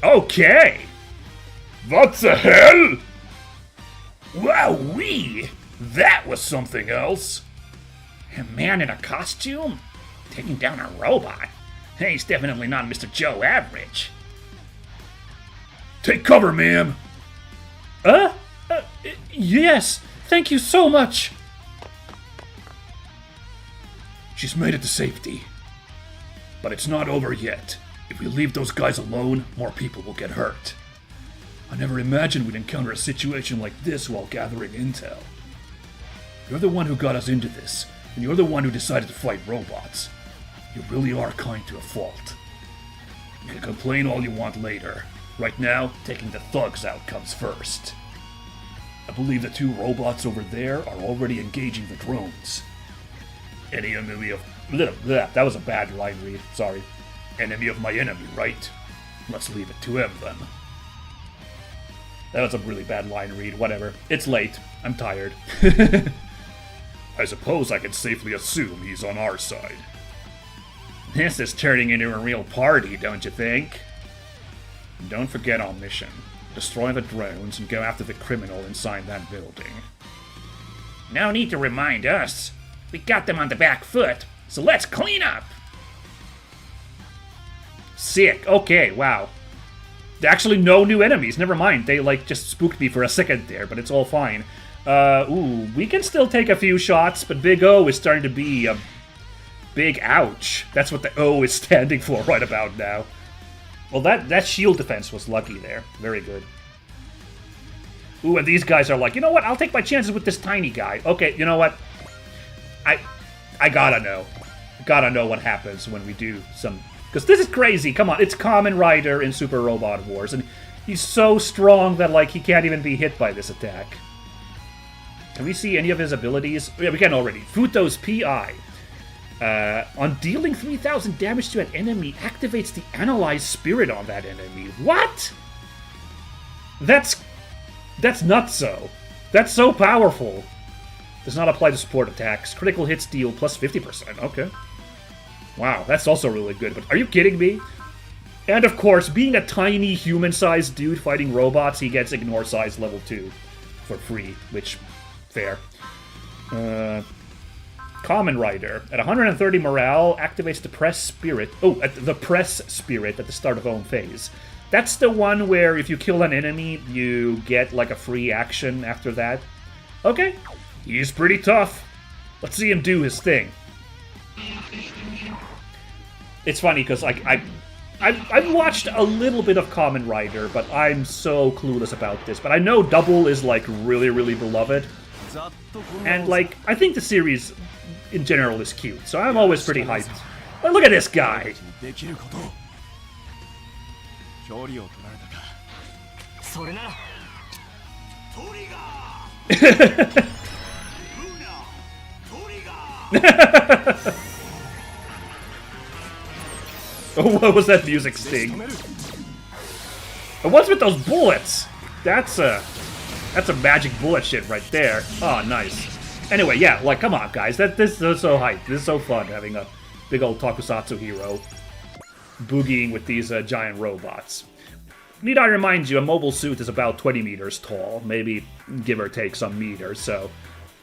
[SPEAKER 4] Okay.
[SPEAKER 3] What the hell? Wowee! That was something else.
[SPEAKER 4] A man in a costume? Taking down a robot? He's definitely not Mr. Joe Average.
[SPEAKER 3] Take cover, ma'am.
[SPEAKER 4] Yes. Thank you so much.
[SPEAKER 3] She's made it to safety. But it's not over yet. If we leave those guys alone, more people will get hurt. I never imagined we'd encounter a situation like this while gathering intel. You're the one who got us into this, and you're the one who decided to fight robots. You really are kind to a fault. You can complain all you want later. Right now, taking the thugs out comes first. I believe the two robots over there are already engaging the drones. Any enemy of...
[SPEAKER 4] That was a bad line read, sorry.
[SPEAKER 3] Enemy of my enemy, right? Let's leave it to him, then.
[SPEAKER 4] That was a really bad line read, whatever. It's late. I'm tired.
[SPEAKER 3] I suppose I can safely assume he's on our side.
[SPEAKER 4] This is turning into a real party, don't you think? Don't forget our mission. Destroy the drones and go after the criminal inside that building. No need to remind us. We got them on the back foot, so let's clean up! Sick. Okay, wow. Actually, no new enemies. Never mind. They, just spooked me for a second there, but it's all fine. We can still take a few shots, but Big O is starting to be a big ouch. That's what the O is standing for right about now. Well, that shield defense was lucky there. Very good. Ooh, and these guys are like, you know what? I'll take my chances with this tiny guy. Okay, you know what? I gotta know. Gotta know what happens when we do some... Because this is crazy. Come on, it's Kamen Rider in Super Robot Wars, and he's so strong that, he can't even be hit by this attack. Can we see any of his abilities? Yeah, we can already. Futo's PI. On dealing 3,000 damage to an enemy, activates the Analyze Spirit on that enemy. What? That's nutso. That's so powerful. Does not apply to support attacks. Critical hits deal plus 50%. Okay. Wow, that's also really good. But are you kidding me? And of course, being a tiny human-sized dude fighting robots, he gets Ignore Size level 2 for free, which, fair. Kamen Rider. At 130 morale, activates the Press Spirit. Oh, the Press Spirit at the start of own phase. That's the one where if you kill an enemy, you get, a free action after that. Okay. He's pretty tough. Let's see him do his thing. It's funny because I've watched a little bit of Kamen Rider, but I'm so clueless about this. But I know Double is really, really beloved, and I think the series in general is cute. So I'm always pretty hyped. But look at this guy.
[SPEAKER 2] それならトリガー
[SPEAKER 4] Oh, what was that music sting? And what's with those bullets? That's a magic bullet shit right there. Oh, nice. Anyway, yeah, come on, guys. This is so hype. This is so fun having a
[SPEAKER 1] big old tokusatsu hero boogieing with these giant robots. Need I remind you, a mobile suit is about 20 meters tall, maybe give or take some meters, so...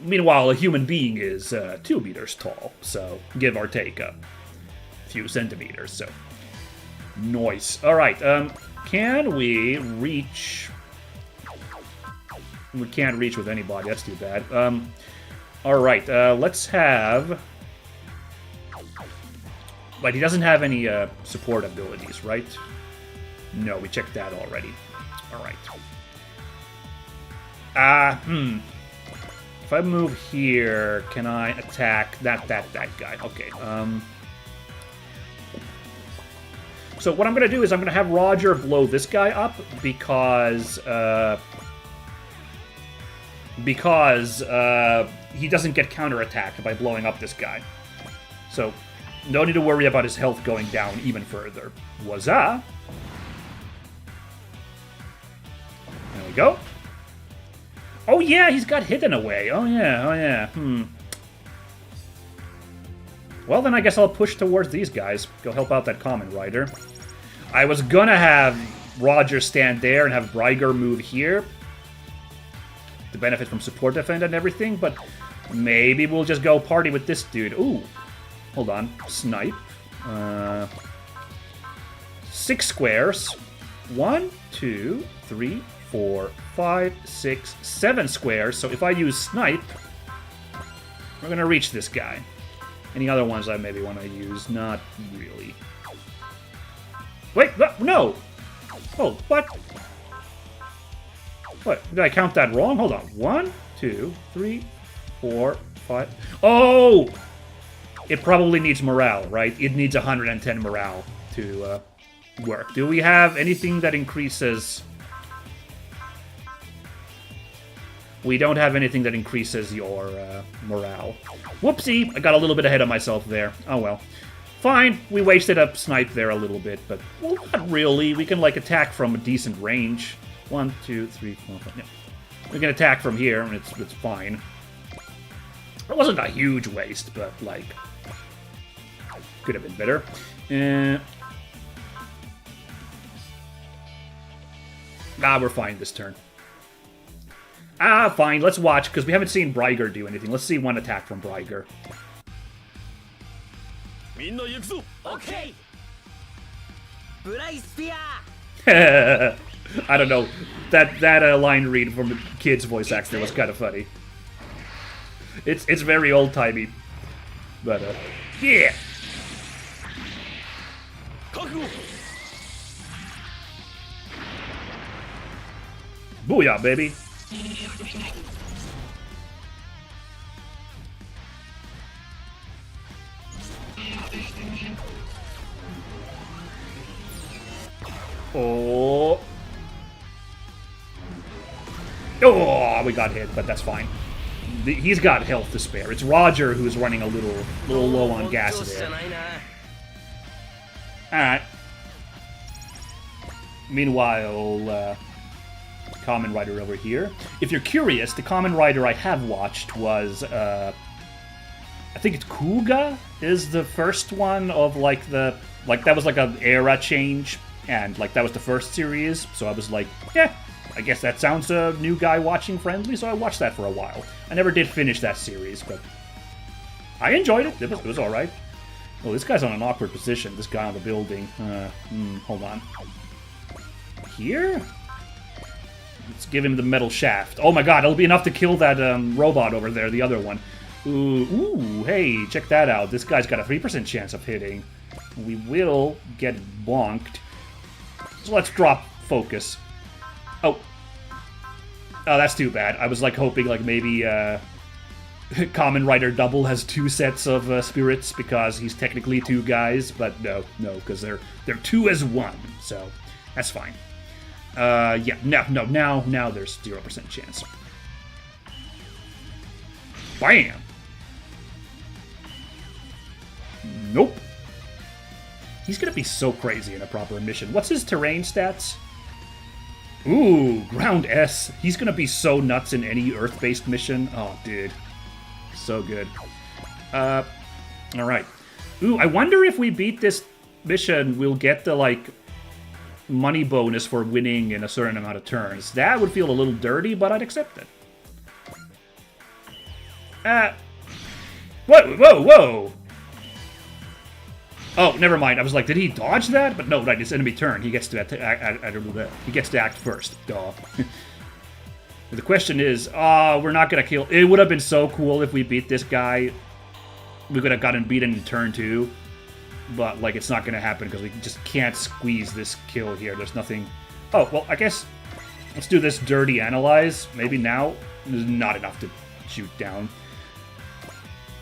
[SPEAKER 1] Meanwhile, a human being is 2 meters tall, so give or take a few centimeters, so... Nice. Alright, can we reach... We can't reach with anybody, that's too bad. Alright, let's have... But he doesn't have any support abilities, right? No, we checked that already. Alright. If I move here, can I attack that guy? Okay, So what I'm going to do is I'm going to have Roger blow this guy up because he doesn't get counterattacked by blowing up this guy. So, no need to worry about his health going down even further. Wazza! There we go. Oh yeah, he's got hidden away. Oh yeah. Well, then I guess I'll push towards these guys. Go help out that Kamen Rider. I was gonna have Roger stand there and have Bryger move here to benefit from support defend and everything, but maybe we'll just go party with this dude. Ooh. Hold on. Snipe. 6 squares. 1, 2, 3, 4, 5, 6, 7 squares. So if I use Snipe, we're gonna reach this guy. Any other ones I maybe want to use? Not really. Wait, no! Oh, what? What? Did I count that wrong? Hold on. 1, 2, 3, 4, 5... Oh! It probably needs morale, right? It needs 110 morale to work. Do we have anything that increases... We don't have anything that increases your morale. Whoopsie! I got a little bit ahead of myself there. Oh well. Fine, we wasted a snipe there a little bit, but... Well, not really. We can, like, attack from a decent range. 1, 2, 3, 4, 5... Yeah. We can attack from here, and it's fine. It wasn't a huge waste, but, like... Could have been better. We're fine this turn. Fine, let's watch, because we haven't seen Bryger do anything. Let's see one attack from Bryger.
[SPEAKER 2] Okay.
[SPEAKER 1] I don't know. That line read from the kid's voice actor was kind of funny. It's very old-timey. But, yeah! Booyah, baby! Oh! Oh, we got hit, but that's fine. He's got health to spare. It's Roger who's running a little low on gas there. Alright. Meanwhile, Kamen Rider over here. If you're curious, the Kamen Rider I have watched was, I think it's Kuga is the first one of, like, that was like an era change, and, like, that was the first series, so I was like, yeah, I guess that sounds new guy watching friendly, so I watched that for a while. I never did finish that series, but I enjoyed it. It was alright. Oh, this guy's on an awkward position, this guy on the building. Hold on. Here? Let's give him the metal shaft. Oh my god, it'll be enough to kill that robot over there, the other one. Ooh, hey, check that out. This guy's got a 3% chance of hitting. We will get bonked. So let's drop focus. Oh, that's too bad. I was, like, hoping, like, maybe Kamen Rider Double has 2 sets of spirits because he's technically 2 guys, but no, because they're 2 as 1, so that's fine. Yeah, now there's 0% chance. Bam! Nope. He's gonna be so crazy in a proper mission. What's his terrain stats? Ooh, ground S. He's gonna be so nuts in any Earth-based mission. Oh, dude. So good. Alright. Ooh, I wonder if we beat this mission, we'll get the, like, money bonus for winning in a certain amount of turns. That would feel a little dirty, but I'd accept it. Whoa, whoa, whoa! Oh, never mind. I was like, did he dodge that? But no, right, it's enemy turn. He gets to act first. Duh. The question is, we're not gonna kill. It would have been so cool if we beat this guy. We could have gotten beaten in turn 2. But, like, it's not gonna happen because we just can't squeeze this kill here. There's nothing. Oh, well, I guess let's do this dirty analyze. Maybe now there's not enough to shoot down.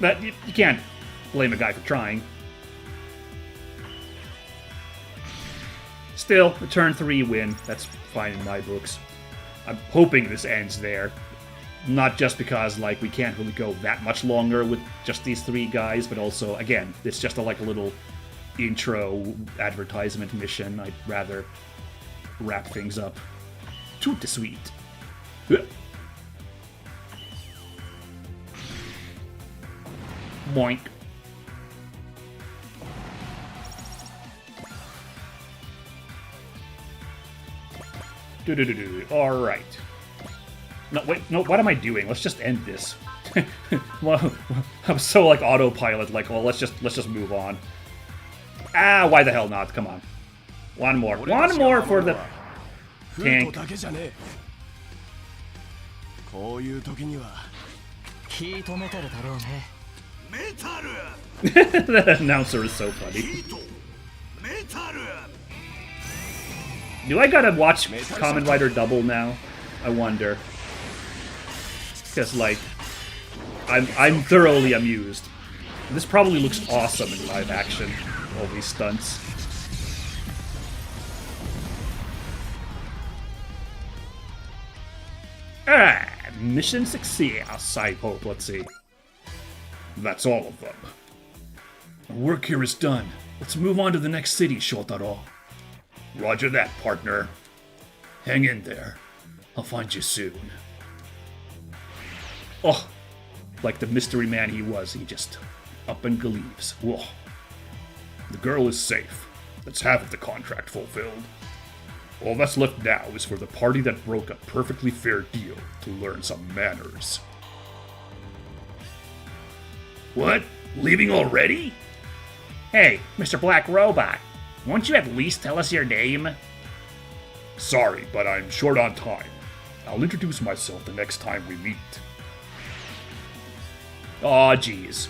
[SPEAKER 1] But you can't blame a guy for trying. Still, a turn 3 win. That's fine in my books. I'm hoping this ends there. Not just because, like, we can't really go that much longer with just these 3 guys, but also, again, it's just a little intro advertisement mission. I'd rather wrap things up. Toot the sweet. Boink. Alright. No, wait, no, what am I doing? Let's just end this. Well, I'm so, like, autopilot, like, well, let's just move on. Ah, why the hell not? Come on. One more. One more for the tank.
[SPEAKER 2] こういう時にはヒートメタルだろうね。
[SPEAKER 1] That announcer is so funny. Do I gotta watch Kamen Rider Double now? I wonder. Because, like, I'm thoroughly amused. This probably looks awesome in live action. All these stunts. Ah, mission success, I hope. Let's see. That's all of them. Our work here is done. Let's move on to the next city, Shotaro. Roger that, partner. Hang in there. I'll find you soon. Oh, like the mystery man he was, he just up and leaves. Whoa. The girl is safe. That's half of the contract fulfilled. All that's left now is for the party that broke a perfectly fair deal to learn some manners. What? Leaving already? Hey, Mr. Black Robot, won't you at least tell us your name? Sorry, but I'm short on time. I'll introduce myself the next time we meet. Aw, jeez.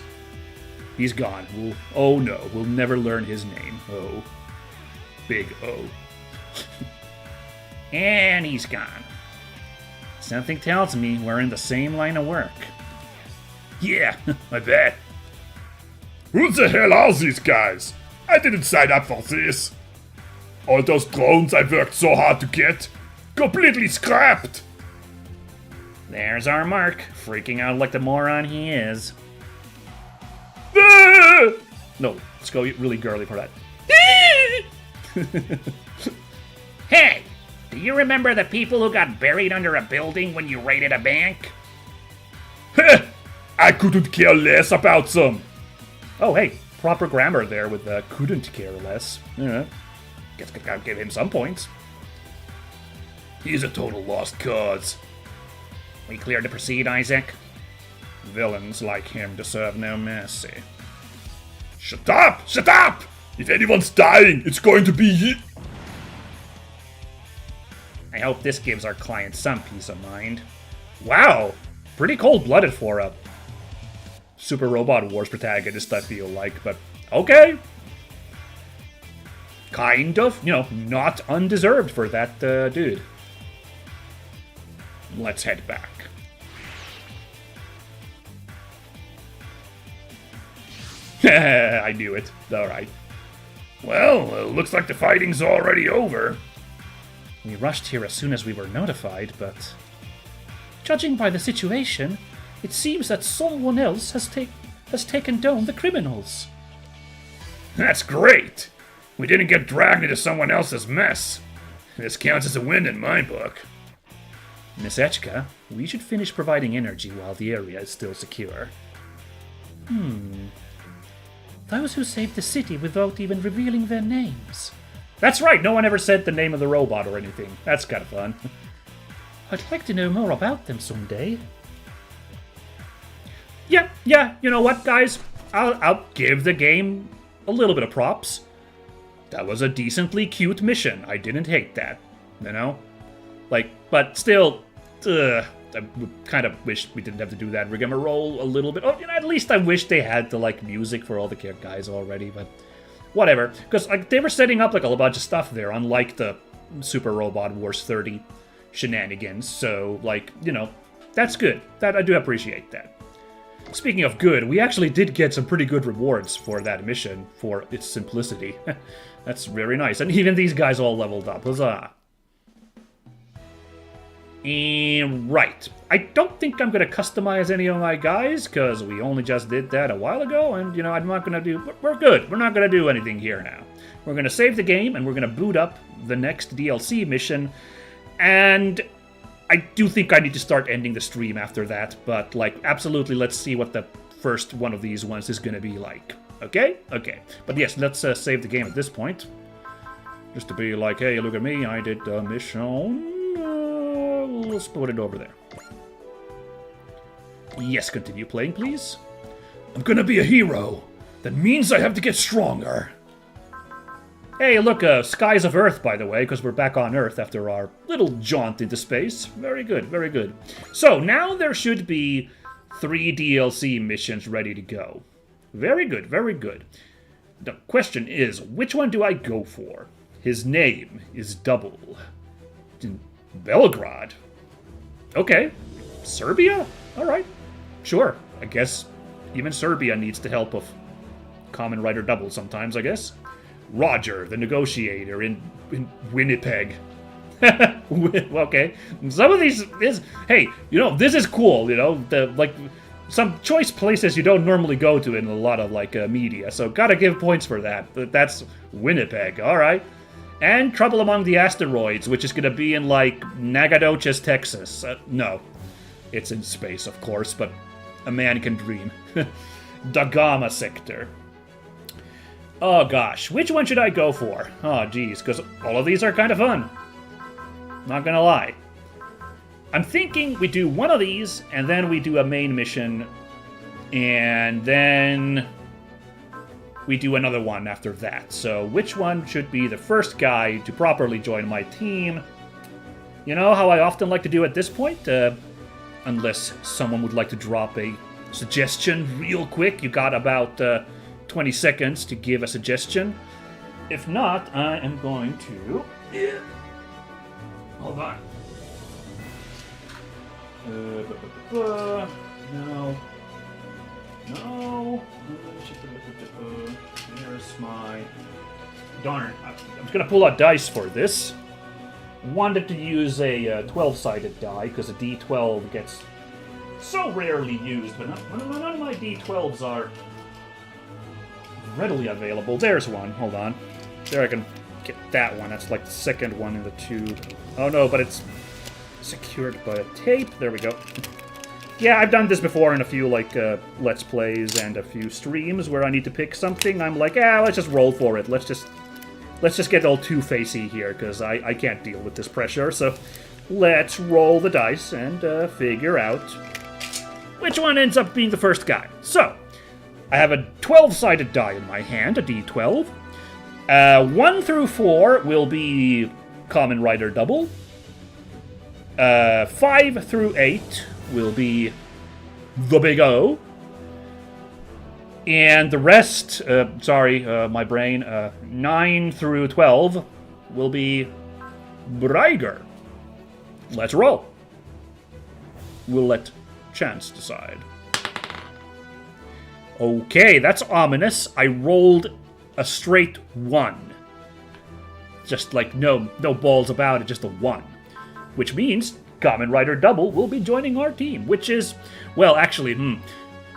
[SPEAKER 1] He's gone. Oh no, we'll never learn his name. Oh. Big O. And he's gone. Something tells me we're in the same line of work. Yeah, I bet. Who the hell are these guys? I didn't sign up for this. All those drones I worked so hard to get, completely scrapped. There's our Mark, freaking out like the moron he is. Ah! No, let's go really girly for that. Hey, do you remember the people who got buried under a building when you raided a bank? I couldn't care less about them. Oh, hey, proper grammar there with the couldn't care less. Yeah, guess I'll give him some points. He's a total lost cause. We clear to proceed, Isaac? Villains like him deserve no mercy. Shut up! Shut up! If anyone's dying, it's going to be you. I hope this gives our client some peace of mind. Wow! Pretty cold-blooded for a Super Robot Wars protagonist, I feel like, but okay. Kind of, not undeserved for that dude. Let's head back. I knew it. Alright. Well, looks like the fighting's already over. We rushed here as soon as we were notified, but judging by the situation, it seems that someone else has taken down the criminals. That's great! We didn't get dragged into someone else's mess. This counts as a win in my book. Miss Echka, we should finish providing energy while the area is still secure.
[SPEAKER 4] Those who saved the city without even revealing their names.
[SPEAKER 1] That's right, no one ever said the name of the robot or anything. That's kind of fun.
[SPEAKER 4] I'd like to know more about them someday.
[SPEAKER 1] Yeah, you know what, guys? I'll give the game a little bit of props. That was a decently cute mission. I didn't hate that, you know? Like, but still, I kind of wish we didn't have to do that rigmarole a little bit. Oh, you know, at least I wish they had the, like, music for all the guys already, but whatever. Because, like, they were setting up, like, a bunch of stuff there, unlike the Super Robot Wars 30 shenanigans. So, like, you know, that's good. That I do appreciate that. Speaking of good, we actually did get some pretty good rewards for that mission, for its simplicity. That's very nice. And even these guys all leveled up. Huzzah. And right. I don't think I'm going to customize any of my guys, because we only just did that a while ago, and, you know, I'm not going to do... We're good. We're not going to do anything here now. We're going to save the game, and we're going to boot up the next DLC mission, and I do think I need to start ending the stream after that, but, like, absolutely, let's see what the first one of these ones is going to be like. Okay? Okay. But yes, let's save the game at this point. Just to be like, hey, look at me, I did the mission. Let's put it over there. Yes, continue playing, please.
[SPEAKER 3] I'm gonna be a hero. That means I have to get stronger.
[SPEAKER 1] Hey, look, Skies of Earth, by the way, because we're back on Earth after our little jaunt into space. Very good, very good. So, now there should be 3 DLC missions ready to go. Very good, very good. The question is, which one do I go for? His name is Double. Belgrade? Okay. Serbia? Alright. Sure. I guess even Serbia needs the help of Kamen Rider Double sometimes, I guess. Roger, the negotiator in Winnipeg. Okay. Some of these is... Hey, you know, this is cool, you know? Like, some choice places you don't normally go to in a lot of, like, media. So gotta give points for that. But that's Winnipeg. Alright. And Trouble Among the Asteroids, which is gonna be in, like, Nacogdoches, Texas. No. It's in space, of course, but a man can dream. Dagama Sector. Oh gosh, which one should I go for? Oh geez, because all of these are kind of fun. Not gonna lie. I'm thinking we do one of these, and then we do a main mission, and then we do another one after that. So which one should be the first guy to properly join my team? You know how I often like to do at this point? Unless someone would like to drop a suggestion real quick. You got about 20 seconds to give a suggestion. If not, I am going to... Hold on. No. No. There's my... Darn. I'm just going to pull out dice for this. Wanted to use a 12-sided die, because a D12 gets so rarely used, but none of my D12s are readily available. There's one. Hold on. There, I can get that one. That's like the second one in the tube. Oh no, but it's secured by a tape. There we go. Yeah, I've done this before in a few, like, Let's Plays and a few streams where I need to pick something. I'm like, let's just roll for it. Let's just get all two-facey here, because I can't deal with this pressure. So let's roll the dice and figure out which one ends up being the first guy. So, I have a 12-sided die in my hand, a D12. 1 through 4 will be Kamen Rider Double. 5 through 8 will be the Big O. And the rest, my brain, 9 through 12 will be Breiger. Let's roll. We'll let chance decide. Okay, that's ominous. I rolled a straight 1. Just like no balls about it, just a 1. Which means Kamen Rider Double will be joining our team, which is, well, actually,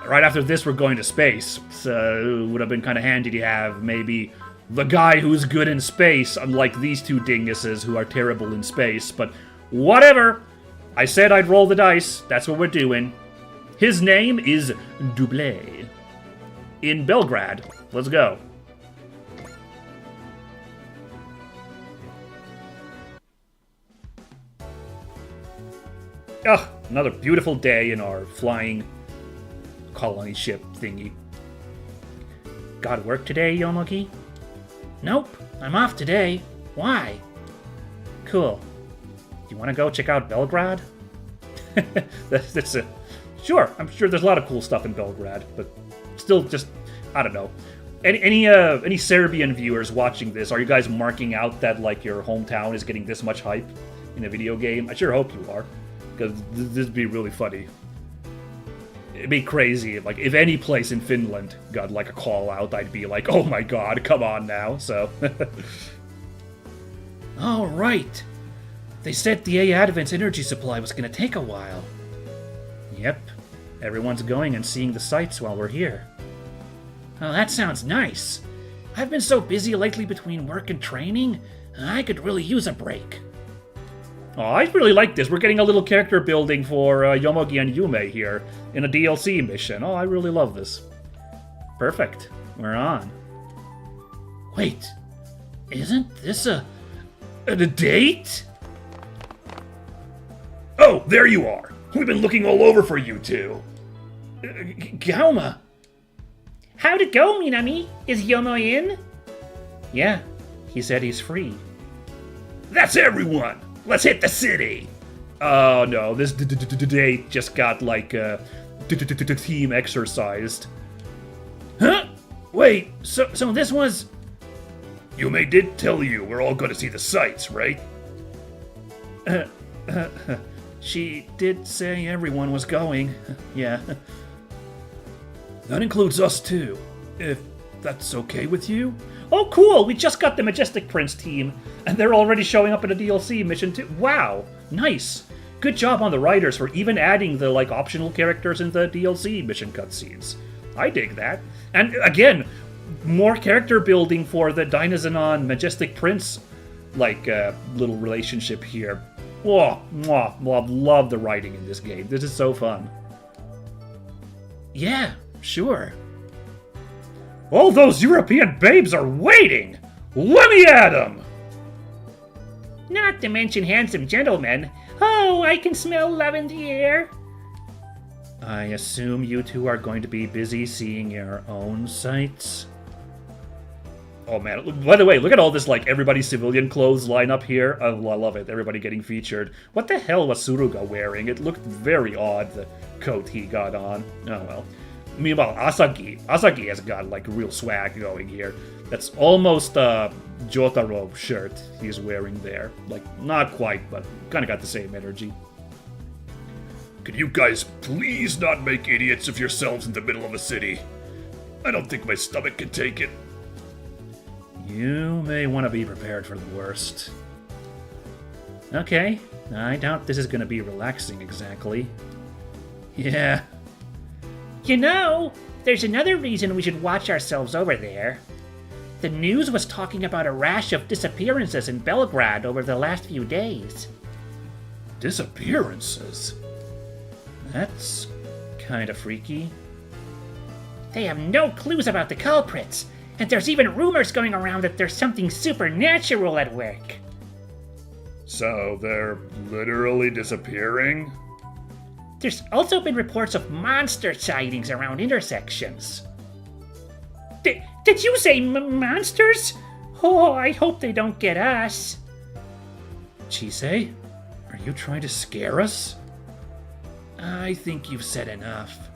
[SPEAKER 1] right after this we're going to space, so it would have been kind of handy to have maybe the guy who's good in space, unlike these two dinguses who are terrible in space, but whatever! I said I'd roll the dice, that's what we're doing. His name is Double. in Belgrade. Let's go. Oh, another beautiful day in our flying colony ship thingy. Got work today, Yomogi? Nope, I'm off today. Why? Cool. Do you want to go check out Belgrade? that's a... Sure, I'm sure there's a lot of cool stuff in Belgrade, but still just, I don't know. Any Serbian viewers watching this, are you guys marking out that, like, your hometown is getting this much hype in a video game? I sure hope you are, because this would be really funny. It'd be crazy. Like, if any place in Finland got, like, a call-out, I'd be like, oh my god, come on now, so... All right. They said the A Advent's energy supply was going to take a while. Yep. Everyone's going and seeing the sights while we're here. Oh, that sounds nice. I've been so busy lately between work and training, I could really use a break. Oh, I really like this. We're getting a little character building for Yomogi and Yume here in a DLC mission. Oh, I really love this. Perfect. We're on. Wait. Isn't this a date?
[SPEAKER 3] Oh, there you are. We've been looking all over for you two.
[SPEAKER 1] Gauma. How'd it go, Minami? Is Yomo in? Yeah, he said he's free.
[SPEAKER 3] That's everyone! Let's hit the city!
[SPEAKER 1] Oh no, this date just got like team exercised. Huh? Wait, so this was...
[SPEAKER 3] Yume did tell you we're all going to see the sights, right?
[SPEAKER 1] She did say everyone was going. Yeah.
[SPEAKER 3] That includes us too, if that's okay with you?
[SPEAKER 1] Oh, cool! We just got the Majestic Prince team, and they're already showing up in a DLC mission too. Wow, nice. Good job on the writers for even adding the like optional characters in the DLC mission cutscenes. I dig that. And again, more character building for the Dynazenon Majestic Prince like little relationship here. Whoa, love the writing in this game. This is so fun. Yeah, sure. All those European babes are waiting! Let me at them! Not to mention handsome gentlemen. Oh, I can smell love in the air. I assume you two are going to be busy seeing your own sights? Oh man, by the way, look at all this, like, everybody's civilian clothes line up here. I love it, everybody getting featured. What the hell was Suruga wearing? It looked very odd, the coat he got on. Oh well. Meanwhile, Asagi has got, like, real swag going here. That's almost a Jotaro shirt he's wearing there. Like, not quite, but kind of got the same energy.
[SPEAKER 3] Can you guys please not make idiots of yourselves in the middle of a city? I don't think my stomach can take it.
[SPEAKER 1] You may want to be prepared for the worst. Okay, I doubt this is going to be relaxing exactly. Yeah. You know, there's another reason we should watch ourselves over there. The news was talking about a rash of disappearances in Belgrade over the last few days.
[SPEAKER 3] Disappearances?
[SPEAKER 1] That's kind of freaky. They have no clues about the culprits, and there's even rumors going around that there's something supernatural at work.
[SPEAKER 3] So they're literally disappearing?
[SPEAKER 1] There's also been reports of monster sightings around intersections. Did you say monsters? Oh, I hope they don't get us. Chisei, are you trying to scare us? I think you've said enough.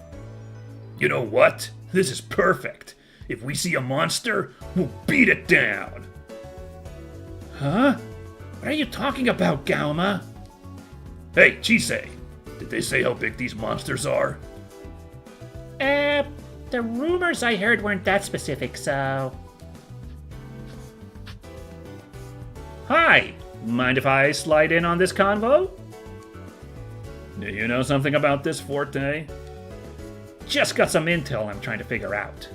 [SPEAKER 3] You know what? This is perfect. If we see a monster, we'll beat it down.
[SPEAKER 1] Huh? What are you talking about, Gauma?
[SPEAKER 3] Hey, Chisei, did they say how big these monsters are?
[SPEAKER 1] The rumors I heard weren't that specific, so... Hi! Mind if I slide in on this convo? Do you know something about this forte? Just got some intel I'm trying to figure out.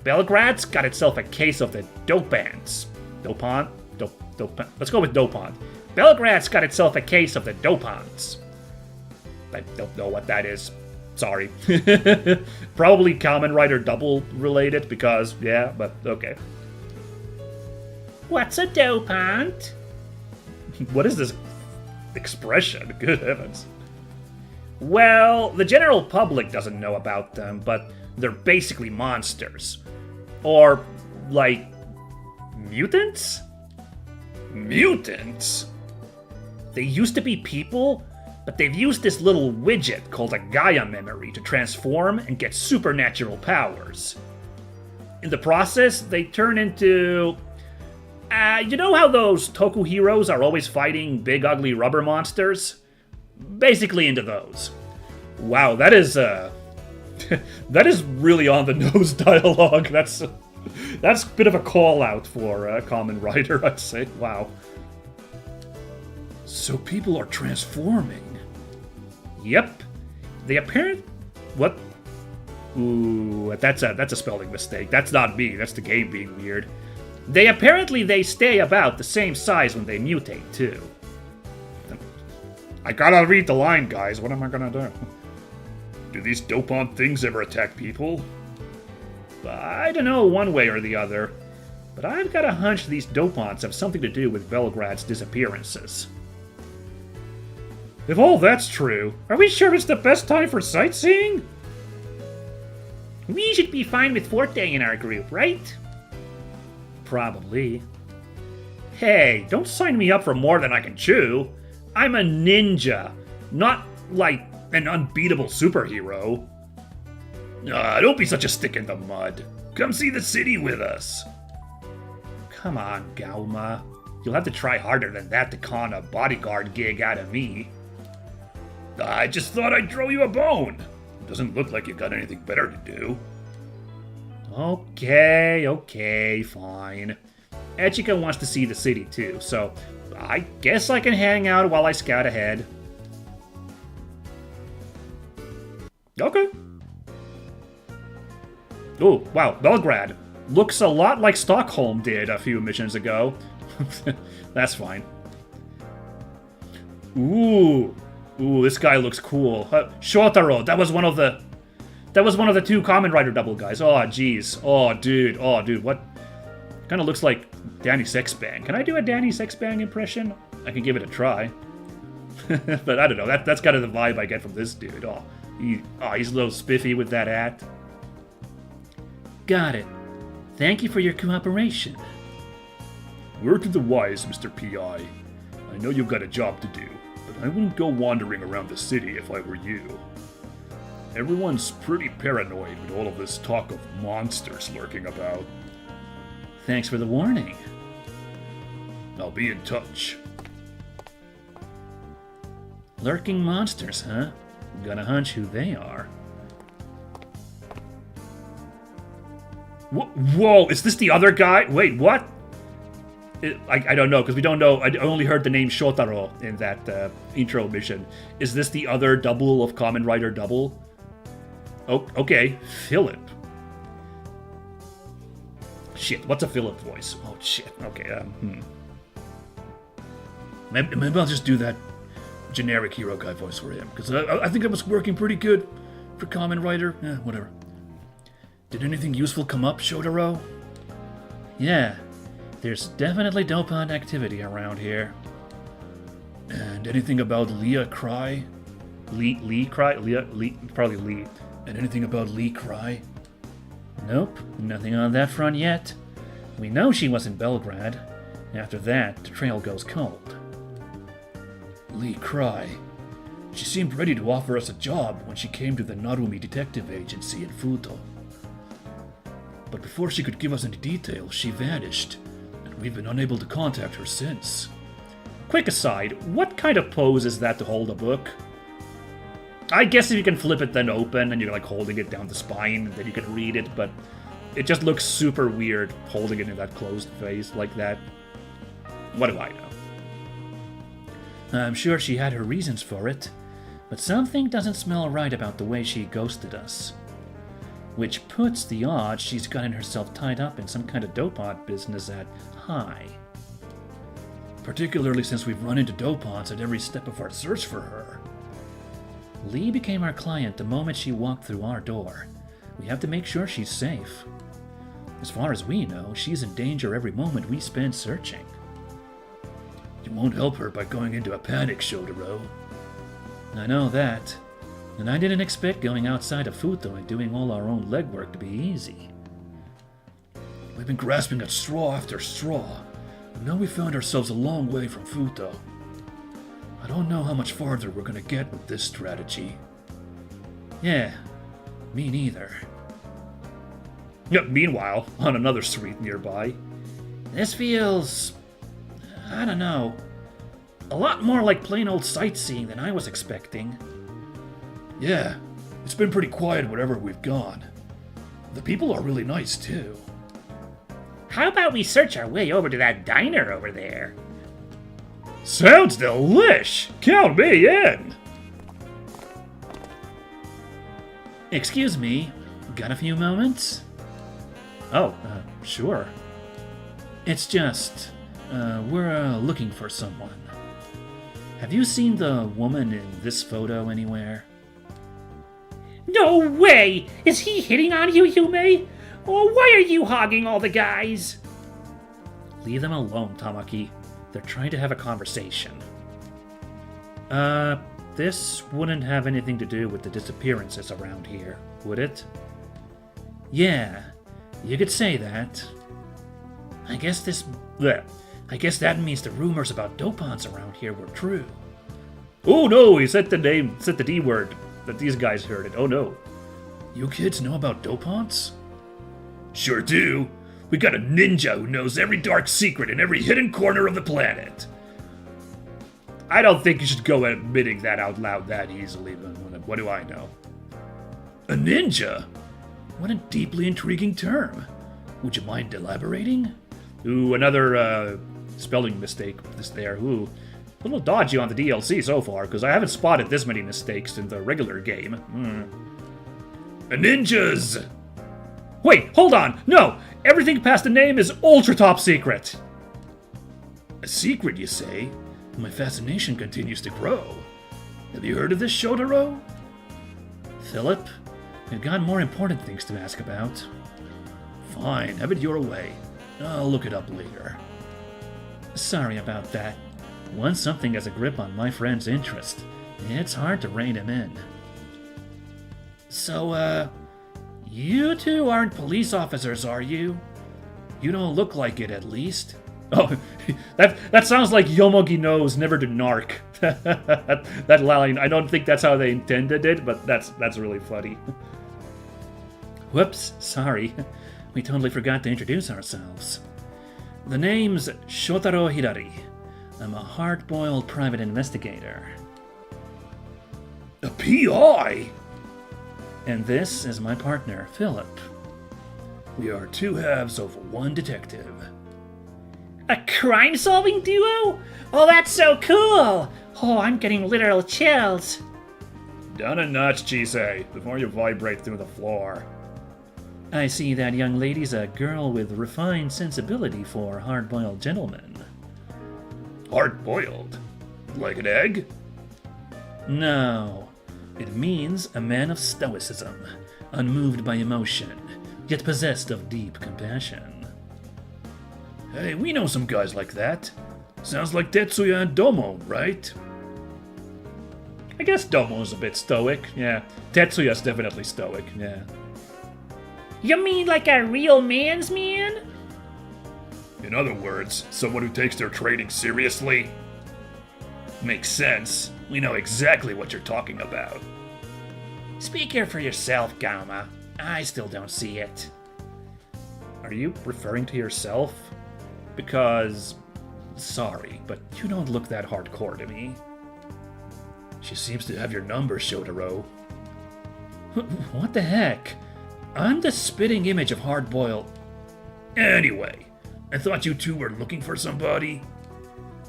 [SPEAKER 1] Belgrade's got itself a case of the dopants. Dopant? Dopant. Let's go with dopant. Belgrade's got itself a case of the dopants. I don't know what that is. Sorry. Probably Kamen Rider Double related because, yeah, but okay. What's a dopant? What is this expression? Good heavens. Well, the general public doesn't know about them, but they're basically monsters. Or, like, mutants? Mutants? They used to be people, but they've used this little widget called a Gaia memory to transform and get supernatural powers. In the process, they turn into... you know how those Toku heroes are always fighting big ugly rubber monsters? Basically into those. Wow, that is that is really on the nose dialogue. That's a bit of a call out for Kamen Rider, I'd say. Wow.
[SPEAKER 3] So people are transforming.
[SPEAKER 1] Yep. They what? Ooh, that's a spelling mistake. That's not me. That's the game being weird. They stay about the same size when they mutate too. I gotta read the line, guys. What am I gonna do?
[SPEAKER 3] Do these dopant things ever attack people?
[SPEAKER 1] I don't know one way or the other, but I've got a hunch these dopants have something to do with Belgrad's disappearances. If all that's true, are we sure it's the best time for sightseeing? We should be fine with Forte in our group, right? Probably. Hey, don't sign me up for more than I can chew. I'm a ninja, not like an unbeatable superhero.
[SPEAKER 3] Don't be such a stick in the mud. Come see the city with us.
[SPEAKER 1] Come on, Gauma. You'll have to try harder than that to con a bodyguard gig out of me.
[SPEAKER 3] I just thought I'd throw you a bone. Doesn't look like you got anything better to do.
[SPEAKER 1] Okay, fine. Echika wants to see the city too, so I guess I can hang out while I scout ahead. Okay. Oh, wow, Belgrade. Looks a lot like Stockholm did a few missions ago. That's fine. Ooh, this guy looks cool. Shotaro, that was one of the two Kamen Rider double guys. Oh, jeez. Oh, dude, what? Kind of looks like Danny Sexbang. Can I do a Danny Sexbang impression? I can give it a try. But I don't know, that's kind of the vibe I get from this dude. He's a little spiffy with that hat. Got it. Thank you for your cooperation.
[SPEAKER 3] Word to the wise, Mr. P.I. I know you've got a job to do, but I wouldn't go wandering around the city if I were you. Everyone's pretty paranoid with all of this talk of monsters lurking about.
[SPEAKER 1] Thanks for the warning.
[SPEAKER 3] I'll be in touch.
[SPEAKER 1] Lurking monsters, huh? Got a hunch who they are. Whoa, is this the other guy? Wait, what? I don't know, because we don't know. I only heard the name Shotaro in that intro mission. Is this the other double of Kamen Rider Double? Oh, okay, Philip. Shit, what's a Philip voice? Oh, shit, okay,
[SPEAKER 3] Maybe I'll just do that generic hero guy voice for him, because I think it was working pretty good for Kamen Rider. Whatever. Did anything useful come up, Shotaro?
[SPEAKER 1] Yeah, there's definitely dopant activity around here.
[SPEAKER 3] And anything about Leah Cry?
[SPEAKER 1] Lee Cry? Lee, probably Lee.
[SPEAKER 3] And anything about Lee Cry?
[SPEAKER 1] Nope, nothing on that front yet. We know she was in Belgrade. After that, the trail goes cold.
[SPEAKER 3] Lee Cry. She seemed ready to offer us a job when she came to the Narumi Detective Agency in Futo. But before she could give us any details, she vanished, and we've been unable to contact her since.
[SPEAKER 1] Quick aside, what kind of pose is that to hold a book? I guess if you can flip it then open, and you're like holding it down the spine, and then you can read it, but it just looks super weird holding it in that closed face like that. What do I know? I'm sure she had her reasons for it, but something doesn't smell right about the way she ghosted us. Which puts the odds she's gotten herself tied up in some kind of dopant business at high.
[SPEAKER 3] Particularly since we've run into dopants at every step of our search for her.
[SPEAKER 4] Lee became our client the moment she walked through our door. We have to make sure she's safe. As far as we know, she's in danger every moment we spend searching.
[SPEAKER 3] You won't help her by going into a panic, Shotaro.
[SPEAKER 4] I know that. And I didn't expect going outside of Futo and doing all our own legwork to be easy.
[SPEAKER 3] We've been grasping at straw after straw, and now we found ourselves a long way from Futo. I don't know how much farther we're gonna get with this strategy.
[SPEAKER 4] Yeah, me neither.
[SPEAKER 1] Meanwhile, on another street nearby,
[SPEAKER 4] This feels... I don't know. A lot more like plain old sightseeing than I was expecting.
[SPEAKER 3] Yeah, it's been pretty quiet wherever we've gone. The people are really nice, too.
[SPEAKER 4] How about we search our way over to that diner over there?
[SPEAKER 1] sounds delish! Count me in!
[SPEAKER 4] Excuse me, got a few moments?
[SPEAKER 1] Oh, sure.
[SPEAKER 4] It's just, we're looking for someone. Have you seen the woman in this photo anywhere?
[SPEAKER 5] No way! Is he hitting on you, Yume? Or why are you hogging all the guys?
[SPEAKER 4] Leave them alone, Tamaki. They're trying to have a conversation. This wouldn't have anything to do with the disappearances around here, would it? Yeah, you could say that. I guess that means the rumors about dopants around here were true.
[SPEAKER 1] Oh no, he said the D word, that these guys heard it. Oh no.
[SPEAKER 3] You kids know about dopants? Sure do. We got a ninja who knows every dark secret in every hidden corner of the planet.
[SPEAKER 1] I don't think you should go admitting that out loud that easily, but what do I know?
[SPEAKER 3] A ninja? What a deeply intriguing term. Would you mind elaborating?
[SPEAKER 1] Ooh, another spelling mistake this there. Ooh, a little dodgy on the DLC so far, because I haven't spotted this many mistakes in the regular game.
[SPEAKER 3] A ninja's...
[SPEAKER 1] Wait, hold on! No! Everything past the name is ultra top secret!
[SPEAKER 3] A secret, you say? My fascination continues to grow. Have you heard of this, Shotaro?
[SPEAKER 4] Philip, we've got more important things to ask about.
[SPEAKER 3] Fine, have it your way. I'll look it up later.
[SPEAKER 4] Sorry about that. Once something has a grip on my friend's interest, it's hard to rein him in. So, you two aren't police officers, are you? You don't look like it, at least.
[SPEAKER 1] Oh, that sounds like Yomogi knows never to narc. that line, I don't think that's how they intended it, but that's really funny.
[SPEAKER 4] Whoops, sorry. We totally forgot to introduce ourselves. The name's Shotaro Hidari. I'm a hard-boiled private investigator.
[SPEAKER 3] A PI?
[SPEAKER 4] And this is my partner, Philip.
[SPEAKER 3] We are two halves of one detective.
[SPEAKER 5] A crime-solving duo? Oh, that's so cool! Oh, I'm getting literal chills.
[SPEAKER 1] Down a notch, Chisei, before you vibrate through the floor.
[SPEAKER 4] I see that young lady's a girl with refined sensibility for hard-boiled gentlemen.
[SPEAKER 3] Hard-boiled? Like an egg?
[SPEAKER 4] No. It means a man of stoicism, unmoved by emotion, yet possessed of deep compassion.
[SPEAKER 3] Hey, we know some guys like that. Sounds like Tetsuya and Domo, right?
[SPEAKER 1] I guess Domo's a bit stoic, yeah. Tetsuya's definitely stoic, yeah.
[SPEAKER 5] You mean like a real man's man?
[SPEAKER 3] In other words, someone who takes their training seriously? Makes sense. We know exactly what you're talking about.
[SPEAKER 5] Speak here for yourself, Gauma. I still don't see it.
[SPEAKER 1] Are you referring to yourself? Because, sorry, but you don't look that hardcore to me.
[SPEAKER 3] She seems to have your number, Shotaro.
[SPEAKER 4] What the heck? I'm the spitting image of hard-boiled.
[SPEAKER 3] Anyway, I thought you two were looking for somebody.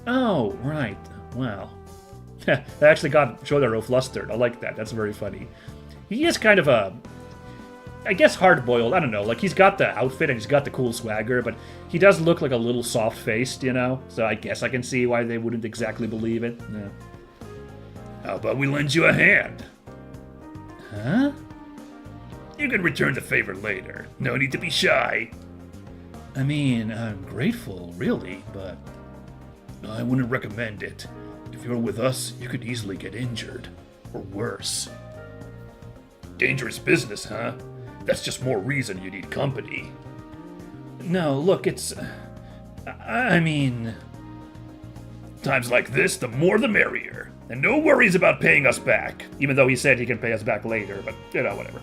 [SPEAKER 4] Oh, right. Well,
[SPEAKER 1] That actually got Shotaro flustered. I like that. That's very funny. He is kind of a, I guess, hard-boiled. I don't know. Like, he's got the outfit and he's got the cool swagger, but he does look like a little soft-faced, you know? So I guess I can see why they wouldn't exactly believe it. Yeah.
[SPEAKER 3] How about we lend you a hand?
[SPEAKER 5] Huh?
[SPEAKER 3] You can return the favor later. No need to be shy.
[SPEAKER 4] I mean, I'm grateful, really, but
[SPEAKER 3] I wouldn't recommend it. If you're with us, you could easily get injured. Or worse. Dangerous business, huh? That's just more reason you need company.
[SPEAKER 4] no, look, it's. I mean.
[SPEAKER 3] Times like this, the more the merrier. And no worries about paying us back.
[SPEAKER 1] Even though he said he can pay us back later, but, whatever.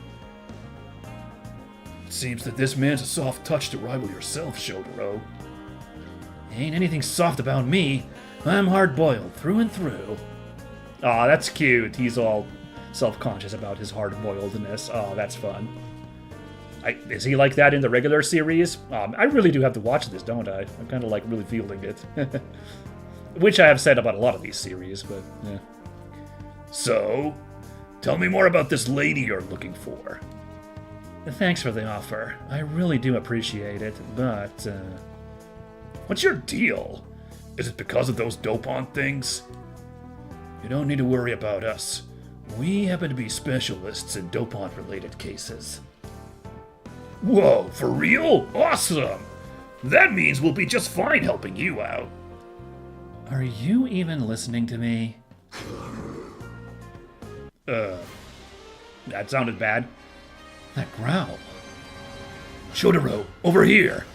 [SPEAKER 3] It seems that this man's a soft touch to rival yourself, Shotaro.
[SPEAKER 4] Ain't anything soft about me. I'm hard-boiled through and through.
[SPEAKER 1] Aw, that's cute. He's all self-conscious about his hard-boiledness. Oh, that's fun. Is he like that in the regular series? I really do have to watch this, don't I? I'm kind of like really feeling it. Which I have said about a lot of these series, but yeah.
[SPEAKER 3] So, tell me more about this lady you're looking for.
[SPEAKER 4] Thanks for the offer. I really do appreciate it, but,
[SPEAKER 3] What's your deal? Is it because of those Dopant things? You don't need to worry about us. We happen to be specialists in Dopant-related cases. Whoa, for real? Awesome! That means we'll be just fine helping you out.
[SPEAKER 4] Are you even listening to me?
[SPEAKER 1] That sounded bad.
[SPEAKER 4] That growl.
[SPEAKER 3] Shotaro, over here!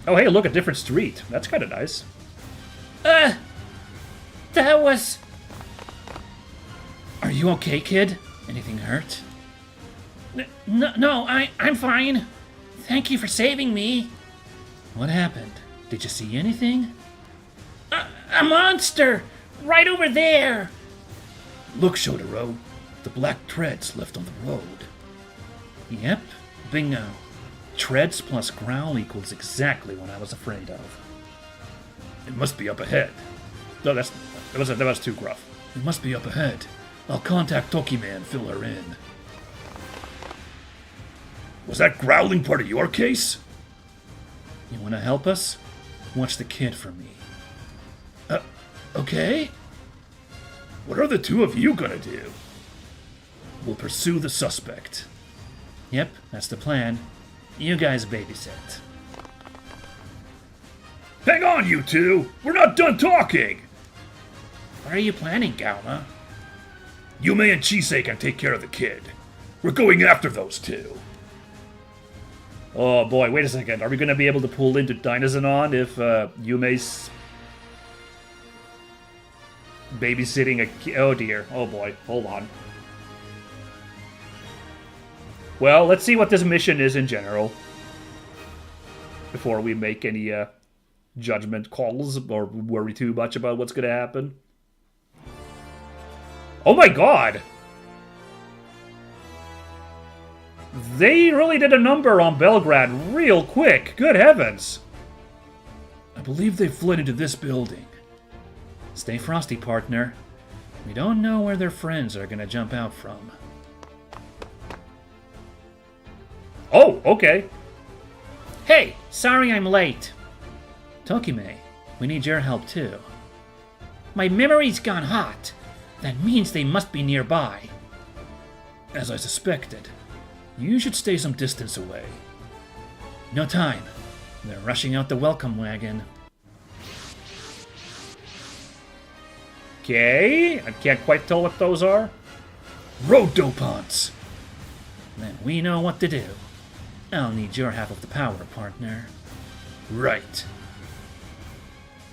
[SPEAKER 1] Oh, hey, look, a different street. That's kind of nice.
[SPEAKER 5] That was...
[SPEAKER 4] Are you okay, kid? Anything hurt?
[SPEAKER 5] No, I'm fine. Thank you for saving me.
[SPEAKER 4] What happened? Did you see anything?
[SPEAKER 5] A monster! Right over there!
[SPEAKER 3] Look, Shotaro, the black treads left on the road.
[SPEAKER 4] Yep, bingo. Treads plus growl equals exactly what I was afraid of.
[SPEAKER 3] It must be up ahead.
[SPEAKER 1] No, that was too gruff.
[SPEAKER 3] It must be up ahead. I'll contact Toki-Man and fill her in. Was that growling part of your case?
[SPEAKER 4] You want to help us? Watch the kid for me.
[SPEAKER 3] Okay. What are the two of you gonna do? We'll pursue the suspect.
[SPEAKER 4] Yep, that's the plan. You guys babysit.
[SPEAKER 3] Hang on, you two! We're not done talking!
[SPEAKER 5] What are you planning, Galma?
[SPEAKER 3] Yume and Chisei can take care of the kid. We're going after those two.
[SPEAKER 1] Oh boy, wait a second. Are we going to be able to pull into Dynazenon if Yume's babysitting a kid? Oh dear. Oh boy. Hold on. Well, let's see what this mission is in general before we make any judgment calls or worry too much about what's going to happen. Oh my god! They really did a number on Belgrade real quick. Good heavens.
[SPEAKER 3] I believe they fled into this building.
[SPEAKER 4] Stay frosty, partner. We don't know where their friends are gonna jump out from.
[SPEAKER 1] Oh, okay.
[SPEAKER 5] Hey, sorry I'm late.
[SPEAKER 4] Tokime, we need your help too.
[SPEAKER 5] My memory's gone hot. That means they must be nearby.
[SPEAKER 4] As I suspected. You should stay some distance away. No time. They're rushing out the welcome wagon.
[SPEAKER 1] Okay, I can't quite tell what those are.
[SPEAKER 3] Road Dopants!
[SPEAKER 4] Then we know what to do. I'll need your half of the power, partner.
[SPEAKER 3] Right.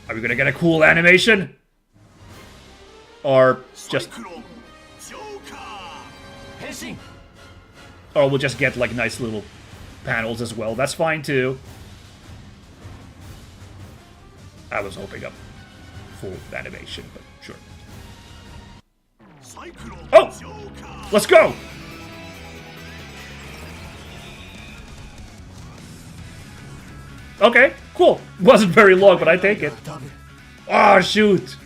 [SPEAKER 1] Are we gonna get a cool animation? Or just... Or we'll just get, like, nice little panels as well. That's fine, too. I was hoping a full animation, but sure. Oh! Let's go! Okay, cool. Wasn't very long, but I take it. Oh, shoot!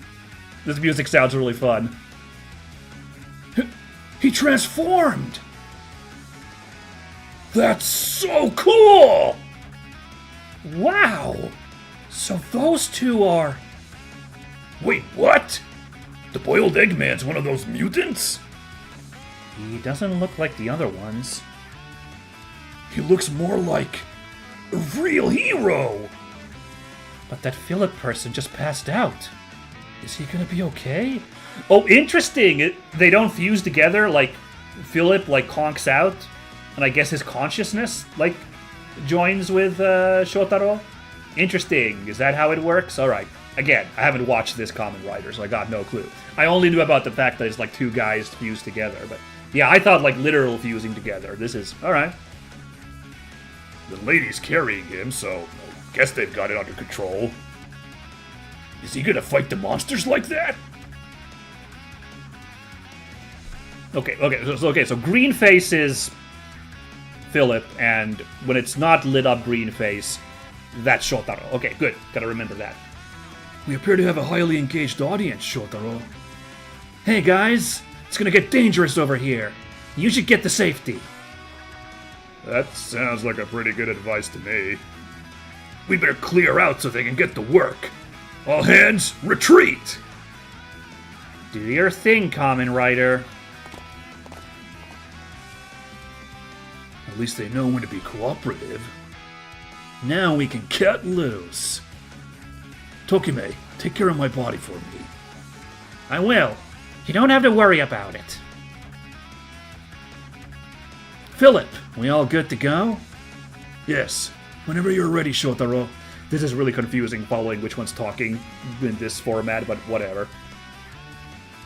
[SPEAKER 1] This music sounds really fun.
[SPEAKER 3] He transformed! That's so cool!
[SPEAKER 5] Wow! So those two are...
[SPEAKER 3] Wait, what? The boiled egg man's one of those mutants?
[SPEAKER 4] He doesn't look like the other ones.
[SPEAKER 3] He looks more like a real hero!
[SPEAKER 4] But that Philip person just passed out. Is he gonna be okay?
[SPEAKER 1] Oh, interesting. They don't fuse together. Like Philip like conks out, and I guess his consciousness like joins with Shotaro. Interesting. Is that how it works? All right. Again, I haven't watched this Kamen Rider, so I got no clue. I only knew about the fact that it's like two guys fused together. But yeah, I thought like literal fusing together. This is all right.
[SPEAKER 3] The lady's carrying him, so I guess they've got it under control. Is he gonna fight the monsters like that?
[SPEAKER 1] Okay. So green face is Philip, and when it's not lit up green face, that's Shotaro. Okay, good. Gotta remember that.
[SPEAKER 3] We appear to have a highly engaged audience, Shotaro. Hey guys, it's gonna get dangerous over here. You should get to safety.
[SPEAKER 1] That sounds like a pretty good advice to me.
[SPEAKER 3] We better clear out so they can get to work. All hands, retreat!
[SPEAKER 1] Do your thing, Kamen Rider.
[SPEAKER 3] At least they know when to be cooperative. Now we can cut loose. Tokime, take care of my body for me.
[SPEAKER 5] I will. You don't have to worry about it.
[SPEAKER 3] Philip, we all good to go?
[SPEAKER 1] Yes. Whenever you're ready, Shotaro. This is really confusing following which one's talking in this format, but whatever.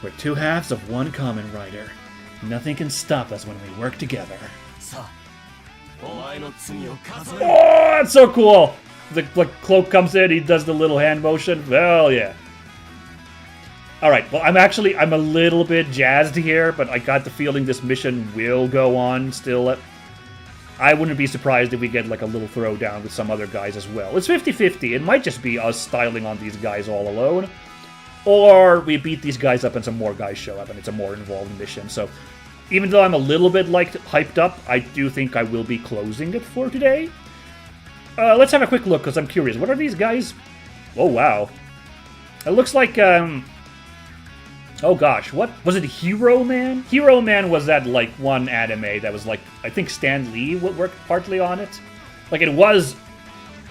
[SPEAKER 4] We're two halves of one Kamen Rider. Nothing can stop us when we work together.
[SPEAKER 1] Oh, that's so cool! The cloak comes in, he does the little hand motion. Well, yeah. Alright, well, I'm a little bit jazzed here, but I got the feeling this mission will go on still. I wouldn't be surprised if we get like a little throwdown with some other guys as well. It's 50-50. It might just be us styling on these guys all alone. Or we beat these guys up and some more guys show up and it's a more involved mission. So even though I'm a little bit like hyped up, I do think I will be closing it for today. Let's have a quick look because I'm curious. What are these guys? Oh, wow. It looks like... Oh gosh, what? Was it Hero Man? Hero Man was that, like, one anime that was, like, I think Stan Lee worked partly on it. Like, it was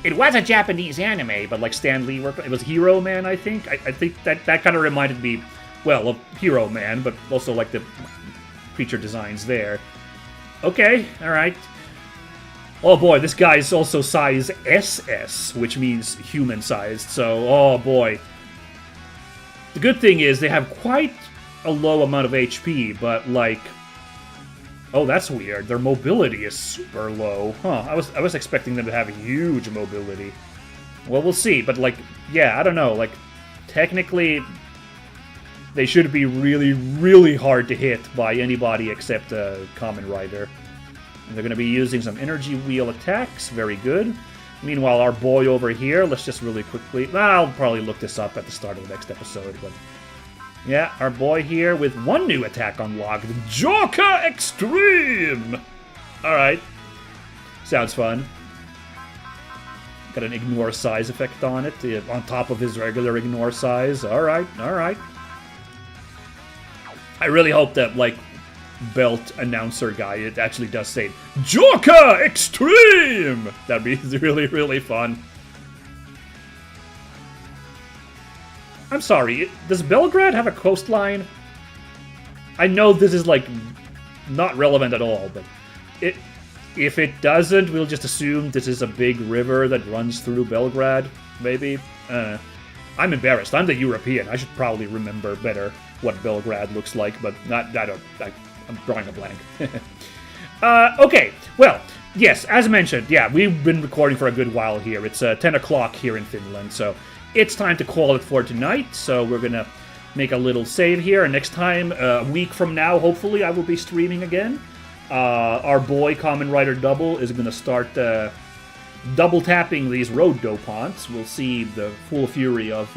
[SPEAKER 1] a Japanese anime, but, like, Stan Lee worked... It was Hero Man, I think. I think that kind of reminded me, well, of Hero Man, but also, like, the creature designs there. Okay, alright. Oh boy, this guy is also size SS, which means human-sized, so, oh boy. The good thing is they have quite a low amount of HP, but like... Oh, that's weird. Their mobility is super low. Huh, I was expecting them to have huge mobility. Well, we'll see, but like, yeah, I don't know. Like, technically, they should be really, really hard to hit by anybody except a Kamen Rider. And they're going to be using some energy wheel attacks. Very good. Meanwhile, our boy over here, let's just really quickly... I'll probably look this up at the start of the next episode, but... Yeah, our boy here with one new attack unlocked, the Joker Extreme! Alright. Sounds fun. Got an ignore size effect on it, on top of his regular ignore size. Alright, alright. I really hope that, like, belt announcer guy, it actually does say Joker Extreme! That'd be really, really fun. I'm sorry, does Belgrade have a coastline? I know this is, like, not relevant at all, but if it doesn't, we'll just assume this is a big river that runs through Belgrade, maybe? I'm embarrassed. I'm the European. I should probably remember better what Belgrade looks like, but I'm drawing a blank. Okay, well, yes, as mentioned, yeah, we've been recording for a good while here. It's 10 o'clock here in Finland, so it's time to call it for tonight. So we're going to make a little save here, and next time, a week from now, hopefully, I will be streaming again. Our boy, Kamen Rider Double, is going to start double-tapping these road dopants. We'll see the full fury of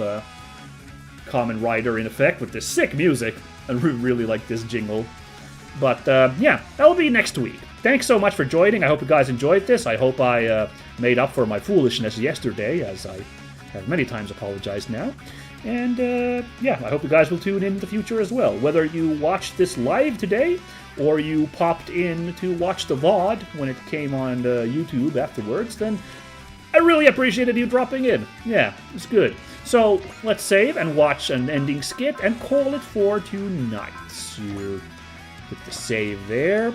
[SPEAKER 1] Kamen Rider in effect with this sick music. I really like this jingle. But, yeah, that'll be next week. Thanks so much for joining. I hope you guys enjoyed this. I hope I made up for my foolishness yesterday, as I have many times apologized now. And yeah, I hope you guys will tune in the future as well. Whether you watched this live today, or you popped in to watch the VOD when it came on YouTube afterwards, then I really appreciated you dropping in. Yeah, it's good. So let's save and watch an ending skit and call it for tonight. So put the save there.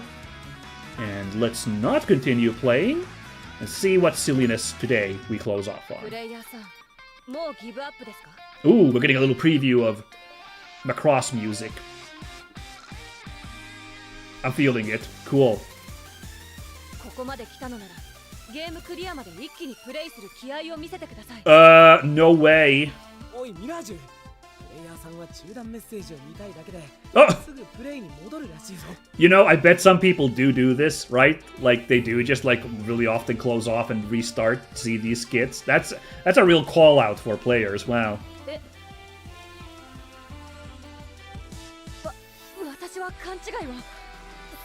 [SPEAKER 1] And let's not continue playing and see what silliness today we close off on.
[SPEAKER 6] プレイヤーさん、もうギブアップですか？
[SPEAKER 1] Ooh, we're getting a little preview of Macross music. I'm feeling it. Cool.
[SPEAKER 6] ここまで来たのなら、ゲームクリアまで一気にプレイする気合を見せてください。
[SPEAKER 1] No way.
[SPEAKER 2] おいミラージュ、プレイヤーさんは中断メッセージを見たいだけで、
[SPEAKER 1] Oh!
[SPEAKER 2] すぐプレイに戻るらしいぞ。
[SPEAKER 1] You know, I bet some people do this, right? Like they do just like really often close off and restart to see these skits. That's a real call out for players. Wow.
[SPEAKER 6] 私は勘違いを。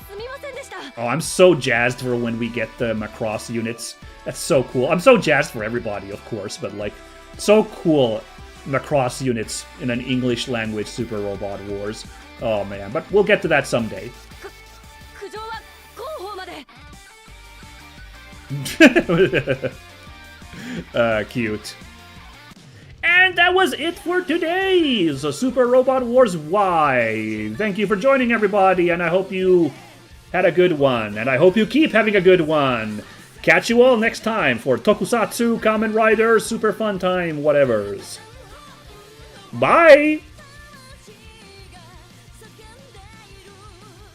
[SPEAKER 6] すみませんでした。
[SPEAKER 1] Oh, I'm so jazzed for when we get the Macross units. That's so cool. I'm so jazzed for everybody, of course, but like, so cool Macross units in an English language Super Robot Wars. Oh man, but we'll get to that someday.
[SPEAKER 6] 苦情は広報まで。
[SPEAKER 1] Cute. And that was it for today's Super Robot Wars Y. Thank you for joining, everybody, and I hope you had a good one, and I hope you keep having a good one. Catch you all next time for Tokusatsu, Kamen Rider, Super Fun Time, whatevers. Bye!